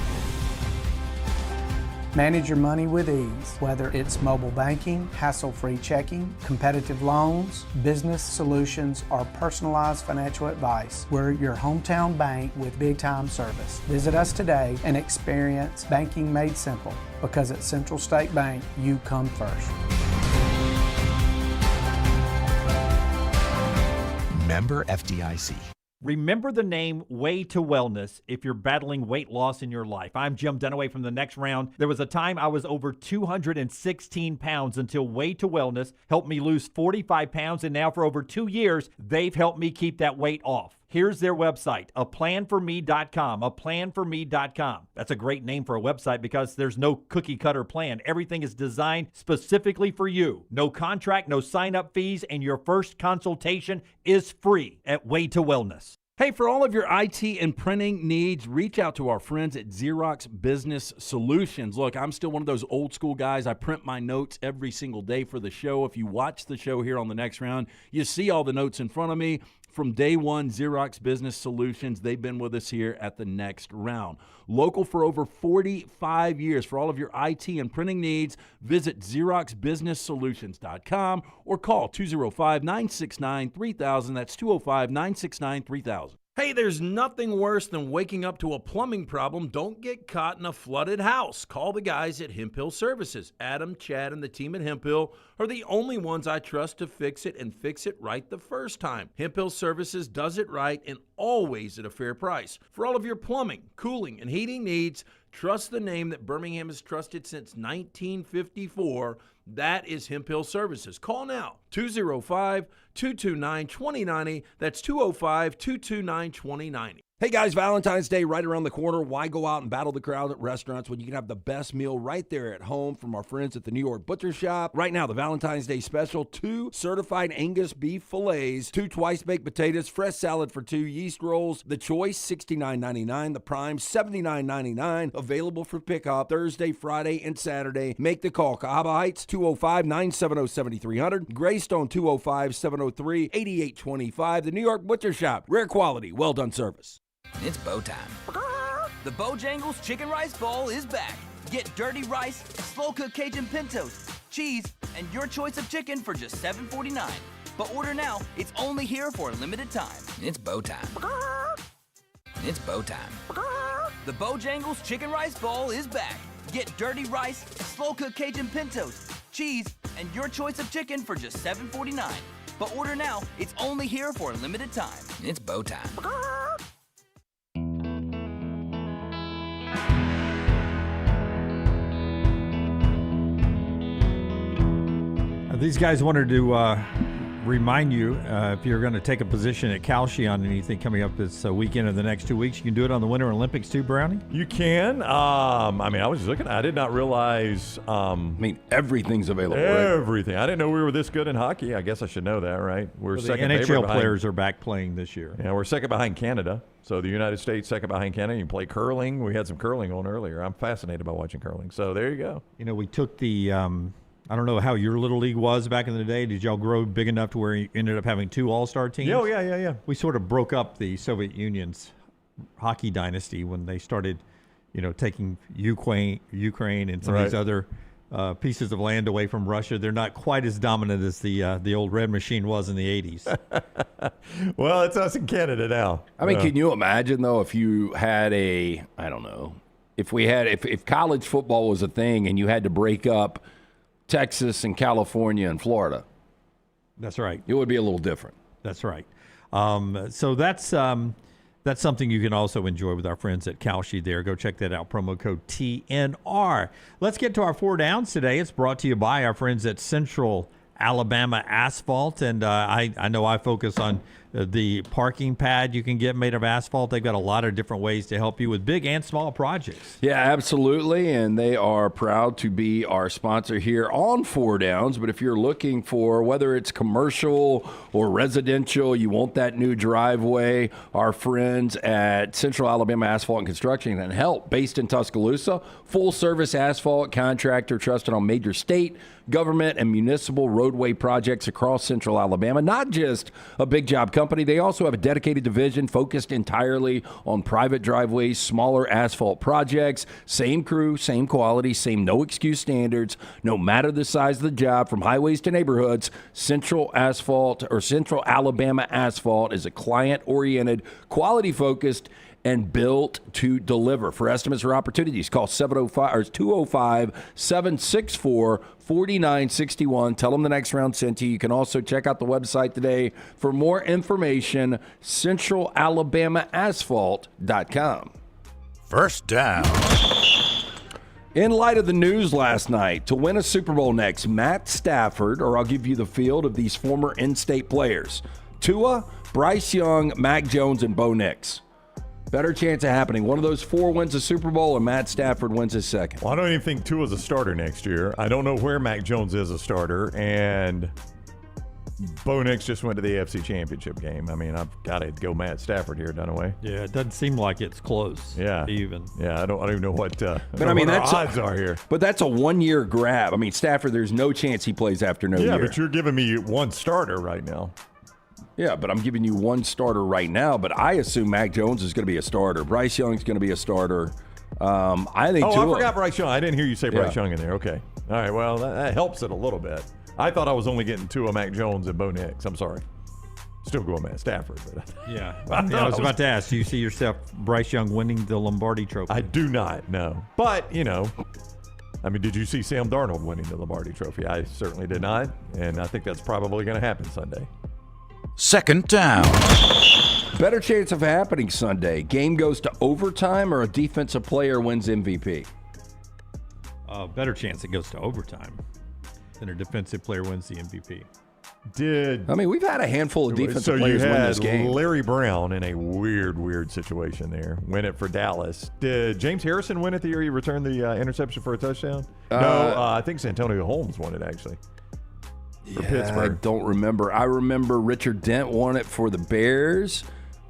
Manage your money with ease, whether it's mobile banking, hassle-free checking, competitive loans, business solutions, or personalized financial advice. We're your hometown bank with big-time service. Visit us today and experience banking made simple, because at Central State Bank, you come first. Member FDIC. Remember the name Way to Wellness if you're battling weight loss in your life. I'm Jim Dunaway from The Next Round. There was a time I was over 216 pounds until Way to Wellness helped me lose 45 pounds, and now for over 2 years, they've helped me keep that weight off. Here's their website, aplanforme.com, aplanforme.com. That's a great name for a website because there's no cookie cutter plan. Everything is designed specifically for you. No contract, no sign-up fees, and your first consultation is free at Way to Wellness. Hey, for all of your IT and printing needs, reach out to our friends at Xerox Business Solutions. Look, I'm still one of those old school guys. I print my notes every single day for the show. If you watch the show here on The Next Round, you see all the notes in front of me. from day one, Xerox Business Solutions. They've been with us here at the Next Round. Local for over 45 years. For all of your IT and printing needs, visit XeroxBusinessSolutions.com or call 205-969-3000. That's 205-969-3000. Hey, there's nothing worse than waking up to a plumbing problem. Don't get caught in a flooded house. Call the guys at Hemphill Services. Adam, Chad, and the team at Hemphill are the only ones I trust to fix it and fix it right the first time. Hemphill Services does it right and always at a fair price. For all of your plumbing, cooling, and heating needs, trust the name that Birmingham has trusted since 1954. That is Hemphill Services. Call now, 205-229-2090. That's 205-229-2090. Hey guys, Valentine's Day right around the corner. Why go out and battle the crowd at restaurants when you can have the best meal right there at home from our friends at the New York Butcher Shop? Right now, the Valentine's Day special, 2 certified Angus beef fillets, 2 twice-baked potatoes, fresh salad for 2, yeast rolls. The Choice, $69.99. The Prime, $79.99. Available for pickup Thursday, Friday, and Saturday. Make the call. Cahaba Heights, 205-970-7300. Greystone, 205-703-8825. The New York Butcher Shop. Rare quality, well-done service. It's bow time. The Bojangles Chicken Rice Bowl is back. Get dirty rice, slow-cooked Cajun pintos, cheese, and your choice of chicken for just $7.49. But order now. It's only here for a limited time. It's bow time. It's bow time. The Bojangles Chicken Rice Bowl is back. Get dirty rice, slow-cooked Cajun pintos, cheese, and your choice of chicken for just $7.49. But order now. It's only here for a limited time. It's bow time. These guys wanted to remind you if you're going to take a position at Calshi on anything coming up this weekend or the next 2 weeks, you can do it on the Winter Olympics too, Brownie? You can. I was just looking. I did not realize. Everything's available. Everything. Right? I didn't know we were this good in hockey. I guess I should know that, right? We're second. The NHL players are back playing this year. Yeah, we're second behind Canada. So the United States second behind Canada. You can play curling. We had some curling on earlier. I'm fascinated by watching curling. So there you go. You know, we took the. I don't know how your little league was back in the day. Did y'all grow big enough to where you ended up having 2 all-star teams? Oh, yeah. We sort of broke up the Soviet Union's hockey dynasty when they started, taking Ukraine and some of these other pieces of land away from Russia. They're not quite as dominant as the old Red Machine was in the 80s. Well, it's us in Canada now. I mean, can you imagine, though, if you had if college football was a thing and you had to break up Texas and California and Florida? That's right. It would be a little different. That's right. So that's something you can also enjoy with our friends at Calshi there. Go check that out. Promo code TNR. Let's get to our 4 downs today. It's brought to you by our friends at Central Alabama Asphalt. And I know I focus on the parking pad you can get made of asphalt. They've got a lot of different ways to help you with big and small projects. Yeah, absolutely. And they are proud to be our sponsor here on 4 Downs. But if you're looking for whether it's commercial or residential, you want that new driveway, our friends at Central Alabama Asphalt and Construction can help. Based in Tuscaloosa, full-service asphalt contractor trusted on major state, government, and municipal roadway projects across Central Alabama. Not just a big job company. They also have a dedicated division focused entirely on private driveways, smaller asphalt projects, same crew, same quality, same no excuse standards, no matter the size of the job, from highways to neighborhoods. Central Alabama Asphalt is a client-oriented, quality-focused, and built to deliver. For estimates or opportunities, call 205-764-4961. Tell them the Next Round sent you. You can also check out the website today for more information, centralalabamaasphalt.com. First down. In light of the news last night, to win a Super Bowl next, Matt Stafford, or I'll give you the field of these former in-state players, Tua, Bryce Young, Mac Jones, and Bo Nix. Better chance of happening. One of those 4 wins a Super Bowl, and Matt Stafford wins his second. Well, I don't even think Tua's a starter next year. I don't know where Mac Jones is a starter, and Bo Nix just went to the AFC Championship game. I mean, I've got to go Matt Stafford here, Dunaway. Yeah, it doesn't seem like it's close. Yeah, even. Yeah, I don't even know what. But I mean, that's odds are here. But that's a 1-year grab. I mean, Stafford, there's no chance he plays after no year. Yeah, but you're giving me one starter right now. Yeah, but I'm giving you one starter right now, but I assume Mac Jones is going to be a starter. Bryce Young's going to be a starter. I think I forgot Bryce Young. I didn't hear you say Bryce Young in there. Okay. All right, well, that helps it a little bit. I thought I was only getting Tua, Mac Jones, and Bo Nix. I'm sorry. Still going Matt Stafford. But yeah. I was about to ask, do you see yourself, Bryce Young, winning the Lombardi Trophy? I do not, no. But, I mean, did you see Sam Darnold winning the Lombardi Trophy? I certainly did not, and I think that's probably going to happen Sunday. Second down. Better chance of happening Sunday. Game goes to overtime or a defensive player wins MVP? Better chance it goes to overtime than a defensive player wins the MVP. We've had a handful of defensive players win this game. Larry Brown in a weird situation there. Win it for Dallas. Did James Harrison win it the year he returned the interception for a touchdown? No, I think Santonio Holmes won it, actually. For Pittsburgh. I don't remember. I remember Richard Dent won it for the Bears.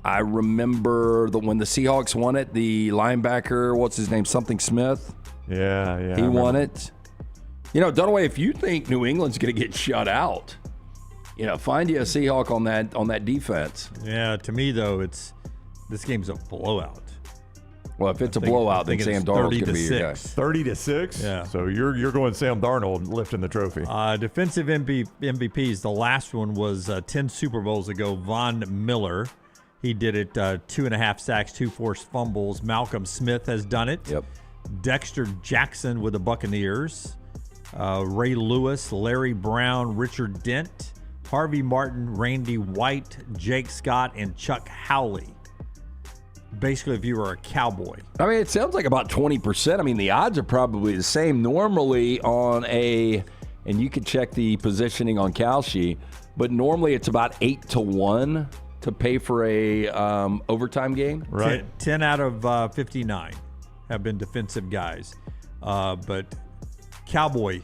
I remember when the Seahawks won it, the linebacker, what's his name, something Smith? Yeah. He won it. Dunaway, if you think New England's going to get shut out, find you a Seahawk on that defense. Yeah, to me, though, this game's a blowout. Well, if it's a blowout, then Sam Darnold's going to be your guy. 30-6? Yeah. So you're going Sam Darnold lifting the trophy. Defensive MVPs, the last one was 10 Super Bowls ago, Von Miller. He did it 2.5 sacks, 2 forced fumbles. Malcolm Smith has done it. Yep. Dexter Jackson with the Buccaneers. Ray Lewis, Larry Brown, Richard Dent, Harvey Martin, Randy White, Jake Scott, and Chuck Howley. Basically, if you were a Cowboy. I mean, it sounds like about 20%. I mean, the odds are probably the same. Normally and you can check the positioning on Kalshi, but normally it's about 8-1 to pay for a overtime game. Right. 10 out of 59 have been defensive guys. But Cowboy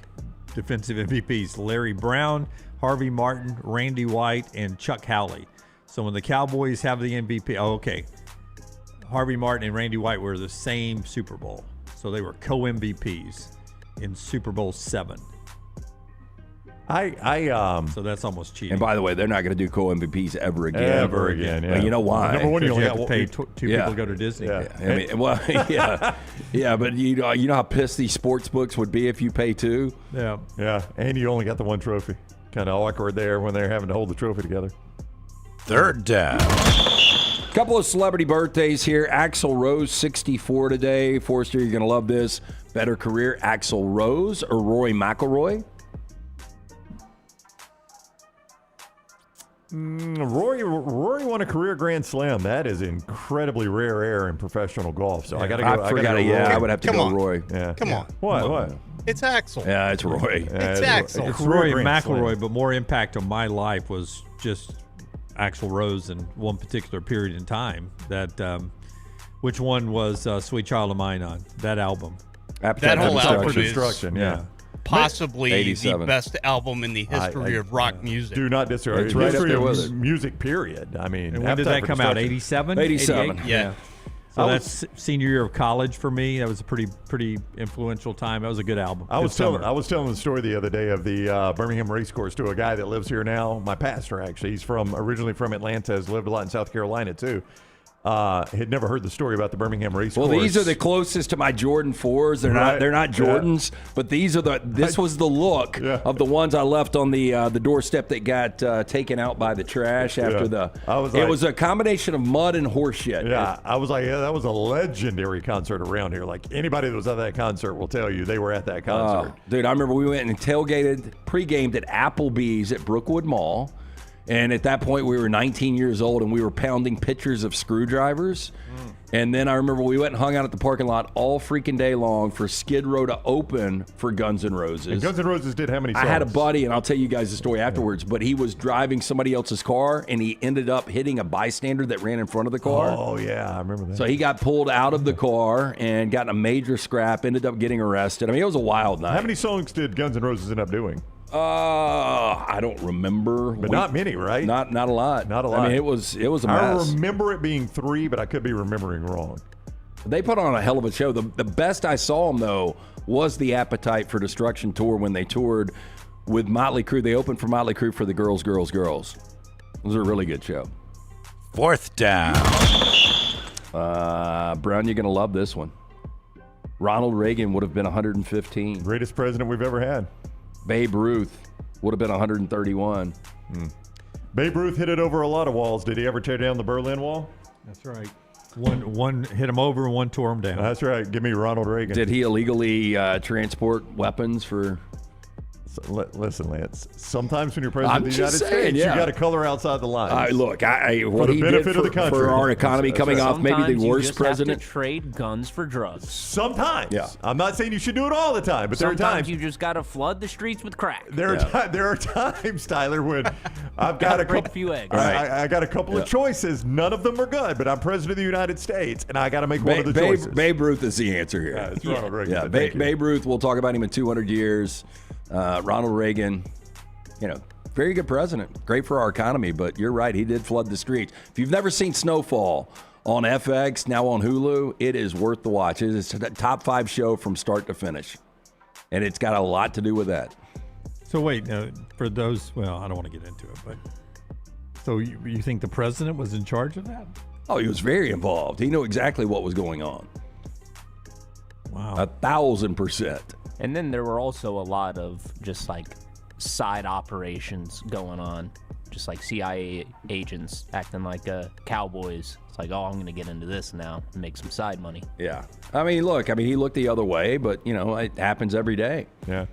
defensive MVPs, Larry Brown, Harvey Martin, Randy White, and Chuck Howley. So when the Cowboys have the MVP, Harvey Martin and Randy White were the same Super Bowl. So they were co-MVPs in Super Bowl 7. So that's almost cheating. And by the way, they're not going to do co-MVPs ever again. Ever again, yeah. Well, you know why? Number one, you have to pay two people to go to Disney. Yeah. Yeah, but you know how pissed these sports books would be if you pay two? Yeah, and you only got the one trophy. Kind of awkward there when they're having to hold the trophy together. Third down. Couple of celebrity birthdays here. Axl Rose, 64 today. Forrester, you're going to love this. Better career, Axl Rose or Rory McIlroy? Rory won a career Grand Slam. That is incredibly rare air in professional golf. So I got to go. I would have to go Roy. Yeah. Come on. What? It's Axl. Yeah, it's Roy. It's Axl. It's Rory McIlroy, but more impact on my life was just Axl Rose in one particular period in time. That which one was Sweet Child of Mine on that album? That whole album is yeah. Possibly 87. the best album in the history of rock music. Do not disagree. It's right up there with it. Music, period. I mean, and when did that come out? 87? 87. Yeah. So that's senior year of college for me. That was a pretty influential time. That was a good album. I was telling the story the other day of the Birmingham race course to a guy that lives here now. My pastor, actually. He's originally from Atlanta, has lived a lot in South Carolina, too. Had never heard the story about the Birmingham race course. Well, these are the closest to my Jordan 4s. They're not Jordans, but this was the look of the ones I left on the doorstep that got taken out by the trash after it was a combination of mud and horse shit. Yeah, I was like, that was a legendary concert around here. Like anybody that was at that concert will tell you they were at that concert. Dude, I remember we went and tailgated, pre-gamed at Applebee's at Brookwood Mall. And at that point, we were 19 years old, and we were pounding pitchers of screwdrivers. And then I remember we went and hung out at the parking lot all freaking day long for Skid Row to open for Guns N' Roses. And Guns N' Roses did how many songs? I had a buddy, and I'll tell you guys the story afterwards, but he was driving somebody else's car, and he ended up hitting a bystander that ran in front of the car. Oh, yeah, I remember that. So he got pulled out of the car and got in a major scrap, ended up getting arrested. I mean, it was a wild night. How many songs did Guns N' Roses end up doing? I don't remember. But not many, right? Not a lot. Not a lot. I mean, it was a mess. I remember it being 3, but I could be remembering wrong. They put on a hell of a show. The best I saw them, though, was the Appetite for Destruction tour when they toured with Motley Crue. They opened for Motley Crue for the Girls. It was a really good show. 4th down. Brown, you're going to love this one. Ronald Reagan would have been 115. Greatest president we've ever had. Babe Ruth would have been 131. Babe Ruth hit it over a lot of walls. Did he ever tear down the Berlin Wall? That's right. One hit him over and one tore him down. That's right. Give me Ronald Reagan. Did he illegally transport weapons for... Listen, Lance. Sometimes when you're president of the United States, yeah. you got to color outside the lines. Look, what the he benefit did of the country. for our economy coming off maybe the worst president. Have to trade guns for drugs. Sometimes. Yeah. I'm not saying you should do it all the time, but there are times you just got to flood the streets with crack. There are times, Tyler, when I've got break a few eggs. I got a couple of choices. None of them are good, but I'm president of the United States, and I got to make one of the choices. Babe Ruth is the answer here. It's Ronald Reagan. Yeah, Babe Ruth. We'll talk about him in 200 years. Ronald Reagan, very good president. Great for our economy, but you're right. He did flood the streets. If you've never seen Snowfall on FX, now on Hulu, it is worth the watch. It is a top 5 show from start to finish, and it's got a lot to do with that. So wait, for those, I don't want to get into it, but so you think the president was in charge of that? Oh, he was very involved. He knew exactly what was going on. Wow. 1,000%. And then there were also a lot of just like side operations going on, just like CIA agents acting like cowboys. It's like, I'm going to get into this now and make some side money. Yeah. He looked the other way, but, it happens every day. Yeah.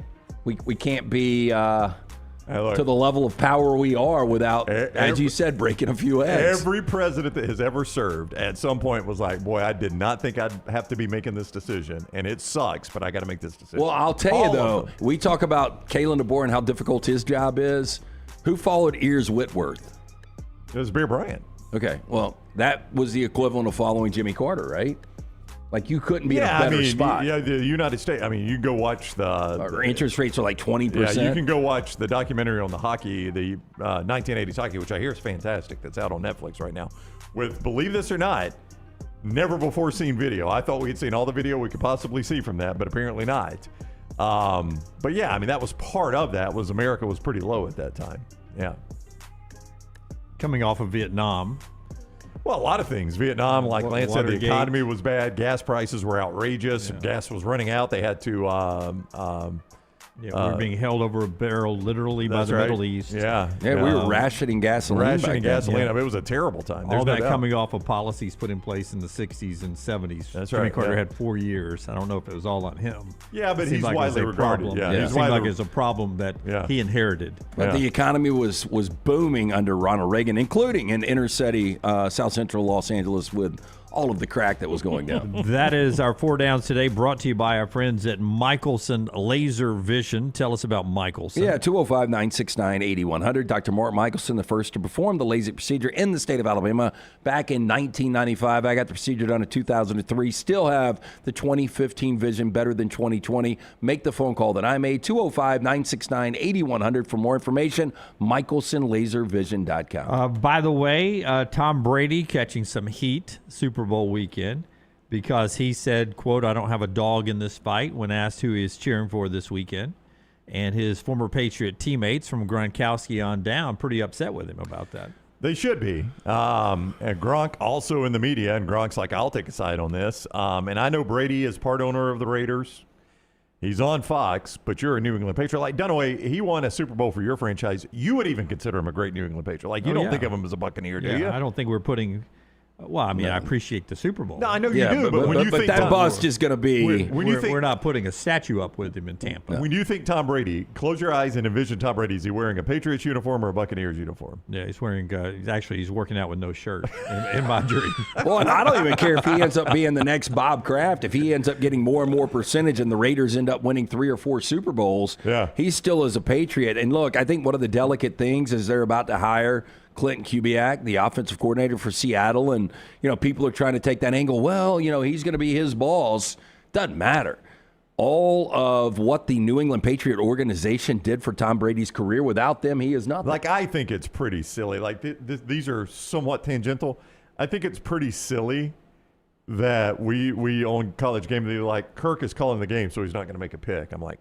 We can't be to the level of power we are without, as you said, breaking a few eggs. Every president that has ever served at some point was like, boy, I did not think I'd have to be making this decision, and it sucks, but I got to make this decision. Well, I'll tell you, though, we talk about Kalen DeBoer and how difficult his job is. Who followed Ears Whitworth? It was Bear Bryant. Okay, well, that was the equivalent of following Jimmy Carter, right? Like, you couldn't be in a better spot. Yeah, the United States. You can go watch Our interest rates are like 20%. Yeah, you can go watch the documentary on the hockey, the 1980s hockey, which I hear is fantastic. That's out on Netflix right now. With, believe this or not, never before seen video. I thought we had seen all the video we could possibly see from that, but apparently not. But yeah, that was part of that. Was America was pretty low at that time. Yeah. Coming off of Vietnam. Well, a lot of things. Vietnam, like Lance said, the Watergate. economy was bad. Gas prices were outrageous. Gas was running out. They had to... we were being held over a barrel literally by the Middle East. Yeah. We were rationing gasoline. It was a terrible time. All that coming off of policies put in place in the 60s and 70s. That's Jimmy right. Carter had 4 years. I don't know if it was all on him. Yeah, but he's like widely regarded. It seemed like it was a problem that he inherited. But the economy was booming under Ronald Reagan, including in inner city South Central Los Angeles with all of the crack that was going down. That is our 4 Downs today, brought to you by our friends at Michelson Laser Vision. Tell us about Michelson. Yeah, 205-969-8100. Dr. Mark Michelson, the first to perform the LASIK procedure in the state of Alabama back in 1995. I got the procedure done in 2003. Still have the 2015 vision, better than 2020. Make the phone call that I made, 205-969-8100 for more information, michelsonlaservision.com. By the way, Tom Brady catching some heat Super Bowl weekend because he said, quote, "I don't have a dog in this fight," when asked who he is cheering for this weekend. And his former Patriot teammates from Gronkowski on down pretty upset with him about that. They should be. And Gronk also in the media, and Gronk's like, I'll take a side on this. And I know Brady is part owner of the Raiders. He's on Fox, but you're a New England Patriot. Like Dunaway, he won a Super Bowl for your franchise. You would even consider him a great New England Patriot. Like, you don't think of him as a Buccaneer, do you? I don't think we're putting... Well, I mean, I appreciate the Super Bowl. No, I know you do, but when you think that bust is going to be... We're not putting a statue up with him in Tampa. When you think Tom Brady, close your eyes and envision Tom Brady. Is he wearing a Patriots uniform or a Buccaneers uniform? Yeah, he's wearing... he's working out with no shirt in my dream. Well, and I don't even care if he ends up being the next Bob Kraft. If he ends up getting more and more percentage and the Raiders end up winning 3 or 4 Super Bowls, he still is a Patriot. And look, I think one of the delicate things is they're about to hire Clinton Kubiak, the offensive coordinator for Seattle, and people are trying to take that angle. Well, he's going to be his boss. Doesn't matter. All of what the New England Patriot organization did for Tom Brady's career, without them, he is nothing. Like, I think it's pretty silly. Like, these are somewhat tangential. I think it's pretty silly that we on College Game Day, like, Kirk is calling the game, so he's not going to make a pick. I'm like,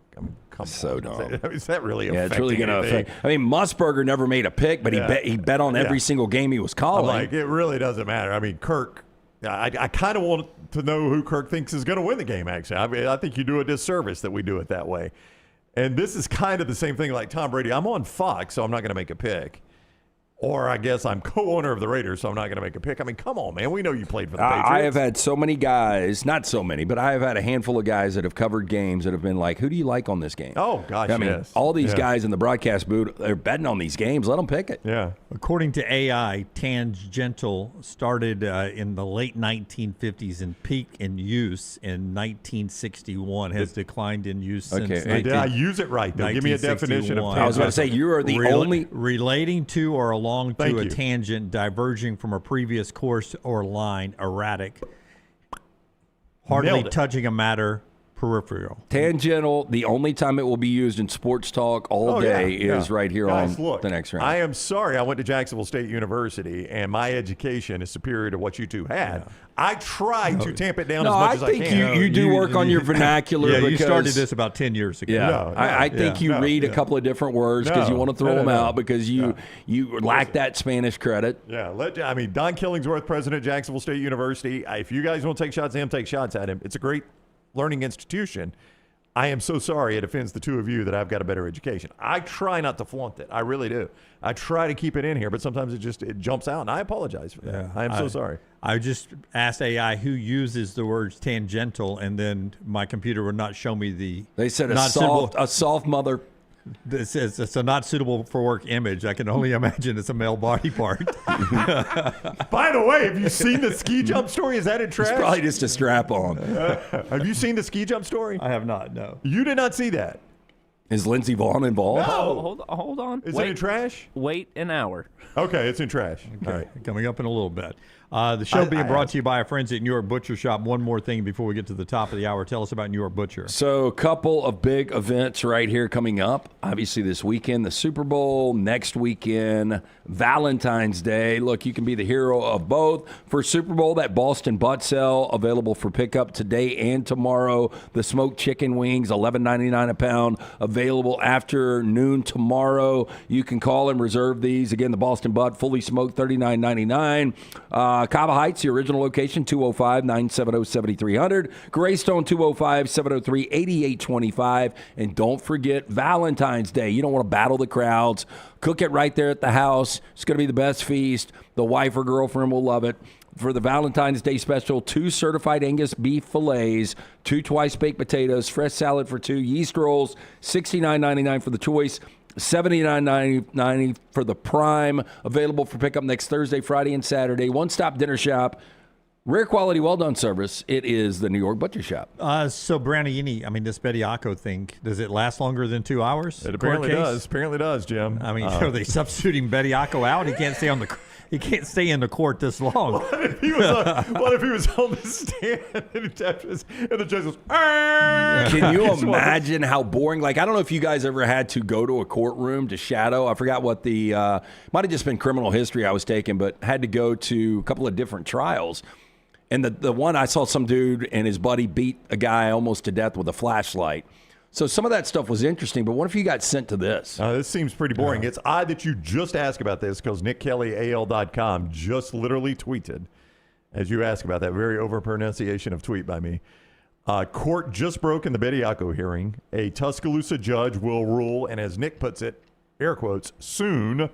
come so on. dumb. Is that really Yeah, it's really going to affect. I mean, Musburger never made a pick, but he bet on every single game he was calling. I'm like, it really doesn't matter. I mean, Kirk, I kind of want to know who Kirk thinks is going to win the game, actually. I mean, I think you do a disservice that we do it that way. And this is kind of the same thing like Tom Brady. I'm on Fox, so I'm not going to make a pick. Or I guess I'm co-owner of the Raiders, so I'm not going to make a pick. I mean, come on, man. We know you played for the Patriots. I have had so many guys, not so many, but I have had a handful of guys that have covered games that have been like, who do you like on this game? Oh, gosh, I mean, yes. all these guys in the broadcast booth, they're betting on these games. Let them pick it. Yeah. According to AI, tangential started in the late 1950s and peaked in use in 1961, has declined in use since. Okay. Did I use it right, though? Give me a definition of tangential. I was going to say, you are the only. Relating to or along to Thank a you. tangent, diverging from a previous course or line, erratic, hardly touching a matter, peripheral. Tangential, the only time it will be used in sports talk all day is right here Guys, on look, the next round. I am sorry. I went to Jacksonville State University, and my education is superior to what you two had. Yeah. I tried to tamp it down as much as I can. I think you do work on your vernacular. Yeah, because, you started this about 10 years ago. Yeah, I think you read a couple of different words because you want to throw them out because you lack that Spanish credit. Yeah, I mean, Don Killingsworth, president of Jacksonville State University. If you guys want to take shots at him, take shots at him. It's a great learning institution. I am so sorry it offends the two of you that I've got a better education. I try not to flaunt it. I really do. I try to keep it in here, but sometimes it jumps out, and I apologize for that. Yeah, I am so sorry. I just asked AI who uses the words tangential, and then my computer would not show me the. They said a soft mother. This is it's a not suitable for work image. I can only imagine it's a male body part. By the way, have you seen the ski jump story? Is that in trash? It's probably just a strap on. Have you seen the ski jump story? I have not, no. You did not see that? Is Lindsey Vaughn involved? No. Hold on. Is it in trash? Wait an hour. Okay, it's in trash. Okay. All right. Coming up in a little bit. The show being brought to you by our friends at New York Butcher Shop. One more thing before we get to the top of the hour. Tell us about New York Butcher. So a couple of big events right here coming up. Obviously this weekend, the Super Bowl. Next weekend, Valentine's Day. Look, you can be the hero of both. For Super Bowl, that Boston butt sale available for pickup today and tomorrow. The smoked chicken wings, $11.99 a pound, available after noon tomorrow. You can call and reserve these. Again, the Boston butt, fully smoked, $39.99. Cava Heights, the original location, 205-970-7300. Greystone, 205-703-8825. And don't forget Valentine's Day. You don't want to battle the crowds. Cook it right there at the house. It's going to be the best feast. The wife or girlfriend will love it. For the Valentine's Day special, 2 certified Angus beef fillets, 2 twice-baked potatoes, fresh salad for 2, yeast rolls, $69.99 for the choice, $79.99 for the prime. Available for pickup next Thursday, Friday, and Saturday. One-stop dinner shop. Rare quality, well-done service. It is the New York Butcher Shop. So, Brownie, this Bediako thing, does it last longer than 2 hours? It apparently does. Apparently does, Jim. Are they substituting Bediako out? He can't stay on the. He can't stay in the court this long. What if he was on the stand and the judge goes, Can you imagine how boring? Like, I don't know if you guys ever had to go to a courtroom to shadow. I forgot what the might have just been criminal history I was taking, but had to go to a couple of different trials. And the one I saw, some dude and his buddy beat a guy almost to death with a flashlight. So some of that stuff was interesting, but what if you got sent to this? This seems pretty boring. It's odd that you just ask about this because Nick Kelly, AL.com, just literally tweeted, as you ask about that very over-pronunciation of tweet by me. Court just broke in the Bediako hearing. A Tuscaloosa judge will rule, and as Nick puts it, air quotes, soon,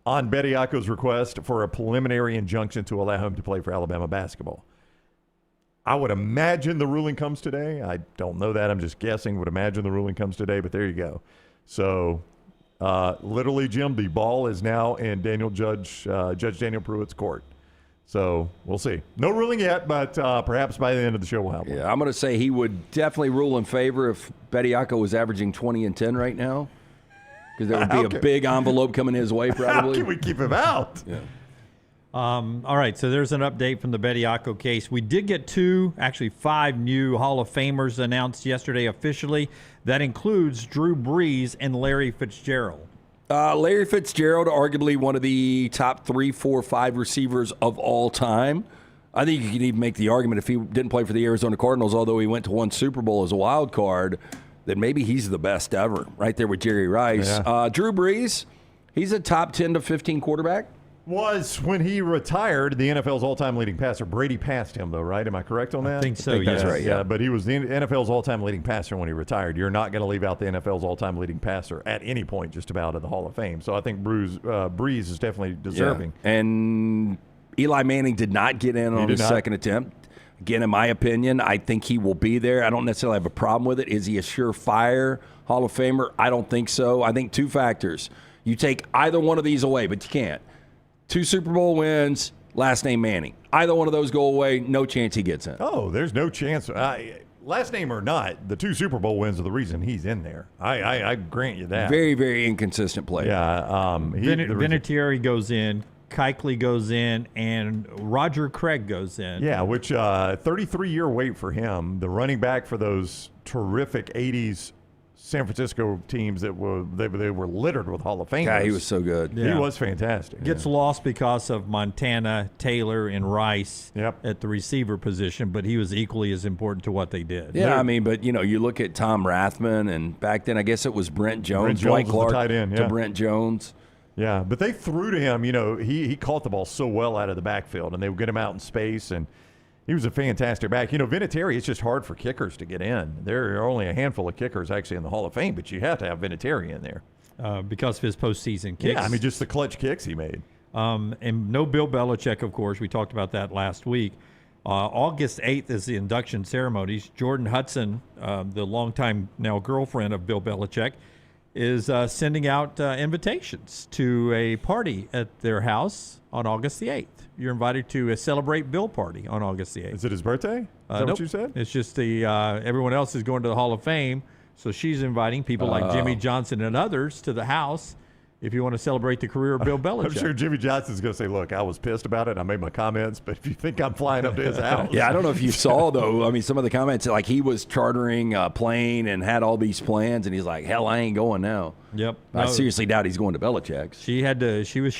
on Bediako's request for a preliminary injunction to allow him to play for Alabama basketball. I would imagine the ruling comes today. I don't know that. I'm just guessing. Would imagine the ruling comes today, but there you go. So, literally, Jim, the ball is now in Judge Daniel Pruitt's court. So, we'll see. No ruling yet, but perhaps by the end of the show we'll have one. Yeah, I'm going to say he would definitely rule in favor if Bediako was averaging 20 and 10 right now, because there would be a big envelope coming his way probably. How can we keep him out? Yeah. All right, so there's an update from the Bediako case. We did get 5 new Hall of Famers announced yesterday officially. That includes Drew Brees and Larry Fitzgerald. Larry Fitzgerald, arguably one of the top 3, 4, 5 receivers of all time. I think you can even make the argument if he didn't play for the Arizona Cardinals, although he went to one Super Bowl as a wild card, that maybe he's the best ever, right there with Jerry Rice. Yeah. Drew Brees, he's a top 10 to 15 quarterback. Was when he retired the NFL's all-time leading passer. Brady passed him, though, right? Am I correct on that? I think so, That's right, yeah. But he was the NFL's all-time leading passer when he retired. You're not going to leave out the NFL's all-time leading passer at any point just about in the Hall of Fame. So I think Brees is definitely deserving. Yeah. And Eli Manning did not get in on his second attempt. Again, in my opinion, I think he will be there. I don't necessarily have a problem with it. Is he a surefire Hall of Famer? I don't think so. I think two factors. You take either one of these away, but you can't. 2 Super Bowl wins, last name Manning. Either one of those go away, no chance he gets in. Oh, there's no chance. Last name or not, the 2 Super Bowl wins are the reason he's in there. I grant you that. Very, very inconsistent player. Yeah. Vinatieri goes in, Kuechly goes in, and Roger Craig goes in. Yeah, which 33-year wait for him. The running back for those terrific 80s San Francisco teams that were littered with Hall of Famers. God, he was so good. Yeah. He was fantastic. Gets lost because of Montana, Taylor, and Rice at the receiver position, but he was equally as important to what they did. Yeah, I mean, but you look at Tom Rathman, and back then I guess it was Brent Jones, Dwight Clark tight end, to Brent Jones. Yeah, but they threw to him. He caught the ball so well out of the backfield, and they would get him out in space, and he was a fantastic back. Vinatieri, it's just hard for kickers to get in. There are only a handful of kickers actually in the Hall of Fame, but you have to have Vinatieri in there. Because of his postseason kicks. Yeah, I mean, just the clutch kicks he made. And no Bill Belichick, of course. We talked about that last week. August 8th is the induction ceremonies. Jordan Hudson, the longtime now girlfriend of Bill Belichick, is sending out invitations to a party at their house on August the 8th. You're invited to a Celebrate Bill party on August the 8th. Is it his birthday? Is that what you said? It's just everyone else is going to the Hall of Fame, so she's inviting people like Jimmy Johnson and others to the house if you want to celebrate the career of Bill Belichick. I'm sure Jimmy Johnson's going to say, look, I was pissed about it. I made my comments, but if you think I'm flying up to his house. Yeah, I don't know if you saw, though, I mean, some of the comments, like he was chartering a plane and had all these plans, and he's like, hell, I ain't going now. Yep. I seriously doubt he's going to Belichick's. She was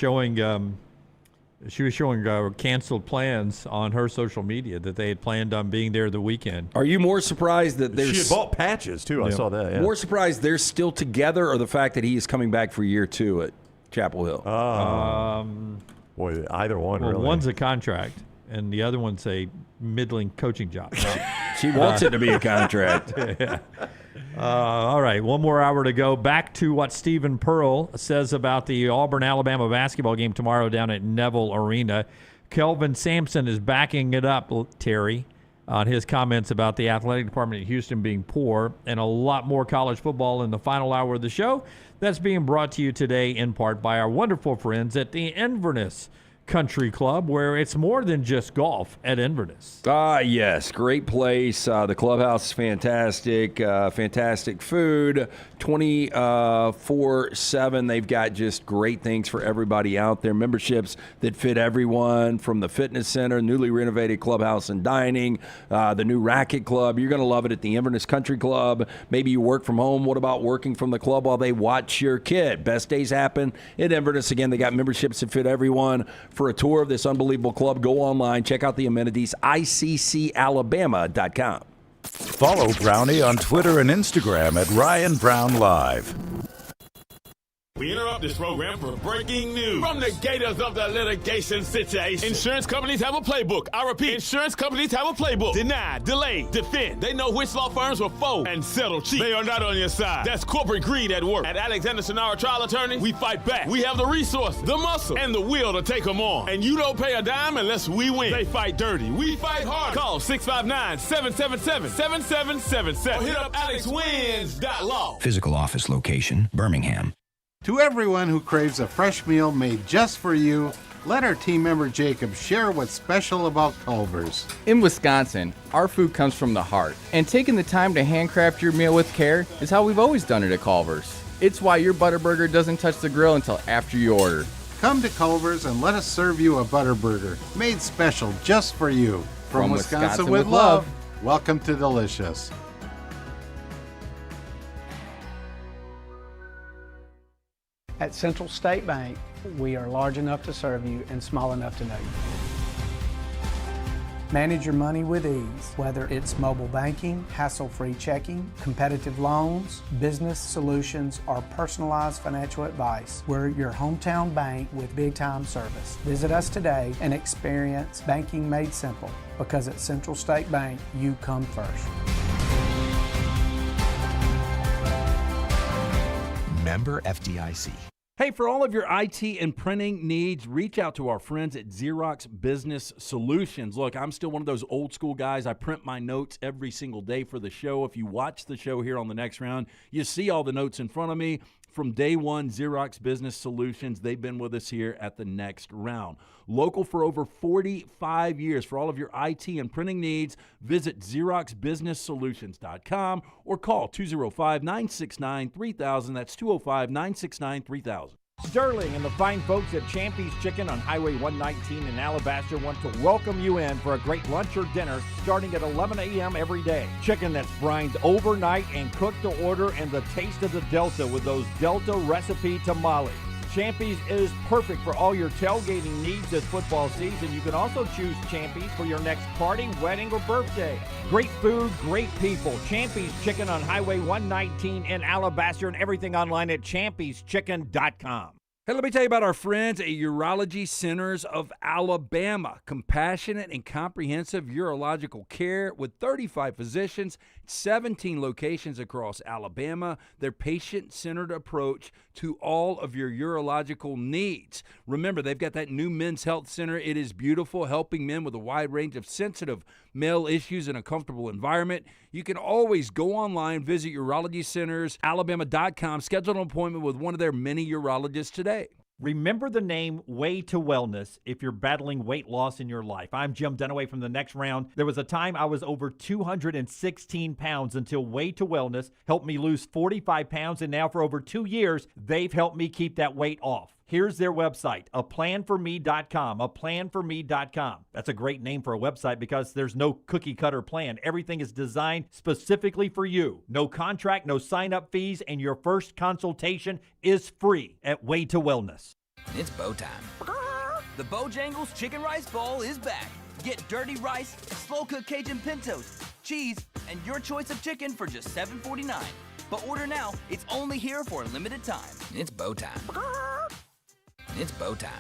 showing canceled plans on her social media that they had planned on being there the weekend. Are you more surprised that there's... She had bought patches, too. I saw that, yeah. More surprised they're still together or the fact that he is coming back for year 2 at Chapel Hill? Boy, either one, well, really. One's a contract, and the other one's a middling coaching job. She wants it to be a contract. Yeah. All right, one more hour to go. Back to what Stephen Pearl says about the Auburn-Alabama basketball game tomorrow down at Neville Arena. Kelvin Sampson is backing it up, Terry, on his comments about the athletic department at Houston being poor, and a lot more college football in the final hour of the show. That's being brought to you today in part by our wonderful friends at the Inverness Country Club, where it's more than just golf at Inverness. Yes, great place. The clubhouse is fantastic. Fantastic food, 24/7. They've got just great things for everybody out there. Memberships that fit everyone, from the fitness center, newly renovated clubhouse and dining, the new racket club. You're going to love it at the Inverness Country Club. Maybe you work from home. What about working from the club while they watch your kid? Best days happen at Inverness. Again, they got memberships that fit everyone. For a tour of this unbelievable club, go online, check out the amenities, iccalabama.com. Follow Brownie on Twitter and Instagram at Ryan Brown Live. We interrupt this program for breaking news from the gators of the litigation situation. Insurance companies have a playbook. I repeat, insurance companies have a playbook. Deny, delay, defend. They know which law firms will fold and settle cheap. They are not on your side. That's corporate greed at work. At Alexander Sonara Trial Attorneys, we fight back. We have the resources, the muscle, and the will to take them on. And you don't pay a dime unless we win. They fight dirty. We fight hard. Call 659-777-7777 or hit up alexwins.law. Physical office location, Birmingham. To everyone who craves a fresh meal made just for you, let our team member Jacob share what's special about Culver's. In Wisconsin, our food comes from the heart, and taking the time to handcraft your meal with care is how we've always done it at Culver's. It's why your Butterburger doesn't touch the grill until after you order. Come to Culver's and let us serve you a Butterburger made special just for you. From Wisconsin with love, welcome to Delicious. At Central State Bank, we are large enough to serve you and small enough to know you. Manage your money with ease, whether it's mobile banking, hassle-free checking, competitive loans, business solutions, or personalized financial advice. We're your hometown bank with big-time service. Visit us today and experience banking made simple, because at Central State Bank, you come first. Member FDIC. Hey, for all of your IT and printing needs, reach out to our friends at Xerox Business Solutions. Look, I'm still one of those old school guys. I print my notes every single day for the show. If you watch the show here on the next round, you see all the notes in front of me. From day one, Xerox Business Solutions, they've been with us here at the next round. Local for over 45 years. For all of your IT and printing needs, visit XeroxBusinessSolutions.com or call 205-969-3000. That's 205-969-3000. Sterling and the fine folks at Champy's Chicken on Highway 119 in Alabaster want to welcome you in for a great lunch or dinner starting at 11 a.m. every day. Chicken that's brined overnight and cooked to order, and the taste of the Delta with those Delta recipe tamales. Champy's is perfect for all your tailgating needs this football season. You can also choose Champy's for your next party, wedding, or birthday. Great food, great people. Champy's Chicken on Highway 119 in Alabaster, and everything online at champyschicken.com. Hey, let me tell you about our friends at Urology Centers of Alabama. Compassionate and comprehensive urological care with 35 physicians, 17 locations across Alabama. Their patient-centered approach to all of your urological needs. Remember, they've got that new men's health center. It is beautiful, helping men with a wide range of sensitive male issues in a comfortable environment. You can always go online, visit urologycentersalabama.com, schedule an appointment with one of their many urologists today. Remember the name Way to Wellness if you're battling weight loss in your life. I'm Jim Dunaway from the next round. There was a time I was over 216 pounds until Way to Wellness helped me lose 45 pounds, and now for over 2 years, they've helped me keep that weight off. Here's their website, aplanforme.com, aplanforme.com. That's a great name for a website because there's no cookie-cutter plan. Everything is designed specifically for you. No contract, no sign-up fees, and your first consultation is free at Way to Wellness. It's bow time. The Bojangles Chicken Rice Bowl is back. Get dirty rice, slow-cooked Cajun pintos, cheese, and your choice of chicken for just $7.49. But order now. It's only here for a limited time. It's bow time. It's bow time.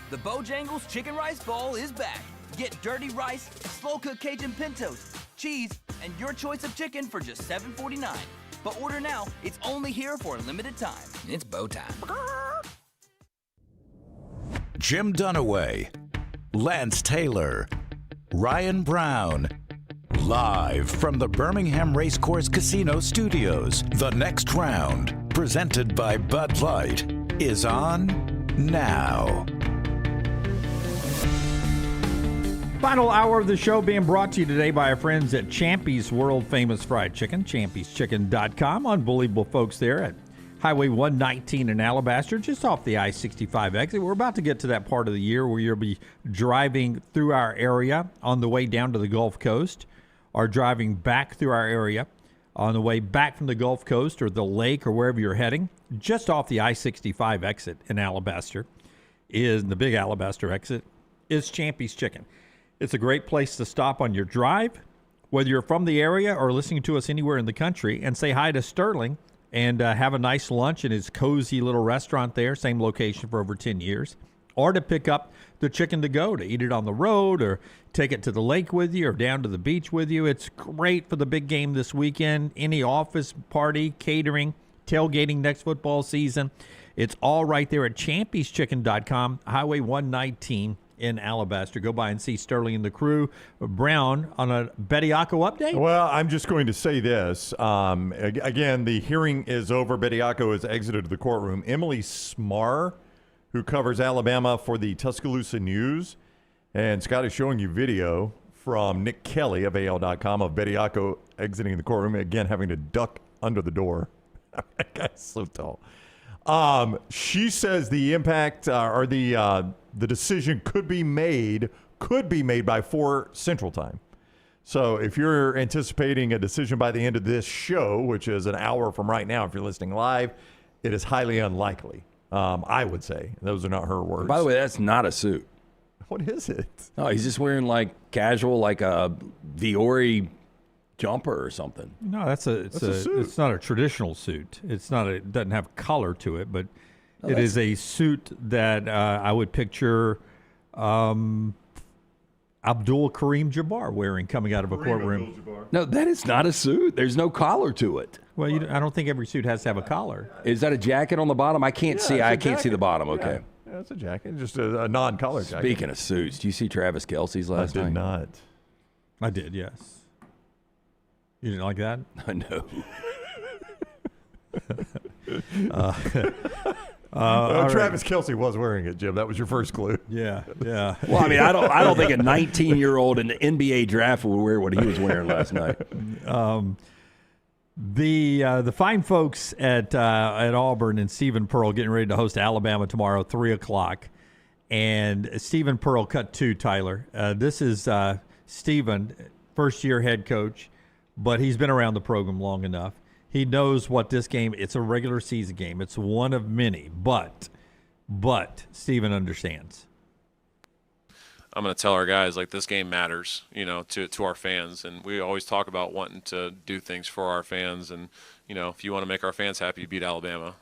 The Bojangles Chicken Rice Bowl is back. Get dirty rice, slow-cooked Cajun pintos, cheese, and your choice of chicken for just $7.49. But order now. It's only here for a limited time. It's bow time. Jim Dunaway, Lance Taylor, Ryan Brown. Live from the Birmingham Racecourse Casino Studios, the next round, presented by Bud Light, is on now. Final hour of the show being brought to you today by our friends at Champy's World Famous Fried Chicken, champyschicken.com. Unbelievable folks there at Highway 119 in Alabaster, just off the I-65 exit. We're about to get to that part of the year where you'll be driving through our area on the way down to the Gulf Coast, or driving back through our area on the way back from the Gulf Coast or the lake or wherever you're heading. Just off the I-65 exit in Alabaster, is the big Alabaster exit, is Champy's Chicken. It's a great place to stop on your drive, whether you're from the area or listening to us anywhere in the country, and say hi to Sterling and have a nice lunch in his cozy little restaurant there, same location for over 10 years, or to pick up the chicken to go, to eat it on the road or take it to the lake with you or down to the beach with you. It's great for the big game this weekend, any office party, catering, tailgating next football season. It's all right there at champyschicken.com, Highway 119 in Alabaster. Go by and see Sterling and the crew. Brown, on a Bediako update? Well, I'm just going to say this. Again, the hearing is over. Bediako has exited the courtroom. Emily Smar, who covers Alabama for the Tuscaloosa News, and Scott is showing you video from Nick Kelly of AL.com of Bediako exiting the courtroom, again having to duck under the door. That guy's so tall. She says the impact or the decision could be made by 4 Central Time. So if you're anticipating a decision by the end of this show, which is an hour from right now, if you're listening live, it is highly unlikely. I would say. Those are not her words. By the way, that's not a suit. What is it? Oh, he's just wearing like casual, like a Viore jumper or something. No, that's a suit. It's not a traditional suit. It doesn't have color to it, but it is a suit that I would picture Abdul Kareem Jabbar wearing coming out of a courtroom. No, that is not a suit. There's no collar to it. Well, I don't think every suit has to have a collar. Is that a jacket on the bottom? I can't see. I can't see the bottom. Okay. Yeah, it's a jacket, just a non-collar jacket. Speaking of suits, do you see Travis Kelce's last night? I did not. I did, yes. You didn't like that? No. Travis Kelce was wearing it, Jim. That was your first clue. Yeah. Well, I mean, I don't think a 19-year-old in the NBA draft would wear what he was wearing last night. The fine folks at Auburn and Stephen Pearl getting ready to host Alabama tomorrow, 3:00. And Stephen Pearl cut 2, Tyler. This is Stephen, first-year head coach, but he's been around the program long enough. He knows what this game, it's a regular season game. It's one of many, but Stephen understands. I'm going to tell our guys, like, this game matters, to our fans. And we always talk about wanting to do things for our fans. And, if you want to make our fans happy, you beat Alabama,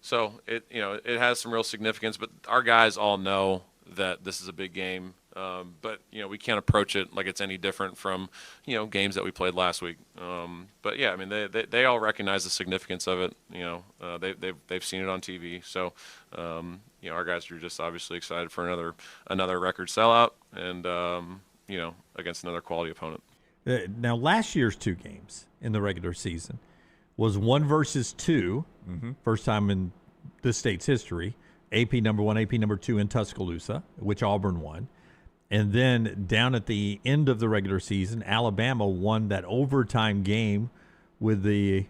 so it has some real significance, but our guys all know that this is a big game. But we can't approach it like it's any different from, games that we played last week. But yeah, I mean, they all recognize the significance of it. They've seen it on TV. So, our guys are just obviously excited for another record sellout and, against another quality opponent. Now, last year's 2 games in the regular season was 1 versus 2, first time in this state's history. AP number 1, AP number 2 in Tuscaloosa, which Auburn won. And then down at the end of the regular season, Alabama won that overtime game with the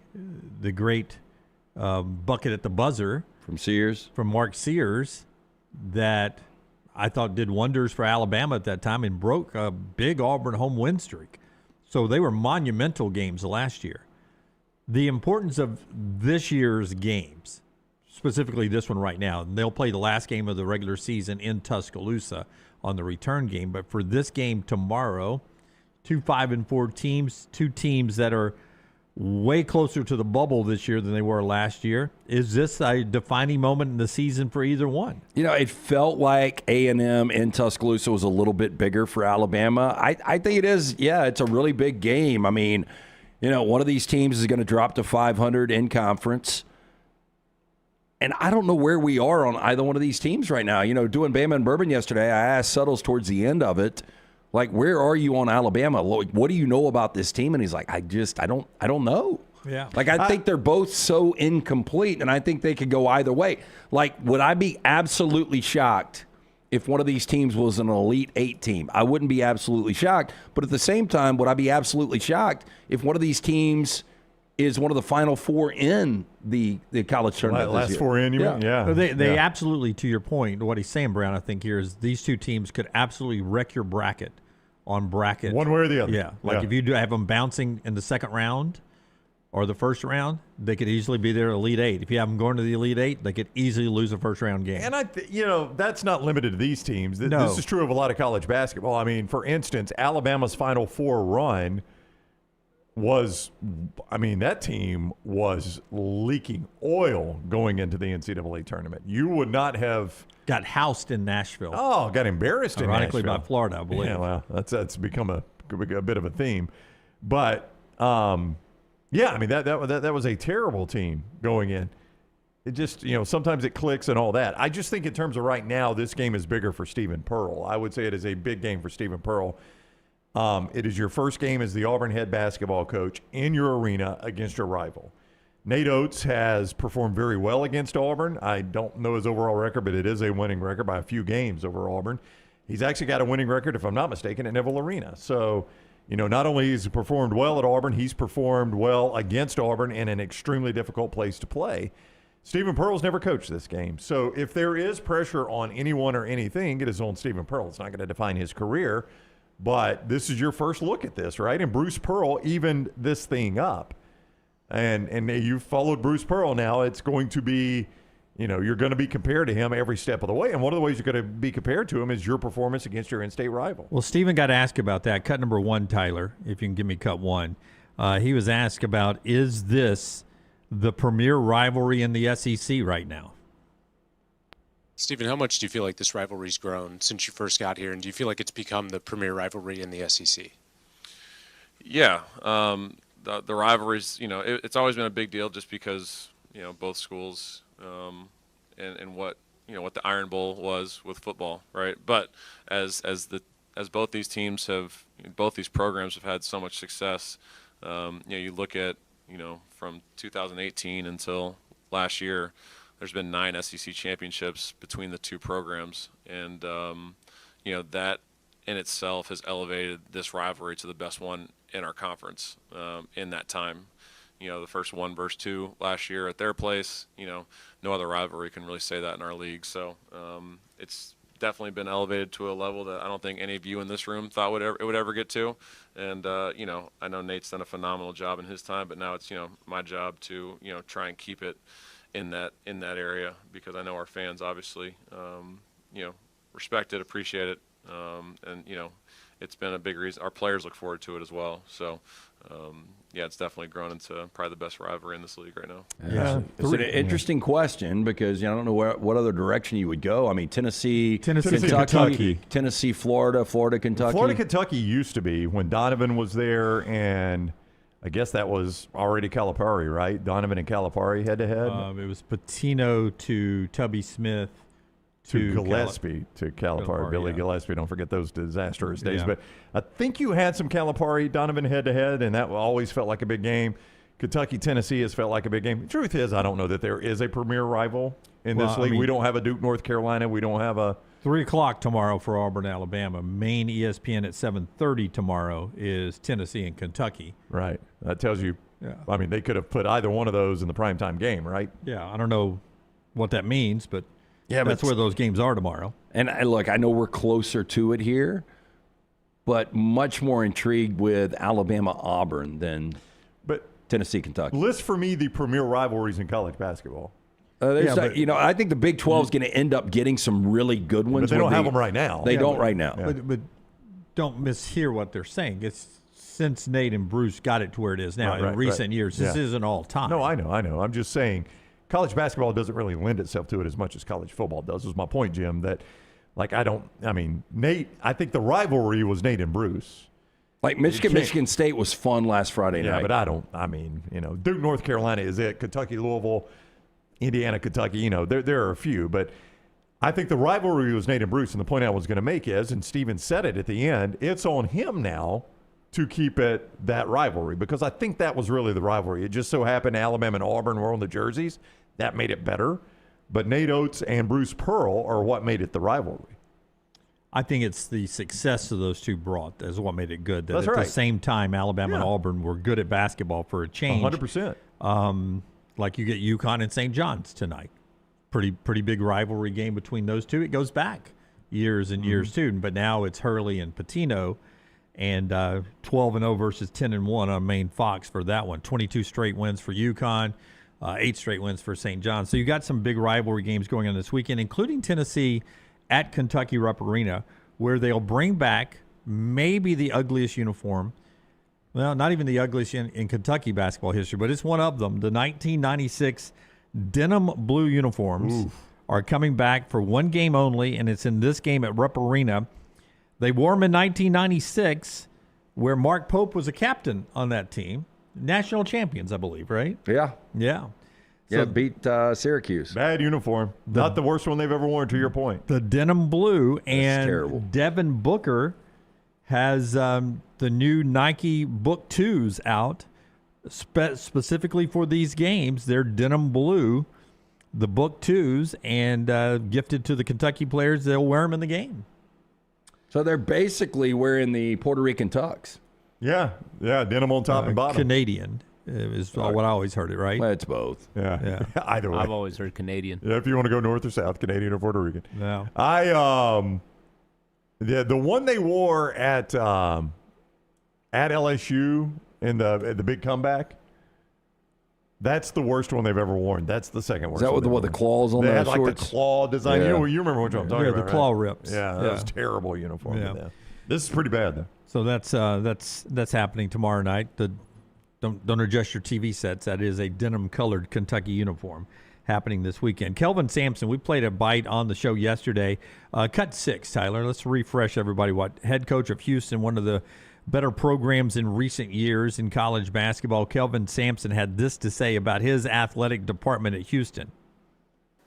great bucket at the buzzer from Mark Sears that I thought did wonders for Alabama at that time and broke a big Auburn home win streak. So they were monumental games last year. The importance of this year's games, specifically this one right now, they'll play the last game of the regular season in Tuscaloosa on the return game. But for this game tomorrow, 2 5-4 teams, 2 teams that are way closer to the bubble this year than they were last year. Is this a defining moment in the season for either one? It felt like A&M in Tuscaloosa was a little bit bigger for Alabama. I think it is. Yeah, it's a really big game. I mean, one of these teams is going to drop to 500 in conference. And I don't know where we are on either one of these teams right now. Doing Bama and Bourbon yesterday, I asked Suttles towards the end of it, like, where are you on Alabama? Like, what do you know about this team? And he's like, I don't know. Yeah. Like, I think they're both so incomplete, and I think they could go either way. Like, would I be absolutely shocked if one of these teams was an Elite 8 team? I wouldn't be absolutely shocked. But at the same time, would I be absolutely shocked if one of these teams is one of the Final 4 in the college tournament last this year? 4 in, you mean? Yeah. They absolutely, to your point, what he's saying, Brown, I think here is these 2 teams could absolutely wreck your bracket on bracket. One way or the other. Yeah. Like if you do have them bouncing in the second round or the first round, they could easily be there Elite 8. If you have them going to the Elite 8, they could easily lose a first-round game. And that's not limited to these teams. No. This is true of a lot of college basketball. I mean, for instance, Alabama's Final 4 run that team was leaking oil going into the NCAA tournament. You would not have got housed in Nashville. Oh, got embarrassed in Nashville. Ironically by Florida, I believe. Yeah, well, that's become a bit of a theme. But that was a terrible team going in. It just, sometimes it clicks and all that. I just think in terms of right now, this game is bigger for Stephen Pearl. I would say it is a big game for Stephen Pearl. It is your first game as the Auburn head basketball coach in your arena against your rival. Nate Oats has performed very well against Auburn. I don't know his overall record, but it is a winning record by a few games over Auburn. He's actually got a winning record, if I'm not mistaken, at Neville Arena. So, not only has he performed well at Auburn, he's performed well against Auburn in an extremely difficult place to play. Stephen Pearl's never coached this game. So if there is pressure on anyone or anything, it is on Stephen Pearl. It's not going to define his career. But this is your first look at this, right? And Bruce Pearl evened this thing up. And you've followed Bruce Pearl now. It's going to be, you're going to be compared to him every step of the way. And one of the ways you're going to be compared to him is your performance against your in-state rival. Well, Stephen got asked about that. Cut number 1, Tyler, if you can give me cut 1. He was asked about, is this the premier rivalry in the SEC right now? Stephen, how much do you feel like this rivalry's grown since you first got here, and do you feel like it's become the premier rivalry in the SEC? Yeah, the rivalries, it's always been a big deal just because, both schools and what the Iron Bowl was with football, right? But as both these teams both these programs have had so much success, you look at, from 2018 until last year, there's been 9 SEC championships between the two programs, and that in itself has elevated this rivalry to the best one in our conference in that time. The first 1 versus 2 last year at their place, no other rivalry can really say that in our league. So it's definitely been elevated to a level that I don't think any of you in this room thought it would ever get to. And, I know Nate's done a phenomenal job in his time, but now it's, my job to, try and keep it in that area, because I know our fans obviously, respect it, appreciate it. And, it's been a big reason. Our players look forward to it as well. So, it's definitely grown into probably the best rivalry in this league right now. Yeah. It's an interesting question because I don't know what other direction you would go. I mean, Tennessee, Kentucky, Tennessee, Florida, Kentucky. Florida, Kentucky used to be when Donovan was there, and I guess that was already Calipari, right? Donovan and Calipari head-to-head? It was Patino to Tubby Smith. To Gillespie, to Calipari, Billy Gillespie. Don't forget those disastrous days. Yeah. But I think you had some Calipari, Donovan head-to-head, and that always felt like a big game. Kentucky, Tennessee has felt like a big game. The truth is, I don't know that there is a premier rival in this league. We don't have a Duke, North Carolina. We don't have a 3 o'clock tomorrow for Auburn, Alabama. Main ESPN at 7:30 tomorrow is Tennessee and Kentucky. Right. That tells you. Yeah. I mean, they could have put either one of those in the primetime game, right? Yeah. I don't know what that means, but that's where those games are tomorrow. And look, I know we're closer to it here, but much more intrigued with Alabama-Auburn than Tennessee, Kentucky. List for me the premier rivalries in college basketball. I think the Big 12 is going to end up getting some really good ones. But they don't have them right now. They don't right now. Yeah. But don't mishear what they're saying. It's since Nate and Bruce got it to where it is now in recent years. This isn't all time. No, I know. I'm just saying college basketball doesn't really lend itself to it as much as college football does, is my point, Jim, that Nate, I think the rivalry was Nate and Bruce. Like Michigan State was fun last Friday night. Yeah, but Duke, North Carolina is it. Kentucky, Louisville, Indiana, Kentucky, there are a few. But I think the rivalry was Nate and Bruce. And the point I was going to make is, and Steven said it at the end, it's on him now to keep it that rivalry, because I think that was really the rivalry. It just so happened Alabama and Auburn were on the jerseys. That made it better. But Nate Oats and Bruce Pearl are what made it the rivalry. I think it's the success of those two brought is what made it good. That's at right. the same time, Alabama and Auburn were good at basketball for a change. 100%. Like you get UConn and St. John's tonight. Pretty big rivalry game between those two. It goes back years and years too. But now it's Hurley and Patino, and 12-0 versus 10-1 on main Fox for that one. 22 straight wins for UConn. 8 straight wins for St. John's. So you got some big rivalry games going on this weekend, including Tennessee at Kentucky Rupp Arena, where they'll bring back maybe the ugliest uniform. Well, not even the ugliest in Kentucky basketball history, but it's one of them. The 1996 denim blue uniforms are coming back for one game only, and it's in this game at Rupp Arena. They wore them in 1996, where Mark Pope was a captain on that team. National champions, I believe, right? Yeah. Yeah. So beat Syracuse. Bad uniform. Not the worst one they've ever worn, to your point. The denim blue. That's and terrible. Devin Booker has the new Nike Book 2s out specifically for these games. They're denim blue, the Book 2s, and gifted to the Kentucky players. They'll wear them in the game. So they're basically wearing the Puerto Rican tux. Yeah, denim on top and bottom. Canadian is what I always heard it, right? Well, it's both. Yeah. Either way. I've always heard Canadian. Yeah, if you want to go north or south, Canadian or Puerto Rican. No. The one they wore at LSU in the big comeback, That's the worst one they've ever worn. That's the second worst. Is that with the claws on they the had shorts? Like the claw design. Yeah. You remember what I'm talking about? The claw right? rips. Yeah, that was terrible uniform. Yeah. This is pretty bad though. So that's happening tomorrow night. Don't adjust your TV sets. That is a denim colored Kentucky uniform happening this weekend. Kelvin Sampson, we played a bite on the show yesterday. Cut 6, Tyler. Let's refresh everybody. What head coach of Houston, one of the better programs in recent years in college basketball, Kelvin Sampson had this to say about his athletic department at Houston.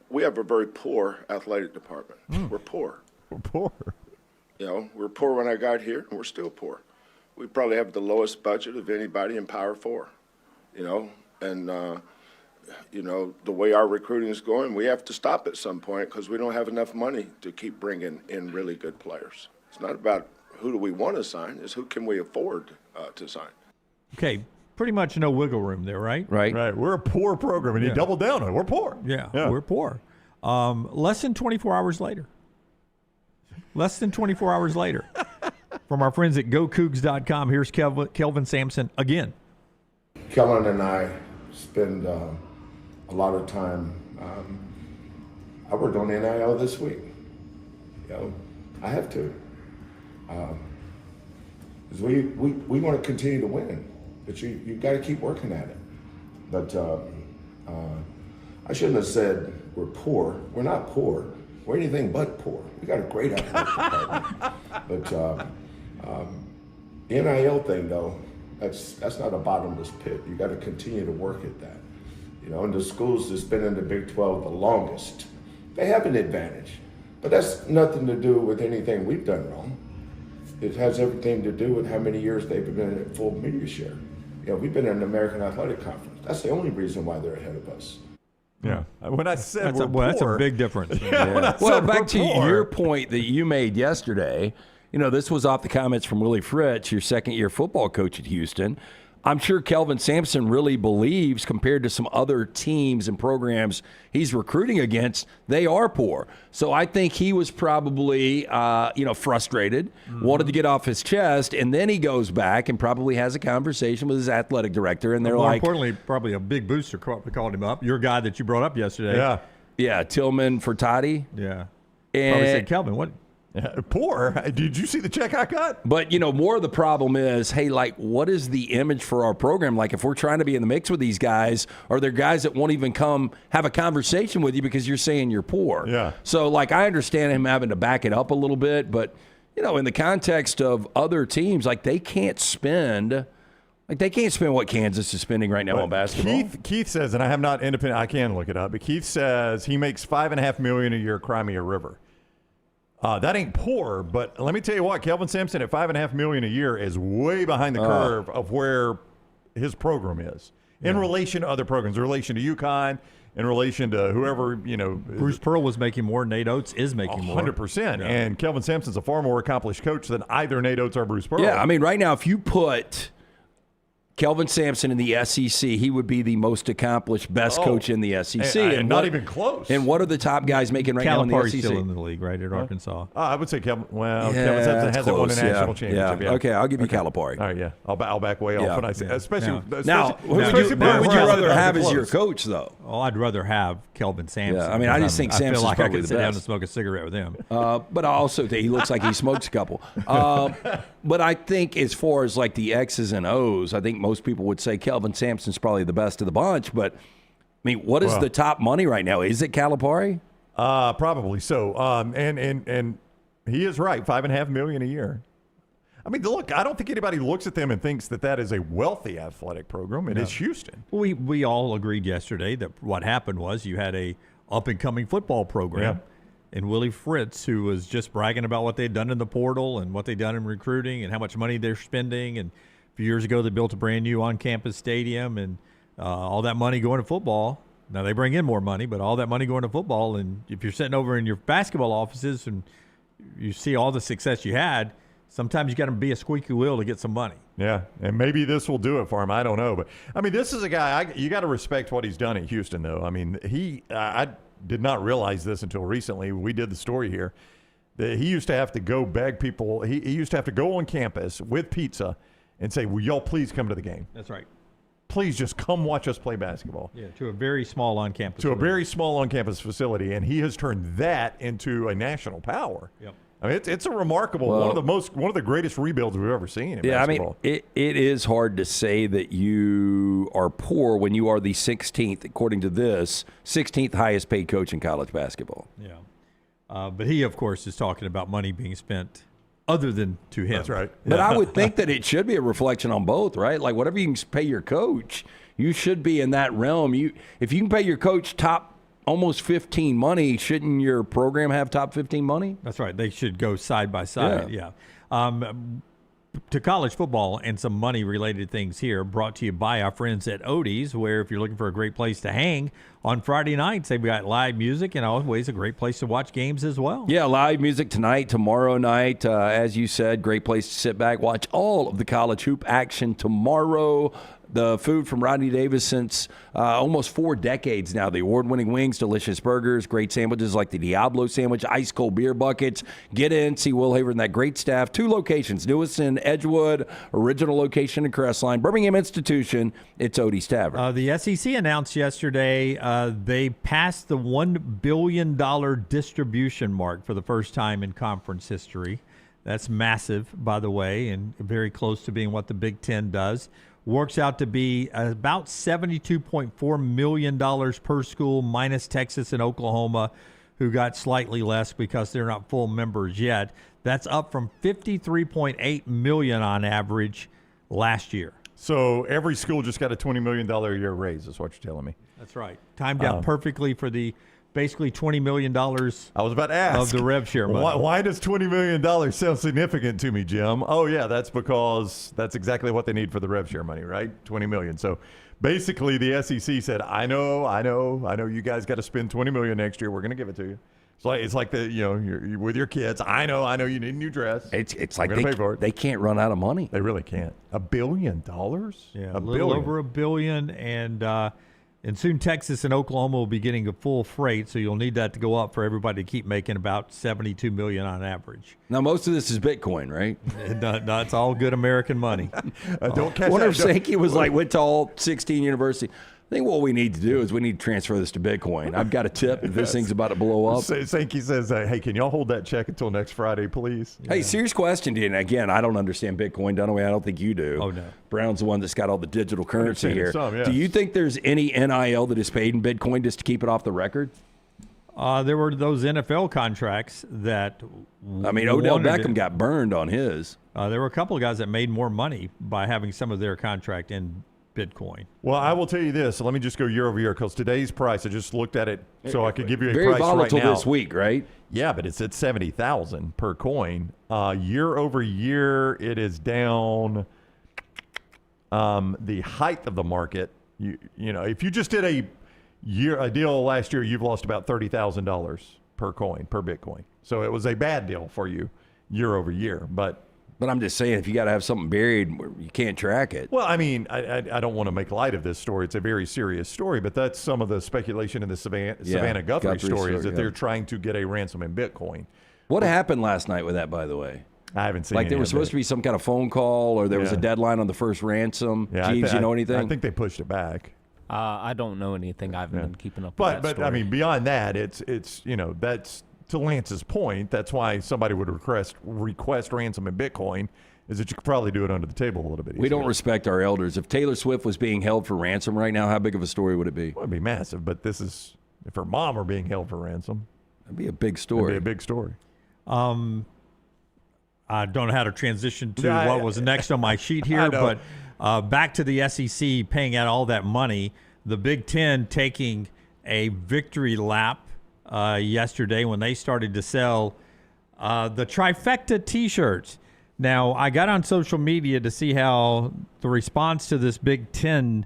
We have a very poor athletic department. We're poor. We're poor. You know, we're poor when I got here, and we're still poor. We probably have the lowest budget of anybody in Power 4, you know, and, you know, the way our recruiting is going, we have to stop at some point because we don't have enough money to keep bringing in really good players. It's not about who do we want to sign, it's who can we afford to sign. Okay, pretty much no wiggle room there, right? Right. We're a poor program, and he doubled down on it. We're poor. Yeah, we're poor. Less than 24 hours later. From our friends at GoCougs.com, here's Kelvin Sampson again. Kelvin and I spend a lot of time. I worked on NIL this week. You know, I have to. Because we want to continue to win, but you got to keep working at it. But I shouldn't have said we're poor. We're not poor. We're anything but poor. We got a great athletic department. But the NIL thing, though, that's not a bottomless pit. You got to continue to work at that. You know, and the schools that's been in the Big 12 the longest, they have an advantage. But that's nothing to do with anything we've done wrong. It has everything to do with how many years they've been at full media share. You know, we've been in the American Athletic Conference. That's the only reason why they're ahead of us. Yeah. When I said that's a big difference. Well, back to your point that you made yesterday, you know, this was off the comments from Willie Fritz, your second-year football coach at Houston. I'm sure Kelvin Sampson really believes, compared to some other teams and programs he's recruiting against, they are poor. So I think he was probably, frustrated, wanted to get off his chest, and then he goes back and probably has a conversation with his athletic director, and they're More like, importantly, probably a big booster called him up. Your guy that you brought up yesterday. Yeah, Tillman for Toddy. Yeah. And Probably said, Kelvin, what? Poor? Did you see the check I got? But, you know, more of the problem is, hey, like, what is the image for our program? Like, if we're trying to be in the mix with these guys, are there guys that won't even come have a conversation with you because you're saying you're poor? Yeah. So, like, I understand him having to back it up a little bit, but, you know, in the context of other teams, like, they can't spend what Kansas is spending right now on basketball. Keith says, and I have not independent, I can look it up, but Keith says he makes $5.5 million a year, Crimea River. That ain't poor, but let me tell you what, Kelvin Sampson at $5.5 million a year is way behind the curve of where his program is in relation to other programs, in relation to UConn, in relation to whoever, you know. Bruce Pearl was making more. Nate Oats is making more. 100%. Yeah. And Kelvin Sampson's a far more accomplished coach than either Nate Oats or Bruce Pearl. Yeah, I mean, right now, if you put Kelvin Sampson in the SEC, he would be the most accomplished, best coach in the SEC. And not even close. And what are the top guys making right now in the SEC? still in the league, right, at Arkansas. I would say Kelvin Sampson hasn't won a national championship yet. Okay, I'll give you Calipari. All right, yeah. I'll back way off when I say especially now, who would you rather have as your coach, though? Oh, I'd rather have Kelvin Sampson. Yeah, I mean, I just think Sampson's I feel like probably I could the sit down best. and smoke a cigarette with him. But I also think he looks like he smokes a couple. But I think as far as like the X's and O's, I think most people would say Kelvin Sampson's probably the best of the bunch. But, I mean, what is the top money right now? Is it Calipari? Probably so. And he is right, $5.5 million a year. I mean, look, I don't think anybody looks at them and thinks that is a wealthy athletic program. It is Houston. We all agreed yesterday that what happened was you had a up-and-coming football program. And Willie Fritz, who was just bragging about what they'd done in the portal and what they'd done in recruiting and how much money they're spending. And a few years ago, they built a brand-new on-campus stadium and all that money going to football. Now, they bring in more money, but all that money going to football. And if you're sitting over in your basketball offices and you see all the success you had, sometimes you got to be a squeaky wheel to get some money. Yeah, and maybe this will do it for him. I don't know. But, I mean, this is a guy, you got to respect what he's done at Houston, though. I mean, I did not realize this until recently. We did the story here. That he used to have to go beg people. He used to have to go on campus with pizza and say, will y'all please come to the game? That's right. please just come watch us play basketball. Yeah, to a very small on-campus. To a very small on-campus facility, and he has turned that into a national power. Yep. I mean, it's a remarkable one of the greatest rebuilds we've ever seen in basketball. I mean, it is hard to say that you are poor when you are the 16th, according to this, 16th highest paid coach in college basketball. Yeah, but he, of course, is talking about money being spent other than to him. That's right. But I would think that it should be a reflection on both, right? Like whatever you can pay your coach, you should be in that realm. If you can pay your coach top almost 15 money, shouldn't your program have top 15 money? That's right. They should go side by side. Yeah. To college football and some money-related things here, brought to you by our friends at Oats, where if you're looking for a great place to hang on Friday nights, they've got live music and always a great place to watch games as well. Yeah, live music tonight, tomorrow night. As you said, great place to sit back, watch all of the college hoop action tomorrow. The food from Rodney Davis since almost 4 decades now. The award-winning wings, delicious burgers, great sandwiches like the Diablo sandwich, ice-cold beer buckets. Get in, see Will Haver and that great staff. 2 locations, newest in Edgewood, original location in Crestline, Birmingham Institution. It's Oats Tavern. The SEC announced yesterday they passed the $1 billion distribution mark for the first time in conference history. That's massive, by the way, and very close to being what the Big Ten does. Works out to be about $72.4 million per school, minus Texas and Oklahoma, who got slightly less because they're not full members yet. That's up from $53.8 million on average last year. So every school just got a $20 million a year raise, is what you're telling me. That's right. Timed out perfectly for the basically $20 million I was about to ask, of the rev share money. Why does $20 million sound significant to me, Jim? Oh, yeah, that's because that's exactly what they need for the rev share money, right? $20 million. So basically the SEC said, I know you guys got to spend $20 million next year. We're going to give it to you. It's like the you're with your kids. I know you need a new dress. It's like they can't run out of money. They really can't. $1 billion? Yeah, a little over $1 billion, and soon Texas and Oklahoma will be getting a full freight, so you'll need that to go up for everybody to keep making about $72 million on average. Now, most of this is Bitcoin, right? No, it's all good American money. Don't catch I wonder if Sankey went to all 16 universities. I think what we need to do is we need to transfer this to Bitcoin. I've got a tip if this thing's about to blow up. Sankey says, hey, can y'all hold that check until next Friday, please? Hey, serious question, Dean. Again, I don't understand Bitcoin. Dunaway, I don't think you do. Oh, no. Brown's the one that's got all the digital currency here. Yes. Do you think there's any NIL that is paid in Bitcoin just to keep it off the record? There were those NFL contracts that Odell Beckham got burned on his. There were a couple of guys that made more money by having some of their contract in Bitcoin. Well, I will tell you this. Let me just go year over year because today's price, I just looked at it so I could give you a very price volatile right now. this week, right? Yeah, but it's at $70,000 per coin. Year over year, it is down. The height of the market, you know, if you just did a deal last year, you've lost about $30,000 per coin, per Bitcoin. So it was a bad deal for you year over year, But I'm just saying, if you got to have something buried, you can't track it. Well, I mean, I don't want to make light of this story. It's a very serious story, but that's some of the speculation in the Savannah Guthrie story is that they're trying to get a ransom in Bitcoin. What happened last night with that, by the way? I haven't seen Like there was supposed to be some kind of phone call or there was a deadline on the first ransom. Yeah, Jeeves, you know anything? I think they pushed it back. I don't know anything. I've been keeping up with that But story. I mean, beyond that, it's that's to Lance's point. That's why somebody would request ransom in Bitcoin, is that you could probably do it under the table a little bit easier. We don't respect our elders. If Taylor Swift was being held for ransom right now, how big of a story would it be? Well, it'd be massive, but this is, if her mom were being held for ransom, that'd be a big story. It'd be a big story. I don't know how to transition to what was next on my sheet here, but back to the SEC paying out all that money, the Big Ten taking a victory lap yesterday when they started to sell the trifecta T-shirts. Now, I got on social media to see how the response to this Big Ten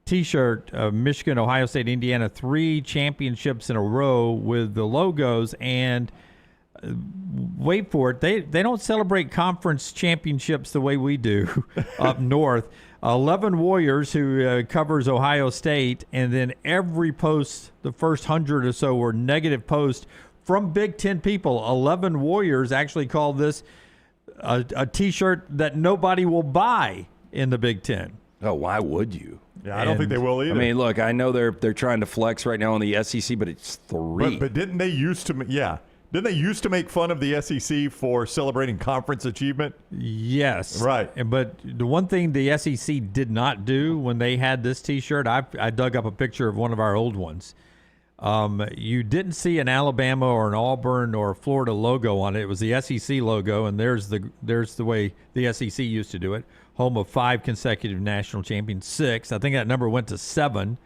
T-shirt, Michigan, Ohio State, Indiana, 3 championships in a row with the logos, and wait for it, they don't celebrate conference championships the way we do up north. 11 Warriors, who covers Ohio State, and then every post, the first 100 or so, were negative posts from Big Ten people. 11 Warriors actually called this a T-shirt that nobody will buy in the Big Ten. Oh, why would you? Yeah, I don't think they will either. I mean, look, I know they're trying to flex right now on the SEC, but it's 3. But didn't they used to? Yeah. Didn't they used to make fun of the SEC for celebrating conference achievement? Yes. Right. But the one thing the SEC did not do when they had this T-shirt, I dug up a picture of one of our old ones. You didn't see an Alabama or an Auburn or a Florida logo on it. It was the SEC logo, and there's the way the SEC used to do it. Home of 5 consecutive national champions, 6. I think that number went to 7.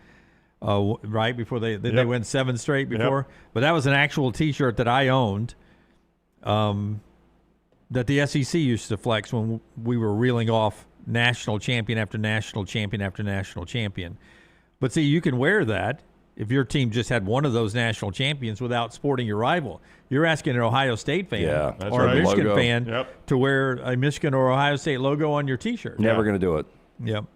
Right before they went 7 straight before, but that was an actual T-shirt that I owned, that the SEC used to flex when we were reeling off national champion after national champion after national champion. But see, you can wear that if your team just had one of those national champions without sporting your rival. You're asking an Ohio State fan or a Michigan fan to wear a Michigan or Ohio State logo on your T-shirt. Never going to do it. Yep.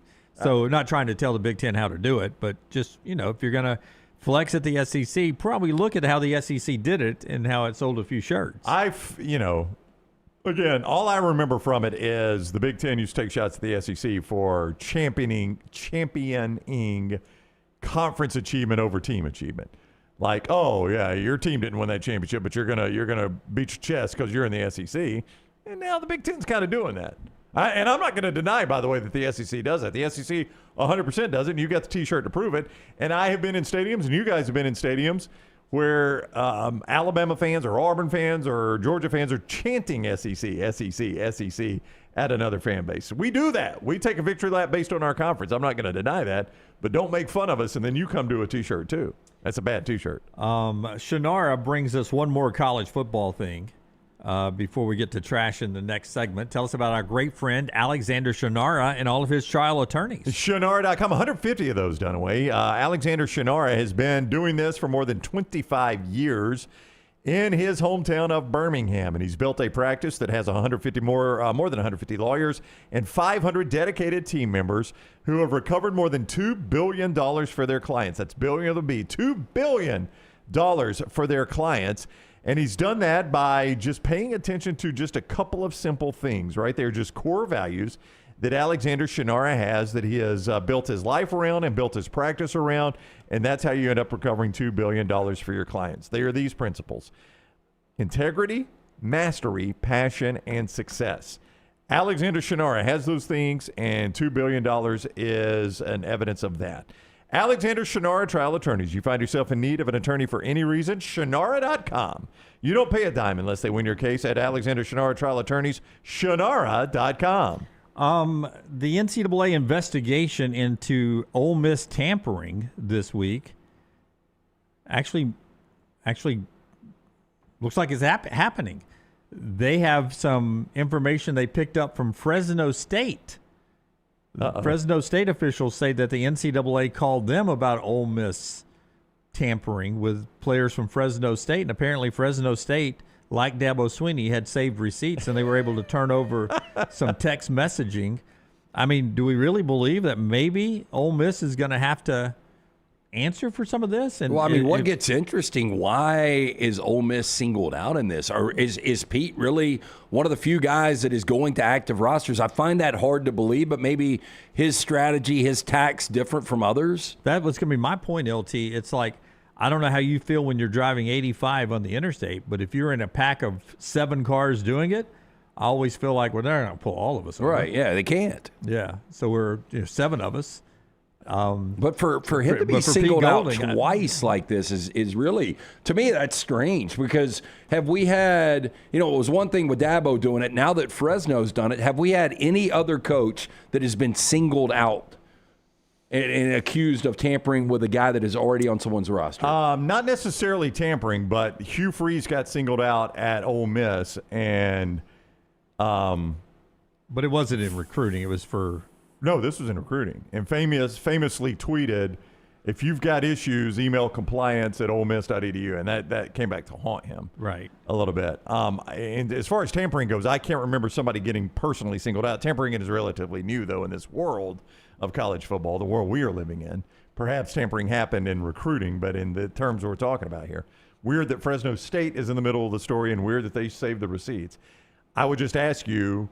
So not trying to tell the Big Ten how to do it, but just, if you're going to flex at the SEC, probably look at how the SEC did it and how it sold a few shirts. Again, all I remember from it is the Big Ten used to take shots at the SEC for championing conference achievement over team achievement. Like, oh yeah, your team didn't win that championship, but you're gonna beat your chest because you're in the SEC. And now the Big Ten's kind of doing that. And I'm not going to deny, by the way, that the SEC does that. The SEC 100% does it, and you got the T-shirt to prove it. And I have been in stadiums, and you guys have been in stadiums where Alabama fans or Auburn fans or Georgia fans are chanting SEC, SEC, SEC at another fan base. We do that. We take a victory lap based on our conference. I'm not going to deny that, but don't make fun of us, and then you come to a T-shirt too. That's a bad T-shirt. Shannara brings us one more college football thing. Before we get to trash in the next segment, tell us about our great friend Alexander Shannara and all of his trial attorneys. Shannara.com, 150 of those done away. Alexander Shannara has been doing this for more than 25 years in his hometown of Birmingham, and he's built a practice that has more than 150 lawyers and 500 dedicated team members who have recovered more than $2 billion for their clients. That's billion of the B, $2 billion for their clients. And he's done that by just paying attention to just a couple of simple things, right? They're just core values that Alexander Shannara has that he has built his life around and built his practice around, and that's how you end up recovering $2 billion for your clients. They are these principles: integrity, mastery, passion, and success. Alexander Shannara has those things, and $2 billion is an evidence of that. Alexander Shannara Trial Attorneys. You find yourself in need of an attorney for any reason, Shannara.com. You don't pay a dime unless they win your case at Alexander Shannara Trial Attorneys, Shannara.com. The NCAA investigation into Ole Miss tampering this week actually looks like it's happening. They have some information they picked up from Fresno State. Fresno State officials say that the NCAA called them about Ole Miss tampering with players from Fresno State, and apparently Fresno State, like Dabo Swinney, had saved receipts, and they were able to turn over some text messaging. I mean, do we really believe that maybe Ole Miss is going to have to answer for some of this? And what gets interesting, why is Ole Miss singled out in this? Or is Pete really one of the few guys that is going to active rosters? I find that hard to believe, but maybe his strategy, his tack's different from others. That was going to be my point, LT. It's like, I don't know how you feel when you're driving 85 on the interstate, but if you're in a pack of 7 cars doing it, I always feel like, well, they're not going to pull all of us over. Right, yeah, they can't. Yeah, so we're 7 of us. But for him to be singled out twice like this is really, to me, that's strange, because have we had, it was one thing with Dabo doing it. Now that Fresno's done it, have we had any other coach that has been singled out and accused of tampering with a guy that is already on someone's roster? Not necessarily tampering, but Hugh Freeze got singled out at Ole Miss, and but it wasn't in recruiting. It was for... No, this was in recruiting. And famously tweeted, if you've got issues, email compliance@olemiss.edu. And that came back to haunt him a little bit. And as far as tampering goes, I can't remember somebody getting personally singled out. Tampering is relatively new, though, in this world of college football, the world we are living in. Perhaps tampering happened in recruiting, but in the terms we're talking about here. Weird that Fresno State is in the middle of the story, and weird that they saved the receipts. I would just ask you,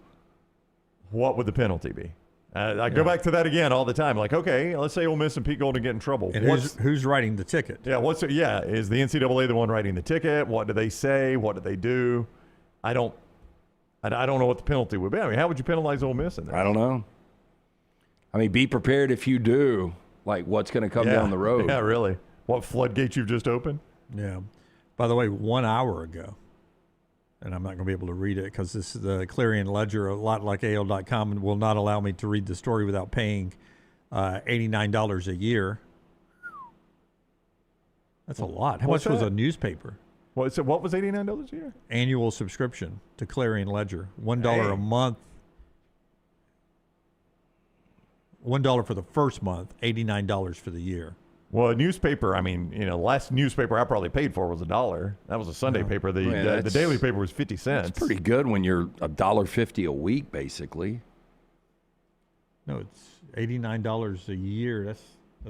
what would the penalty be? I go back to that again all the time. Like, okay, let's say Ole Miss and Pete Golding get in trouble. And who's writing the ticket? Yeah, is the NCAA the one writing the ticket? What do they say? What do they do? I don't know what the penalty would be. I mean, how would you penalize Ole Miss in that? I don't know. I mean, be prepared if you do. Like, what's going to come down the road? Yeah, really. What floodgates you've just opened? Yeah. By the way, 1 hour ago, and I'm not going to be able to read it because this is the Clarion Ledger, a lot like AL.com, will not allow me to read the story without paying $89 a year. That's a lot. How much was a newspaper? What was $89 a year? Annual subscription to Clarion Ledger. $1 a month. $1 for the first month, $89 for the year. Well, a newspaper, I mean, the last newspaper I probably paid for was $1. That was a Sunday paper. The daily paper was 50 cents. It's pretty good when you're $1.50 a week, basically. No, it's $89 a year. That's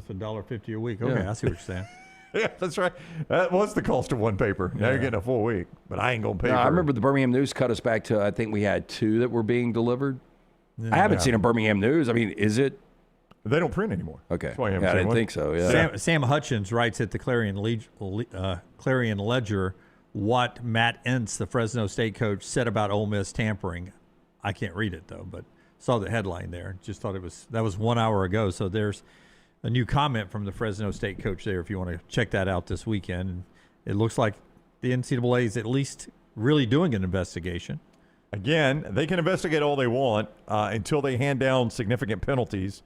$1.50 a week. Okay, I see what you're saying. Yeah, that's right. That was the cost of one paper. Now you're getting a full week, but I ain't going to pay for it. I remember the Birmingham News cut us back to, I think we had 2 that were being delivered. Yeah. I haven't seen a Birmingham News. I mean, is it? They don't print anymore. Okay. That's why I I didn't think so. Yeah. Sam Hutchins writes at the Clarion Ledger what Matt Entz, the Fresno State coach, said about Ole Miss tampering. I can't read it, though, but saw the headline there. Just thought that was 1 hour ago. So there's a new comment from the Fresno State coach there if you want to check that out this weekend. And it looks like the NCAA is at least really doing an investigation. Again, they can investigate all they want until they hand down significant penalties.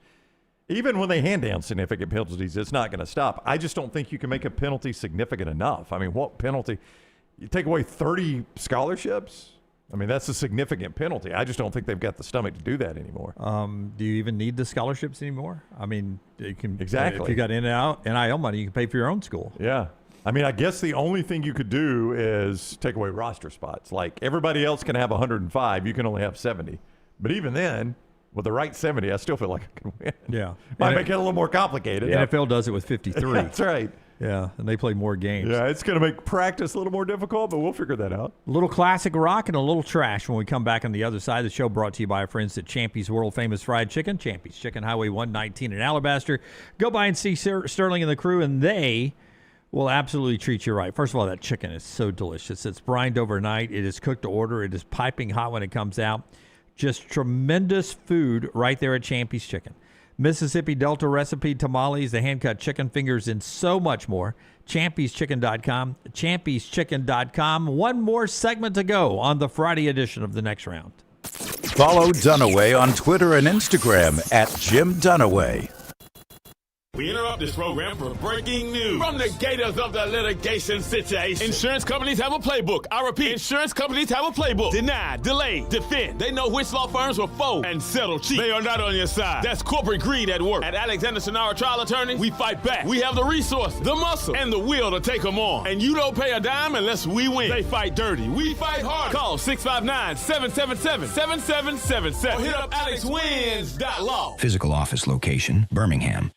Even when they hand down significant penalties, it's not going to stop. I just don't think you can make a penalty significant enough. I mean, what penalty? You take away 30 scholarships? I mean, that's a significant penalty. I just don't think they've got the stomach to do that anymore. Do you even need the scholarships anymore? I mean, you can exactly. If you got NIL money, you can pay for your own school. Yeah. I mean, I guess the only thing you could do is take away roster spots. Like everybody else can have 105. You can only have 70. But even then, with the right 70, I still feel like I can win. Yeah. Might make it a little more complicated. The NFL does it with 53. That's right. Yeah, and they play more games. Yeah, it's going to make practice a little more difficult, but we'll figure that out. A little classic rock and a little trash when we come back on the other side. The show brought to you by our friends at Champy's World Famous Fried Chicken. Champy's Chicken, Highway 119 in Alabaster. Go by and see Sterling and the crew, and they will absolutely treat you right. First of all, that chicken is so delicious. It's brined overnight. It is cooked to order. It is piping hot when it comes out. Just tremendous food right there at Champy's Chicken. Mississippi Delta recipe tamales, the hand-cut chicken fingers, and so much more. Champy'sChicken.com. Champy'sChicken.com. One more segment to go on the Friday edition of The Next Round. Follow Dunaway on Twitter and Instagram at Jim Dunaway. We interrupt this program for breaking news from the gators of the litigation situation. Insurance companies have a playbook. I repeat, insurance companies have a playbook. Deny, delay, defend. They know which law firms will fold and settle cheap. They are not on your side. That's corporate greed at work. At Alexander Sonara Trial Attorneys, we fight back. We have the resource, the muscle, and the will to take them on. And you don't pay a dime unless we win. They fight dirty. We fight hard. Call 659-777-7777 or hit up alexwins.law. Physical office location, Birmingham.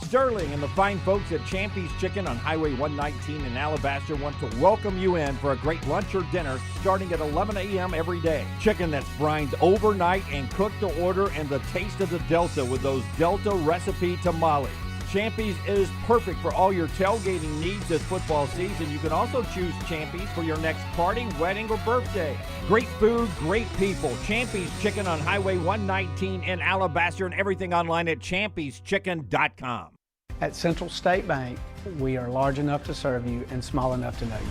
Sterling and the fine folks at Champy's Chicken on Highway 119 in Alabaster want to welcome you in for a great lunch or dinner starting at 11 a.m. every day. Chicken that's brined overnight and cooked to order, and the taste of the Delta with those Delta recipe tamales. Champy's is perfect for all your tailgating needs this football season. You can also choose Champy's for your next party, wedding, or birthday. Great food, great people. Champy's Chicken on Highway 119 in Alabaster, and everything online at Champy'sChicken.com. At Central State Bank, we are large enough to serve you and small enough to know you.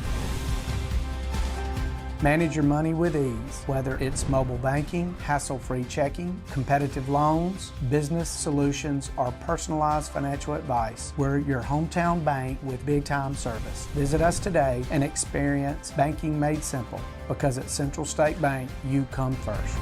Manage your money with ease, whether it's mobile banking, hassle-free checking, competitive loans, business solutions, or personalized financial advice. We're your hometown bank with big-time service. Visit us today and experience banking made simple, because at Central State Bank, you come first.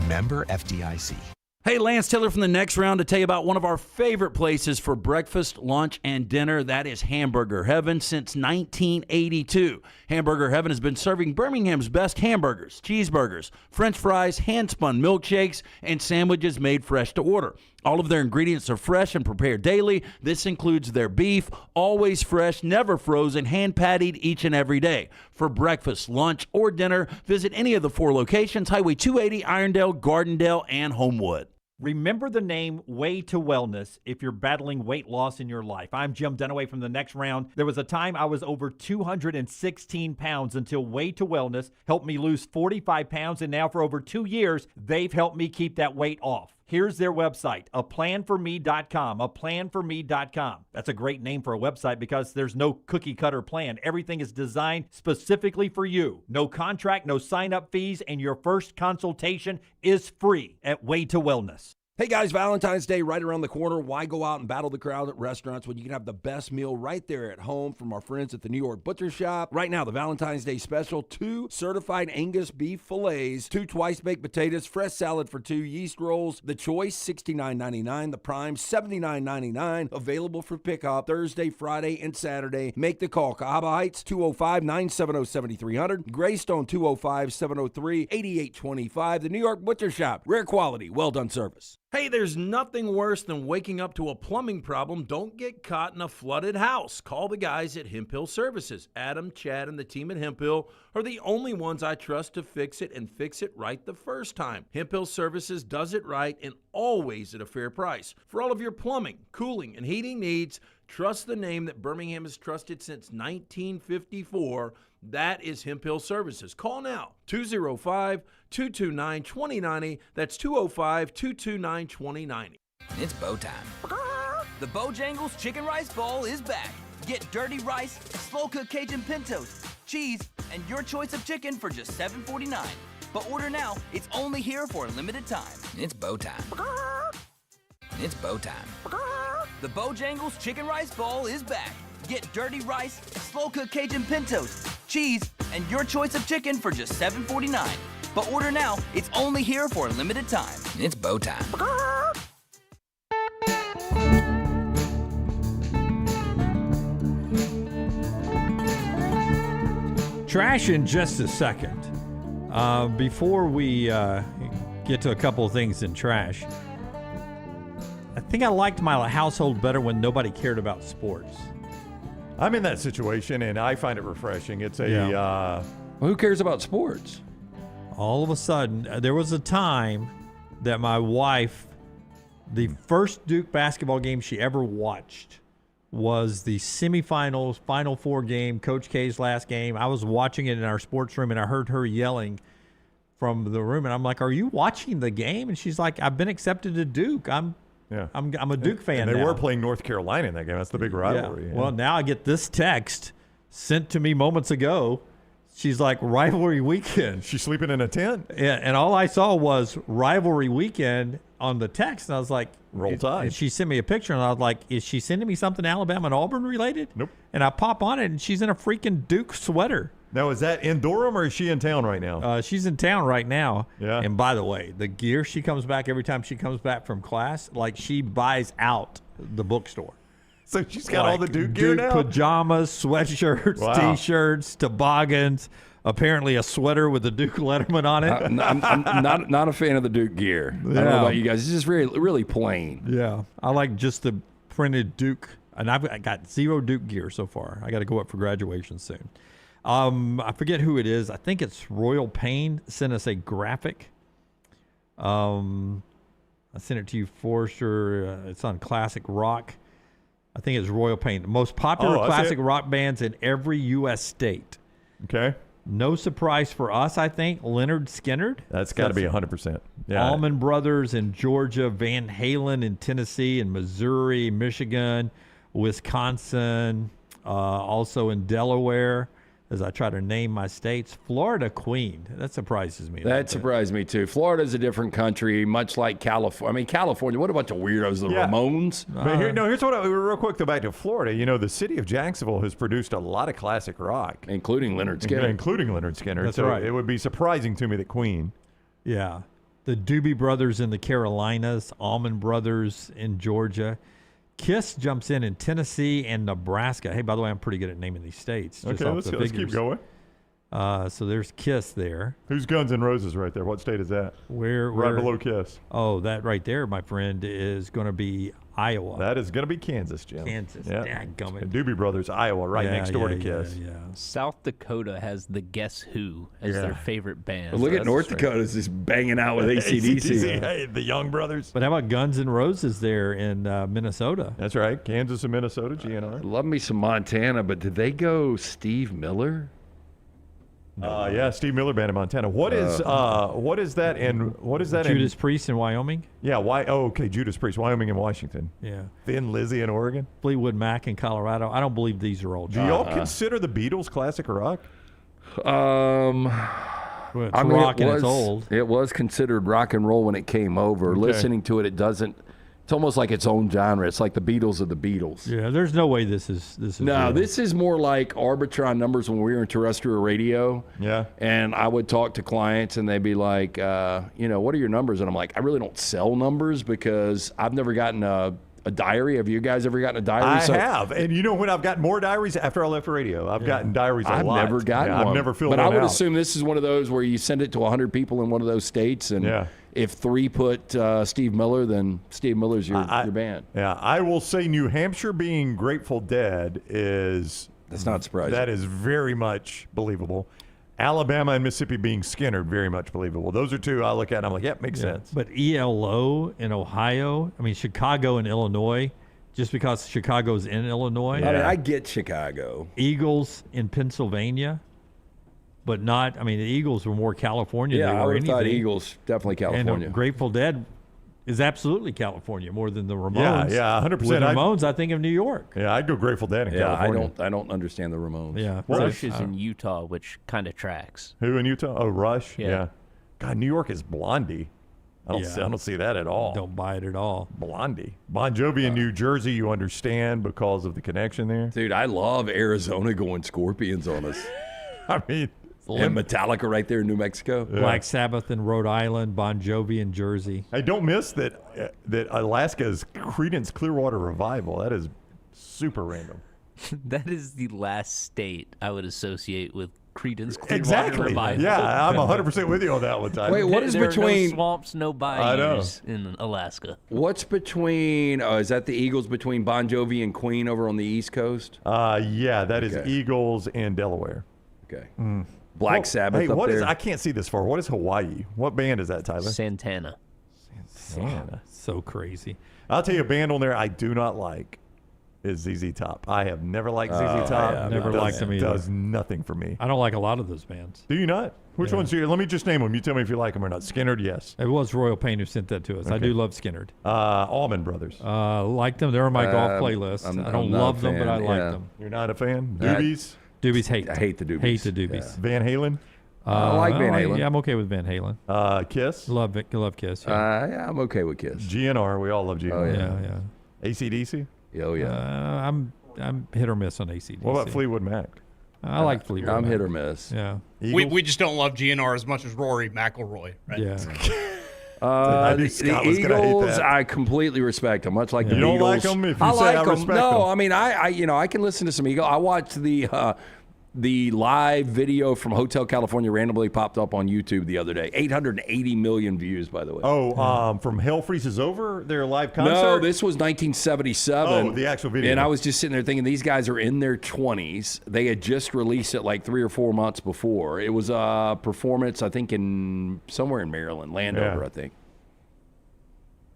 Member FDIC. Hey, Lance Taylor from the Next Round to tell you about one of our favorite places for breakfast, lunch, and dinner. That is Hamburger Heaven since 1982. Hamburger Heaven has been serving Birmingham's best hamburgers, cheeseburgers, French fries, hand-spun milkshakes, and sandwiches made fresh to order. All of their ingredients are fresh and prepared daily. This includes their beef, always fresh, never frozen, hand-pattied each and every day. For breakfast, lunch, or dinner, visit any of the 4 locations, Highway 280, Irondale, Gardendale, and Homewood. Remember the name Way to Wellness if you're battling weight loss in your life. I'm Jim Dunaway from the Next Round. There was a time I was over 216 pounds until Way to Wellness helped me lose 45 pounds, and now for over 2 years, they've helped me keep that weight off. Here's their website, aplanforme.com, aplanforme.com. That's a great name for a website because there's no cookie-cutter plan. Everything is designed specifically for you. No contract, no sign-up fees, and your first consultation is free at Way to Wellness. Hey guys, Valentine's Day right around the corner. Why go out and battle the crowd at restaurants when you can have the best meal right there at home from our friends at the New York Butcher Shop? Right now, the Valentine's Day special, 2 certified Angus beef fillets, 2 twice-baked potatoes, fresh salad for 2, yeast rolls. The Choice, $69.99. The Prime, $79.99. Available for pickup Thursday, Friday, and Saturday. Make the call. Cahaba Heights, 205-970-7300. Greystone, 205-703-8825. The New York Butcher Shop. Rare quality, well-done service. Hey, there's nothing worse than waking up to a plumbing problem. Don't get caught in a flooded house. Call the guys at Hemphill Services. Adam, Chad, and the team at Hemphill are the only ones I trust to fix it and fix it right the first time. Hemphill Services does it right and always at a fair price. For all of your plumbing, cooling, and heating needs, trust the name that Birmingham has trusted since 1954. That is Hemphill Services. Call now, 205-229-2090. That's 205-229-2090. It's bow time. The Bojangles Chicken Rice Bowl is back. Get dirty rice, slow-cooked Cajun pintos, cheese, and your choice of chicken for just $7.49. But order now. It's only here for a limited time. It's bow time. It's bow time. The Bojangles Chicken Rice Bowl is back. Get dirty rice, slow-cooked Cajun pintos, cheese, and your choice of chicken for just $7.49. But order now. It's only here for a limited time. It's bow time. Trash in just a second. Before we get to a couple of things in trash, I think I liked my household better when nobody cared about sports. I'm in that situation, and I find it refreshing. It's a... Well, who cares about sports? All of a sudden, there was a time that my wife, the first Duke basketball game she ever watched was the semifinals, Final Four game, Coach K's last game. I was watching it in our sports room, and I heard her yelling from the room, and I'm like, "Are you watching the game?" And she's like, "I've been accepted to Duke. I'm a Duke fan." And they now. were playing North Carolina in that game. That's the big rivalry. Yeah. Well, now I get this text sent to me moments ago. She's like, "Rivalry weekend." She's sleeping in a tent? Yeah, and all I saw was Rivalry weekend on the text, and I was like, Roll Tide. And she sent me a picture, and I was like, is she sending me something Alabama and Auburn related? Nope. And I pop on it, and she's in a freaking Duke sweater. Now, is that in Durham, or is she in town right now? She's in town right now. Yeah. And by the way, the gear she comes back, every time she comes back from class, like she buys out the bookstore. So she's got all the Duke gear now? Pajamas, sweatshirts, Wow. T-shirts, toboggans, apparently a sweater with the Duke letterman on it. I'm not a fan of the Duke gear. I don't know about you guys. It's just really plain. Yeah. I like just the printed Duke, and I got 0 Duke gear so far. I got to go up for graduation soon. I forget who it is. I think it's Royal Pain sent us a graphic. I sent it to you, Forrester. It's on Classic Rock. I think it's Royal Pain. The most popular classic rock bands in every U.S. state. Okay. No surprise for us, I think. Leonard Skinner. That's got to be 100%. Yeah. Allman Brothers in Georgia, Van Halen in Tennessee and Missouri, Michigan, Wisconsin, also in Delaware, as I try to name my states. Florida Queen. That surprises me. That surprised me, too. Florida's a different country, much like California. I mean, California, what a bunch of weirdos, the Ramones. But here's what real quick, though, back to Florida. You know, the city of Jacksonville has produced a lot of classic rock. Including Leonard Skinner. Including Leonard Skinner. That's so right. It would be surprising to me that Queen. Yeah. The Doobie Brothers in the Carolinas, Allman Brothers in Georgia. KISS jumps in Tennessee and Nebraska. Hey, by the way, I'm pretty good at naming these states. Okay, let's keep going. So there's KISS there. Who's Guns N' Roses right there? What state is that? Where right below KISS. Oh, that right there, my friend, is going to be Iowa. That is going to be Kansas, Jim. Kansas. Yeah. Dadgummit. Doobie Brothers, Iowa, right next door to KISS. Yeah. South Dakota has the Guess Who as their favorite band. Well, look at North Dakota's just banging out with AC/DC. Hey, the Young Brothers. But how about Guns N' Roses there in Minnesota? That's right. Kansas and Minnesota, GNR. Love me some Montana, but did they go Steve Miller? Yeah, Steve Miller Band in Montana. What is that in Judas Priest in Wyoming? Yeah, okay, Judas Priest, Wyoming and Washington. Yeah. Thin Lizzy in Oregon. Fleetwood Mac in Colorado. I don't believe these are all. Do y'all consider the Beatles classic rock? Well, it's rock and it's old. It was considered rock and roll when it came over. Okay. Listening to it, it doesn't. It's almost like its own genre. It's like the Beatles of the Beatles. Yeah, there's no way this is. No, real. this is more like Arbitron numbers when we were in terrestrial radio. Yeah. And I would talk to clients and they'd be like, what are your numbers? And I'm like, I really don't sell numbers because I've never gotten a diary. Have you guys ever gotten a diary? I have. And you know when I've gotten more diaries after I left radio? I've gotten diaries a lot. I've never gotten one. I've never filled But one I would out. assume this is one of those where you send it to 100 people in one of those states. And if 3 put Steve Miller, then Steve Miller's your band. Yeah, I will say New Hampshire being Grateful Dead is... That's not surprising. That is very much believable. Alabama and Mississippi being Skinner, very much believable. Those are two I look at and I'm like, yep, makes sense. But ELO in Ohio, Chicago and Illinois, just because Chicago's in Illinois. I mean, I get Chicago. Eagles in Pennsylvania, but not, the Eagles were more California Yeah, than I were would have thought anything. Eagles, definitely California. And Grateful Dead is absolutely California more than the Ramones. Yeah, 100%. With Ramones, I think of New York. Yeah, I'd go Grateful Dead in California. I don't understand the Ramones. Yeah. Rush is in Utah, which kind of tracks. Who in Utah? Oh, Rush? Yeah. God, New York is Blondie. I don't see that at all. Don't buy it at all. Blondie. Bon Jovi in New Jersey, you understand because of the connection there. Dude, I love Arizona going Scorpions on us. I mean... And Metallica right there in New Mexico. Yeah. Black Sabbath in Rhode Island, Bon Jovi in Jersey. Hey, don't miss that Alaska's Creedence Clearwater Revival. That is super random. That is the last state I would associate with Creedence Clearwater Revival. Yeah, I'm 100% with you on that one, Tyler. Wait, what is there between... are no swamps, no bayous in Alaska. What's between... is that the Eagles between Bon Jovi and Queen over on the East Coast? Yeah, that is Eagles in Delaware. Okay. Black Sabbath Hey, up there. I can't see this far. What is Hawaii? What band is that, Tyler? Santana. So crazy. I'll tell you a band on there I do not like is ZZ Top. I have never liked ZZ Top. Never liked them either. Does nothing for me. I don't like a lot of those bands. Do you not? Which ones do you? Let me just name them. You tell me if you like them or not. Skinnerd, yes. It was Royal Pain who sent that to us. I do love Skinnerd. Allman Brothers. Like them. They're on my golf playlist. I don't love them, but I like them. You're not a fan? Doobies? Doobies hate. I hate the Doobies. Hate the Doobies. Yeah. Van Halen? I like Van Halen. Yeah, I'm okay with Van Halen. Kiss? Love Kiss. Yeah. Yeah, I'm okay with Kiss. GNR. We all love GNR. Oh, yeah. AC/DC? Oh, yeah. I'm hit or miss on AC/DC. What about Fleetwood Mac? I like Fleetwood I'm Mac. hit or miss. Yeah. We just don't love GNR as much as Rory McIlroy, right? Yeah. I knew The Scott was gonna hate Eagles, that. I completely respect them. Much like the You don't Eagles. like them if you I say like I them. respect No, them. I mean, I can listen to some Eagle. I watched the live video from Hotel California randomly popped up on YouTube the other day. 880 million views, by the way. Oh, from Hell Freezes Over, their live concert? No, this was 1977. Oh, the actual video. And I was just sitting there thinking, these guys are in their 20s. They had just released it like 3 or 4 months before. It was a performance, I think, in somewhere in Maryland, Landover, I think.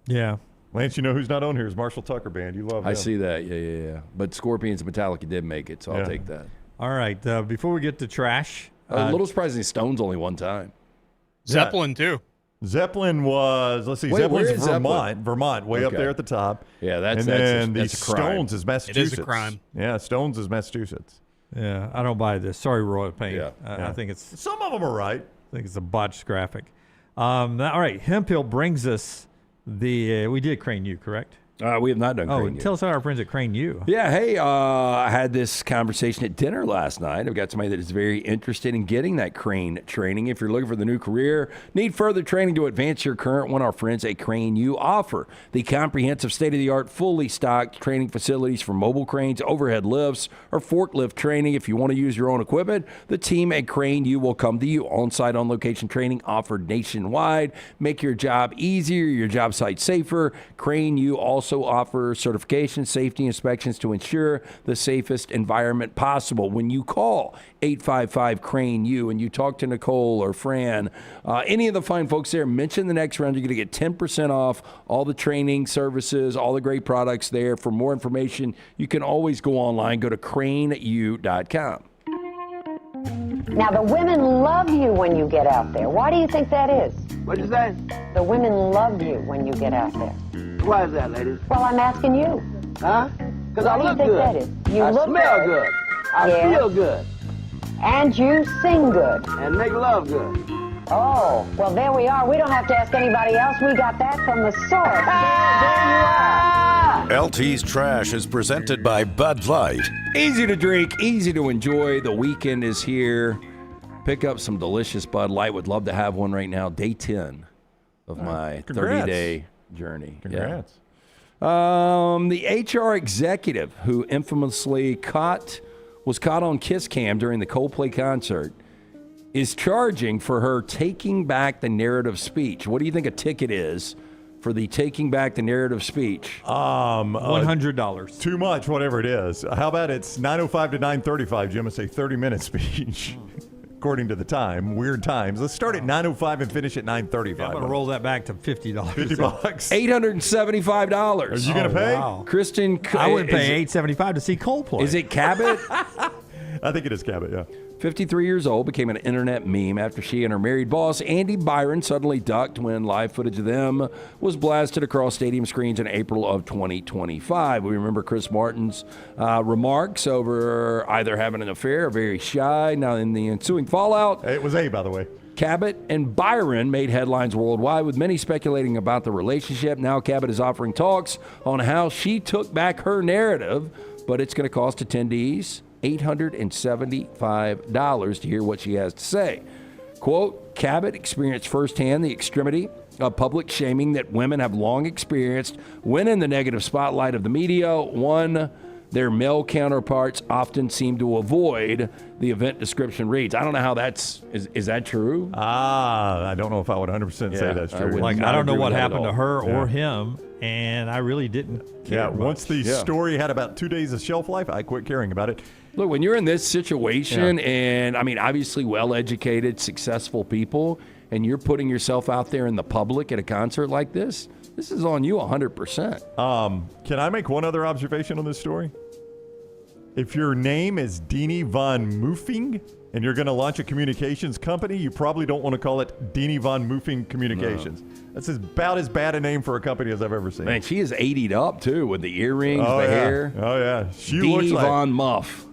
Yeah. Lance, you know who's not on here is Marshall Tucker Band. You love him. I see that, yeah. But Scorpions and Metallica did make it, so I'll take that. All right. Before we get to trash. A little surprising Stones only one time. Zeppelin, too. Zeppelin was, let's see, Wait, Zeppelin's where is Zeppelin? Vermont, way up Okay. there at the top. Yeah, and then that's a crime. Stones is Massachusetts. It is a crime. Yeah, Stones is Massachusetts. Yeah, I don't buy this. Sorry, Royal Pain. Yeah. I think it's Some of them are right. I think it's a botched graphic. All right, Hemphill brings us we did Crane U, correct? We have not done Crane U. Tell us about our friends at Crane U. Yeah, hey, I had this conversation at dinner last night. I've got somebody that is very interested in getting that Crane training. If you're looking for the new career, need further training to advance your current one, our friends at Crane U offer the comprehensive state-of-the-art, fully stocked training facilities for mobile cranes, overhead lifts, or forklift training. If you want to use your own equipment, the team at Crane U will come to you. On-site, on-location training offered nationwide. Make your job easier, your job site safer. Crane U also offers certification, safety inspections to ensure the safest environment possible. When you call 855-CRANE-U and you talk to Nicole or Fran, any of the fine folks there, mention the next round. You're going to get 10% off all the training services, all the great products there. For more information, you can always go online. Go to craneu.com. Now, the women love you when you get out there. Why do you think that is? What'd you say? The women love you when you get out there. Why is that, ladies? Well, I'm asking you. Huh? Because I Why look do you think good. that is? You I look smell good. I Yes. feel good. And you sing good. And make love good. Oh, well, there we are. We don't have to ask anybody else. We got that from the source. There you are. LT's Trash is presented by Bud Light. Easy to drink, easy to enjoy. The weekend is here. Pick up some delicious Bud Light. Would love to have one right now. Day 10 of my 30-day journey. Congrats. Yeah. The HR executive who infamously was caught on Kiss Cam during the Coldplay concert is charging for her taking back the narrative speech. What do you think a ticket is for the taking back the narrative speech? $100. Too much, whatever it is. How about it's 9:05 to 9:35, Jim? It's a 30-minute speech, according to the time. Weird times. Let's start at 9:05 and finish at 9:35. I'm going to roll that back to $50. $50. $875. Are you going to pay? Wow. Kristen, I would pay $875 to see Coldplay. Is it Cabot? I think it is Cabot, yeah. 53 years old, became an internet meme after she and her married boss, Andy Byron, suddenly ducked when live footage of them was blasted across stadium screens in April of 2025. We remember Chris Martin's remarks over either having an affair or very shy. Now, in the ensuing fallout... It was A, by the way. Cabot and Byron made headlines worldwide, with many speculating about the relationship. Now Cabot is offering talks on how she took back her narrative, but it's going to cost attendees $875 to hear what she has to say. Quote, Cabot experienced firsthand the extremity of public shaming that women have long experienced when in the negative spotlight of the media. One, their male counterparts often seem to avoid, the event description reads. I don't know how is that true? I don't know if I would 100% say that's true. I don't know what happened to her or him, and I really didn't care much. Once the story had about 2 days of shelf life, I quit caring about it. Look, when you're in this situation, and I mean, obviously well-educated, successful people, and you're putting yourself out there in the public at a concert like this is on you 100%. Can I make one other observation on this story? If your name is Deanie Von Moofing and you're going to launch a communications company, you probably don't want to call it Deanie Von Moofing Communications. No. That's about as bad a name for a company as I've ever seen. Man, she is 80'd up, too, with the earrings, the hair. Oh, yeah. She Deanie looks like Von Muff.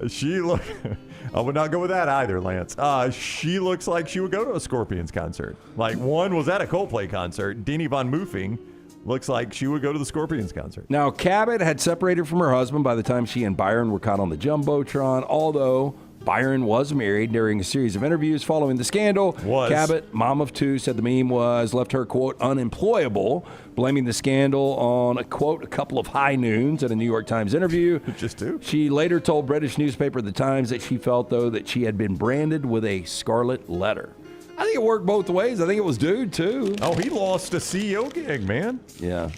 I would not go with that either, Lance. She looks like she would go to a Scorpions concert. Like, one was at a Coldplay concert. Deanie Von Moofing looks like she would go to the Scorpions concert. Now, Cabot had separated from her husband by the time she and Byron were caught on the Jumbotron, although Byron was married. During a series of interviews following the scandal, Cabot, mom of two, said the meme left her, quote, unemployable, blaming the scandal on, quote, a couple of high noons at a New York Times interview. Just two. She later told British newspaper The Times that she felt, though, that she had been branded with a scarlet letter. I think it worked both ways. I think it was dude, too. Oh, he lost a CEO gig, man. Yeah.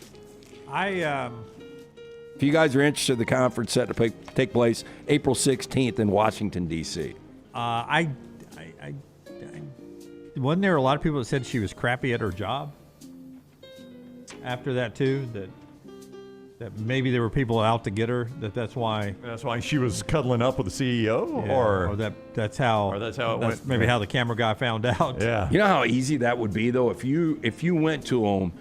If you guys are interested, the conference set to take place April 16th in Washington, D.C. Wasn't there a lot of people that said she was crappy at her job after that, too? That maybe there were people out to get her, that's why she was cuddling up with the CEO? Yeah, or that's how it went. Maybe how the camera guy found out. Yeah. You know how easy that would be, though, if you went to them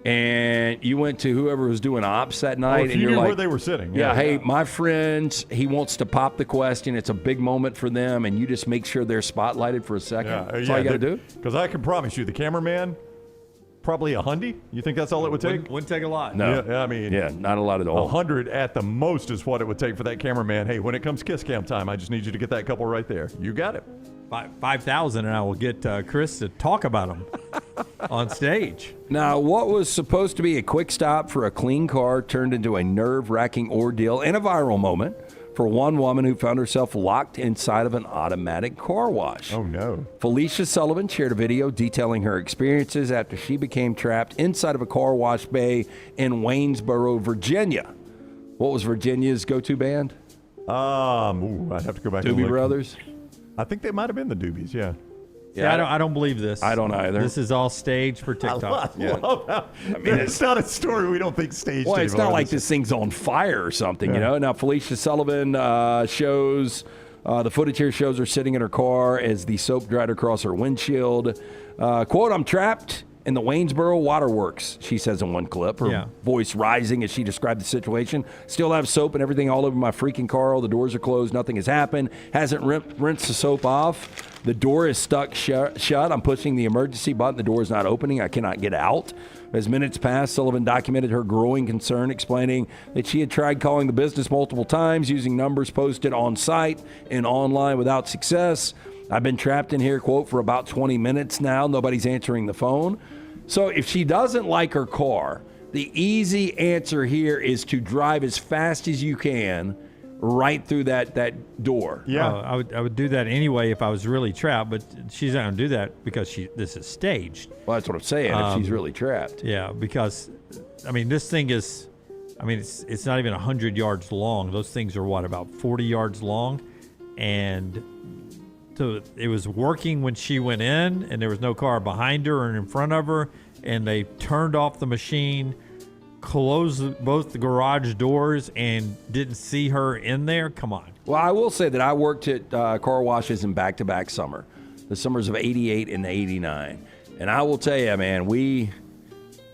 and you went to whoever was doing ops that night, and you're knew like, where they were sitting. Hey, my friends, he wants to pop the question. It's a big moment for them, and you just make sure they're spotlighted for a second. That's all you got to do. Because I can promise you, the cameraman probably $100. You think that's all it would take? Wouldn't take a lot. No. Yeah, I mean, not a lot at all. 100 at the most is what it would take for that cameraman. Hey, when it comes kiss cam time, I just need you to get that couple right there. You got it. 5,000, and I will get Chris to talk about them on stage. Now, what was supposed to be a quick stop for a clean car turned into a nerve-wracking ordeal and a viral moment for one woman who found herself locked inside of an automatic car wash. Oh, no. Felicia Sullivan shared a video detailing her experiences after she became trapped inside of a car wash bay in Waynesboro, Virginia. What was Virginia's go-to band? I'd have to go back and Doobie look. Brothers? I think they might have been the Doobies, yeah. Yeah, I don't believe this. I don't either. This is all staged for TikTok. I love how, it's not a story we don't think staged. Well, it's anymore. not like this thing's on fire or something, you know. Now, Felicia Sullivan shows the footage here shows her sitting in her car as the soap dried across her windshield. Quote, "I'm trapped in the Waynesboro Waterworks," she says in one clip, her voice rising as she described the situation. "Still have soap and everything all over my freaking car. All the doors are closed. Nothing has happened. Hasn't rinsed the soap off. The door is stuck shut. I'm pushing the emergency button. The door is not opening. I cannot get out." As minutes passed, Sullivan documented her growing concern, explaining that she had tried calling the business multiple times using numbers posted on site and online without success. "I've been trapped in here," quote, "for about 20 minutes now. Nobody's answering the phone." So if she doesn't like her car, the easy answer here is to drive as fast as you can right through that door. Yeah, I would do that anyway if I was really trapped, but she's not going to do that because this is staged. Well, that's what I'm saying, if she's really trapped. Yeah, because, I mean, this thing is, I mean, it's not even 100 yards long. Those things are, about 40 yards long? And so it was working when she went in, and there was no car behind her or in front of her, and they turned off the machine, closed both the garage doors, and didn't see her in there. Come on. Well, I will say that I worked at car washes in back-to-back summer, the summers of '88 and '89, and I will tell you, man, we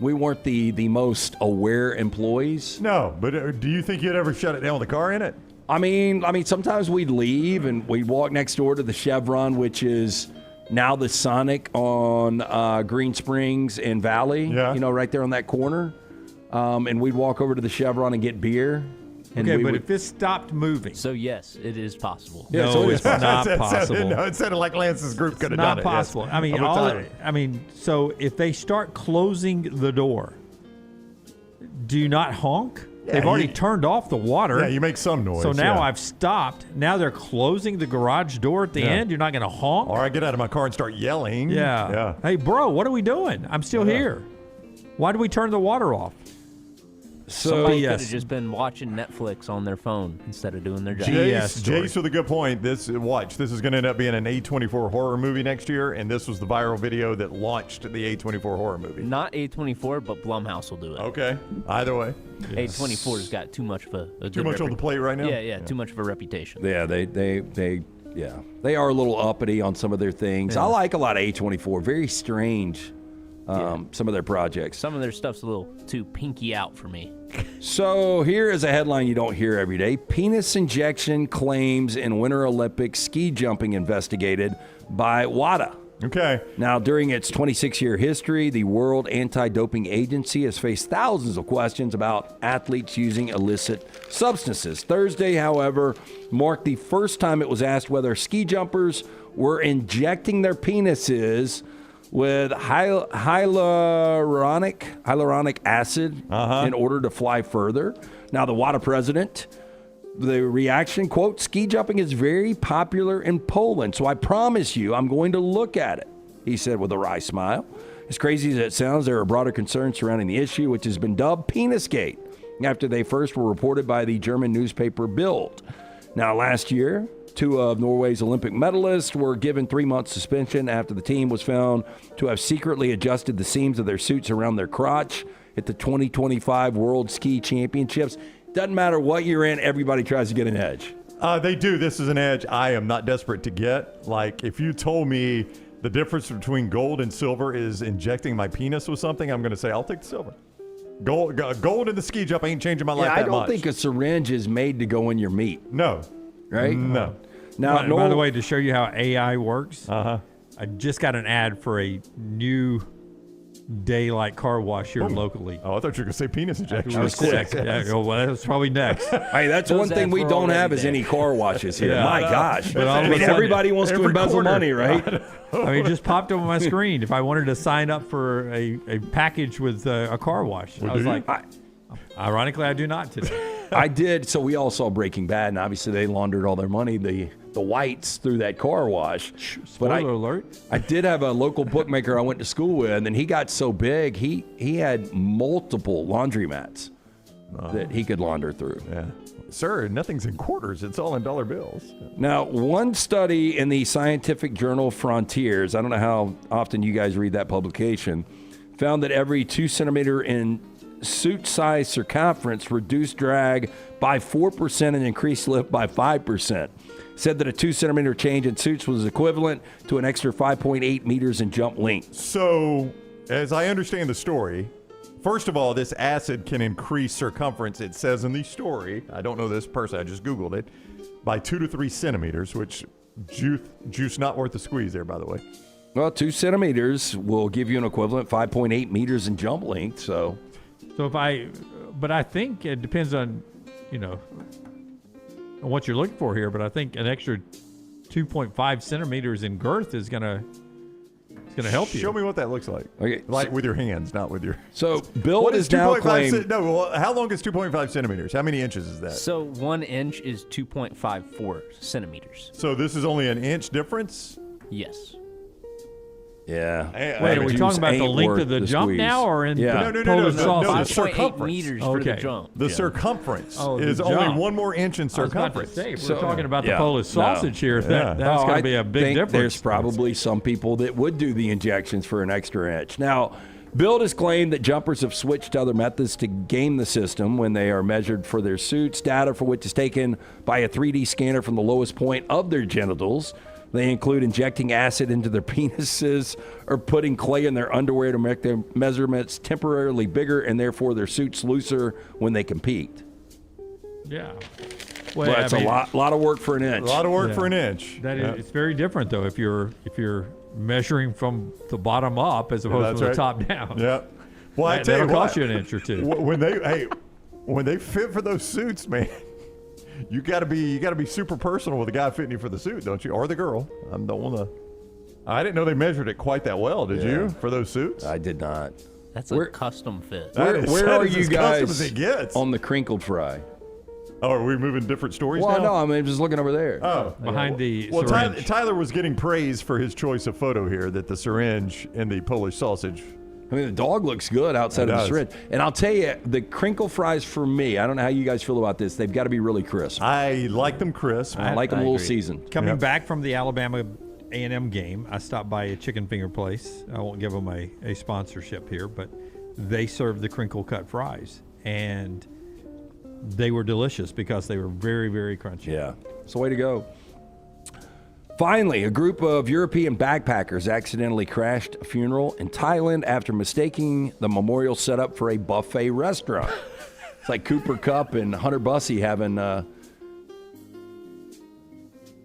weren't the most aware employees. No, but do you think you'd ever shut it down with a car in it? I mean, sometimes we'd leave and we'd walk next door to the Chevron, which is now the Sonic on Green Springs and Valley. Yeah. You know, right there on that corner. And we'd walk over to the Chevron and get beer. And Okay, but if it stopped moving. So, yes, it is possible. Yeah, no, so it's not possible. No, it sounded like Lance's group could have done it. Not possible. Yes. I mean, so if they start closing the door, do you not honk? Yeah, They've already turned off the water. Yeah, you make some noise. So now yeah. I've stopped. Now they're closing the garage door at the end. You're not going to honk? Or I get out of my car and start yelling. Yeah. Hey, bro, what are we doing? I'm still here. Why did we turn the water off? Somebody could have just been watching Netflix on their phone instead of doing their job. Jace with a good point. This is going to end up being an A24 horror movie next year, and this was the viral video that launched the A24 horror movie. Not A24, but Blumhouse will do it. Okay. Either way. A24's got too much of a Too much on the plate right now? Yeah, too much of a reputation. Yeah, they are a little uppity on some of their things. I like a lot of A24. Very strange. Some of their projects. Some of their stuff's a little too pinky out for me. So here is a headline you don't hear every day. Penis injection claims in Winter Olympics ski jumping investigated by WADA. Okay. Now, during its 26-year history, the World Anti-Doping Agency has faced thousands of questions about athletes using illicit substances. Thursday, however, marked the first time it was asked whether ski jumpers were injecting their penises with hyaluronic acid in order to fly further. Now, the WADA president, the reaction, quote, "Ski jumping is very popular in Poland, so I promise you I'm going to look at it," he said with a wry smile. As crazy as it sounds, there are broader concerns surrounding the issue, which has been dubbed Penisgate, after they first were reported by the German newspaper Bild. Now, last year, 2 of Norway's Olympic medalists were given 3-month suspension after the team was found to have secretly adjusted the seams of their suits around their crotch at the 2025 World Ski Championships. Doesn't matter what you're in, everybody tries to get an edge. They do. This is an edge I am not desperate to get. Like, if you told me the difference between gold and silver is injecting my penis with something, I'm going to say I'll take the silver. Gold in the ski jump ain't changing my life that much. I don't think a syringe is made to go in your meat. No. Right? No. Now, by the way, to show you how AI works, I just got an ad for a new daylight car wash here locally. Oh, I thought you were going to say penis injection. That was quick. Yeah, well, that was probably next. Hey, that's one thing we don't have is any car washes here. Yeah, My gosh. But I mean, everybody wants to embezzle money, right? I mean, it just popped up on my screen. If I wanted to sign up for a package with a car wash, I was like, ironically, I do not today. I did. So we all saw Breaking Bad, and obviously they laundered all their money, the whites, through that car wash. Spoiler alert. I did have a local bookmaker I went to school with, and he got so big, he had multiple laundromats that he could launder through. Yeah. Sir, nothing's in quarters. It's all in dollar bills. Now, one study in the scientific journal Frontiers, I don't know how often you guys read that publication, found that every 2 centimeter in suit size circumference reduced drag by 4% and increased lift by 5%. Said that a 2 centimeter change in suits was equivalent to an extra 5.8 meters in jump length. So, as I understand the story, first of all, this acid can increase circumference, it says in the story. I don't know this person, I just Googled it, by 2 to 3 centimeters, which juice not worth the squeeze there, by the way. Well, 2 centimeters will give you an equivalent 5.8 meters in jump length, so but I think it depends on, on what you're looking for here, but I think an extra 2.5 centimeters in girth is going to help you. Show me what that looks like. Okay, like with your hands, not with your... So Bill is now claiming... How long is 2.5 centimeters? How many inches is that? So 1 inch is 2.54 centimeters. So this is only an inch difference? Yes. Yeah. Wait, are we talking about the length of the jump now, or in No, Polish the sausage? circumference. 5.8 meters for the jump. The circumference the is jump. only 1 more inch in I was about to circumference. say, if we're talking about the Polish sausage here, that's No, going to be a big think difference. There's probably some people that would do the injections for an extra inch. Now, Bill has claimed that jumpers have switched to other methods to game the system when they are measured for their suits, data for which is taken by a 3D scanner from the lowest point of their genitals. They include injecting acid into their penises or putting clay in their underwear to make their measurements temporarily bigger and therefore their suits looser when they compete. Yeah. Well, that's a lot of work for an inch. A lot of work for an inch. That is, it's very different though if you're measuring from the bottom up as opposed to the top down. Yeah. Well, I tell you that'll what, cost you an inch or two. When they fit for those suits, man. You got to be super personal with the guy fitting you for the suit, don't you? Or the girl. I don't want to. I didn't know they measured it quite that well. Did you for those suits? I did not. That's a custom fit. Where are you as guys custom as it gets. on the crinkled fry? Oh, are we moving different stories Well, now? no, I mean, just looking over there. Oh, behind the well, syringe. Tyler was getting praise for his choice of photo here. That the syringe and the Polish sausage. I mean, the dog looks good outside of the syringe. And I'll tell you, the crinkle fries for me, I don't know how you guys feel about this. They've got to be really crisp. I like them crisp. I like them a little seasoned. Coming back from the Alabama A&M game, I stopped by a chicken finger place. I won't give them a sponsorship here, but they served the crinkle cut fries. And they were delicious because they were very, very crunchy. Yeah. It's the way to go. Finally, a group of European backpackers accidentally crashed a funeral in Thailand after mistaking the memorial setup for a buffet restaurant. It's like Cooper Kupp and Hunter Bussey having... Is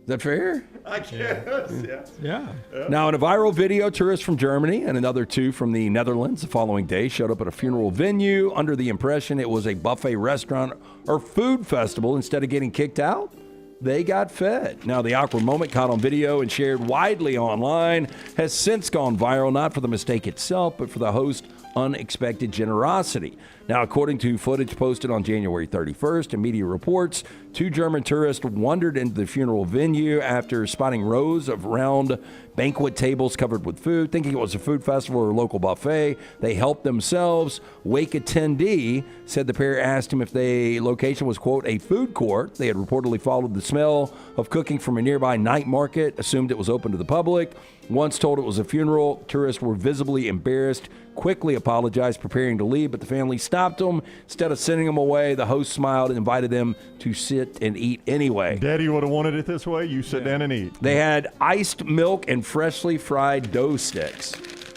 that fair? I guess, yeah. Now, in a viral video, tourists from Germany and another 2 from the Netherlands the following day showed up at a funeral venue under the impression it was a buffet restaurant or food festival. Instead of getting kicked out, they got fed. Now, the awkward moment caught on video and shared widely online has since gone viral, not for the mistake itself, but for the host's unexpected generosity. Now, according to footage posted on January 31st and media reports, 2 German tourists wandered into the funeral venue after spotting rows of round banquet tables covered with food. Thinking it was a food festival or a local buffet, they helped themselves. Wake attendee said the pair asked him if the location was, quote, a food court. They had reportedly followed the smell of cooking from a nearby night market, assumed it was open to the public. Once told it was a funeral, tourists were visibly embarrassed, quickly apologized, preparing to leave, but the family stopped them. Instead of sending them away, the host smiled and invited them to sit and eat anyway. Daddy would have wanted it this way. You sit down and eat. They had iced milk and freshly fried dough sticks.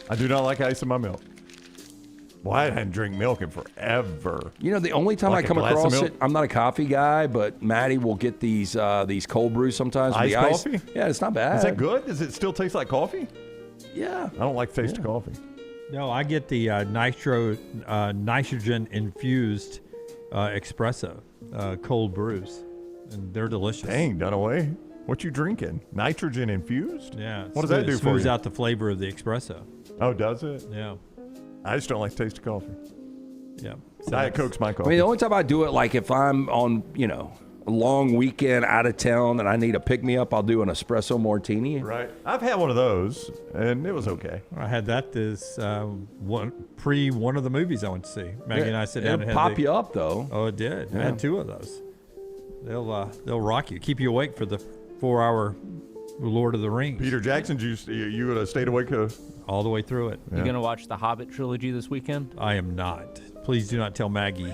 I do not like ice in my milk. Well, I hadn't drank milk in forever. You know, the only time I come across it, I'm not a coffee guy, but Maddie will get these cold brews sometimes. Iced coffee? Yeah, it's not bad. Is that good? Does it still taste like coffee? Yeah. I don't like the taste of coffee. No, I get the nitrogen infused espresso, cold brews, and they're delicious. Dang, Dunaway. What you drinking? Nitrogen infused? Yeah. What does that do for Smooths you? out the flavor of the espresso. Oh, does it? Yeah. I just don't like the taste of coffee. Yeah. Diet Coke's my coffee. I mean, the only time I do it, like if I'm on, a long weekend out of town and I need a pick-me-up, I'll do an espresso martini. Right. I've had one of those, and it was okay. I had that this one of the movies I went to see. Maggie and I sit down and had pop you up, though. Oh, it did. Yeah. I had 2 of those. They'll rock you, keep you awake for the 4-hour Lord of the Rings. Peter Jackson, you would have stayed awake all the way through it. You gonna watch the Hobbit trilogy this weekend? I am not. Please do not tell Maggie.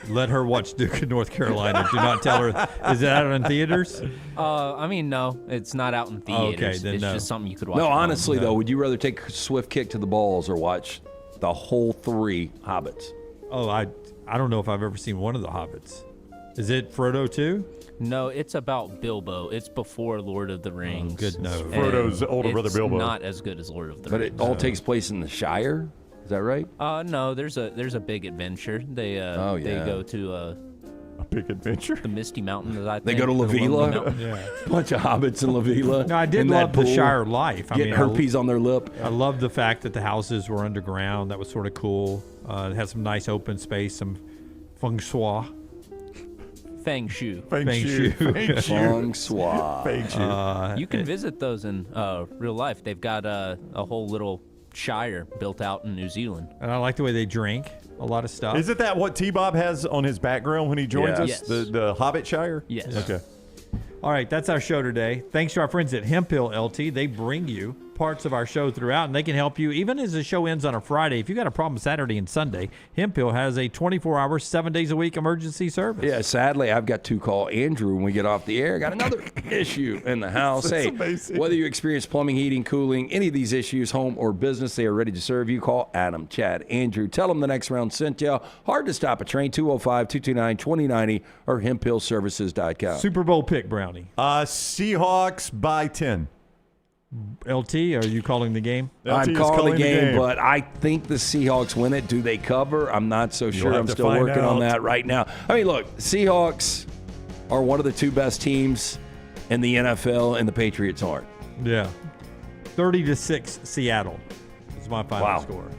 Let her watch Duke of North Carolina. Do not tell her. Is it out in theaters? I mean, no, it's not out in theaters. Okay, then it's no. just something you could watch. No, at home. honestly, though, would you rather take a swift kick to the balls or watch the whole 3 Hobbits? Oh, I don't know if I've ever seen one of the Hobbits. Is it Frodo too? No, it's about Bilbo. It's before Lord of the Rings. Good no. Frodo's older brother Bilbo. It's not as good as Lord of the But Rings. it all takes place in the Shire? Is that right? No, there's a big adventure. They they go to a big adventure. The Misty Mountains. I think. They go to the Lonely Lavila? Mountain. Yeah. Bunch of hobbits in Lavila. No, I did in that love the pool, Shire life. Getting herpes on their lip. I love the fact that the houses were underground. That was sort of cool. It had some nice open space, some feng shui. Feng Shui. Feng Shui. Feng shui. Feng Shui. You can visit those in real life. They've got a whole little shire built out in New Zealand. And I like the way they drink a lot of stuff. Isn't that what T-Bob has on his background when he joins us? Yes. The Hobbit Shire? Yes. Okay. All right, that's our show today. Thanks to our friends at Hemp Hill LT. They bring you parts of our show throughout, and they can help you even as the show ends on a Friday. If you got a problem Saturday and Sunday, Hemp Hill has a 24-hour, 7 days a week emergency service. Yeah, sadly, I've got to call Andrew when we get off the air. Got another issue in the house. That's Hey, amazing. whether you experience plumbing, heating, cooling, any of these issues, home or business, they are ready to serve you. Call Adam, Chad, Andrew. Tell them the next round sent you. Hard to stop a train, 205-229-2090 or hemphillservices.com. Super Bowl pick, Brownie. Seahawks by 10. LT, are you calling the game? I'm calling the game, but I think the Seahawks win it. Do they cover? I'm not so sure. have I'm to still find working on out. that right now. I mean, look, Seahawks are one of the 2 best teams in the NFL, and the Patriots aren't. Yeah. 30-6 Seattle is my final score.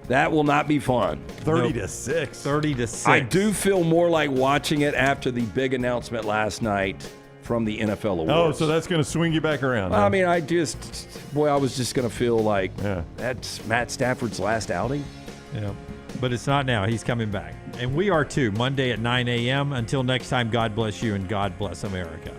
That will not be fun. 30-6. 30-6. I do feel more like watching it after the big announcement last night from the NFL awards. Oh, so that's going to swing you back around. I huh? mean, I was just going to feel like that's Matt Stafford's last outing. Yeah. But it's not now. He's coming back. And we are too. Monday at 9 a.m. Until next time, God bless you and God bless America.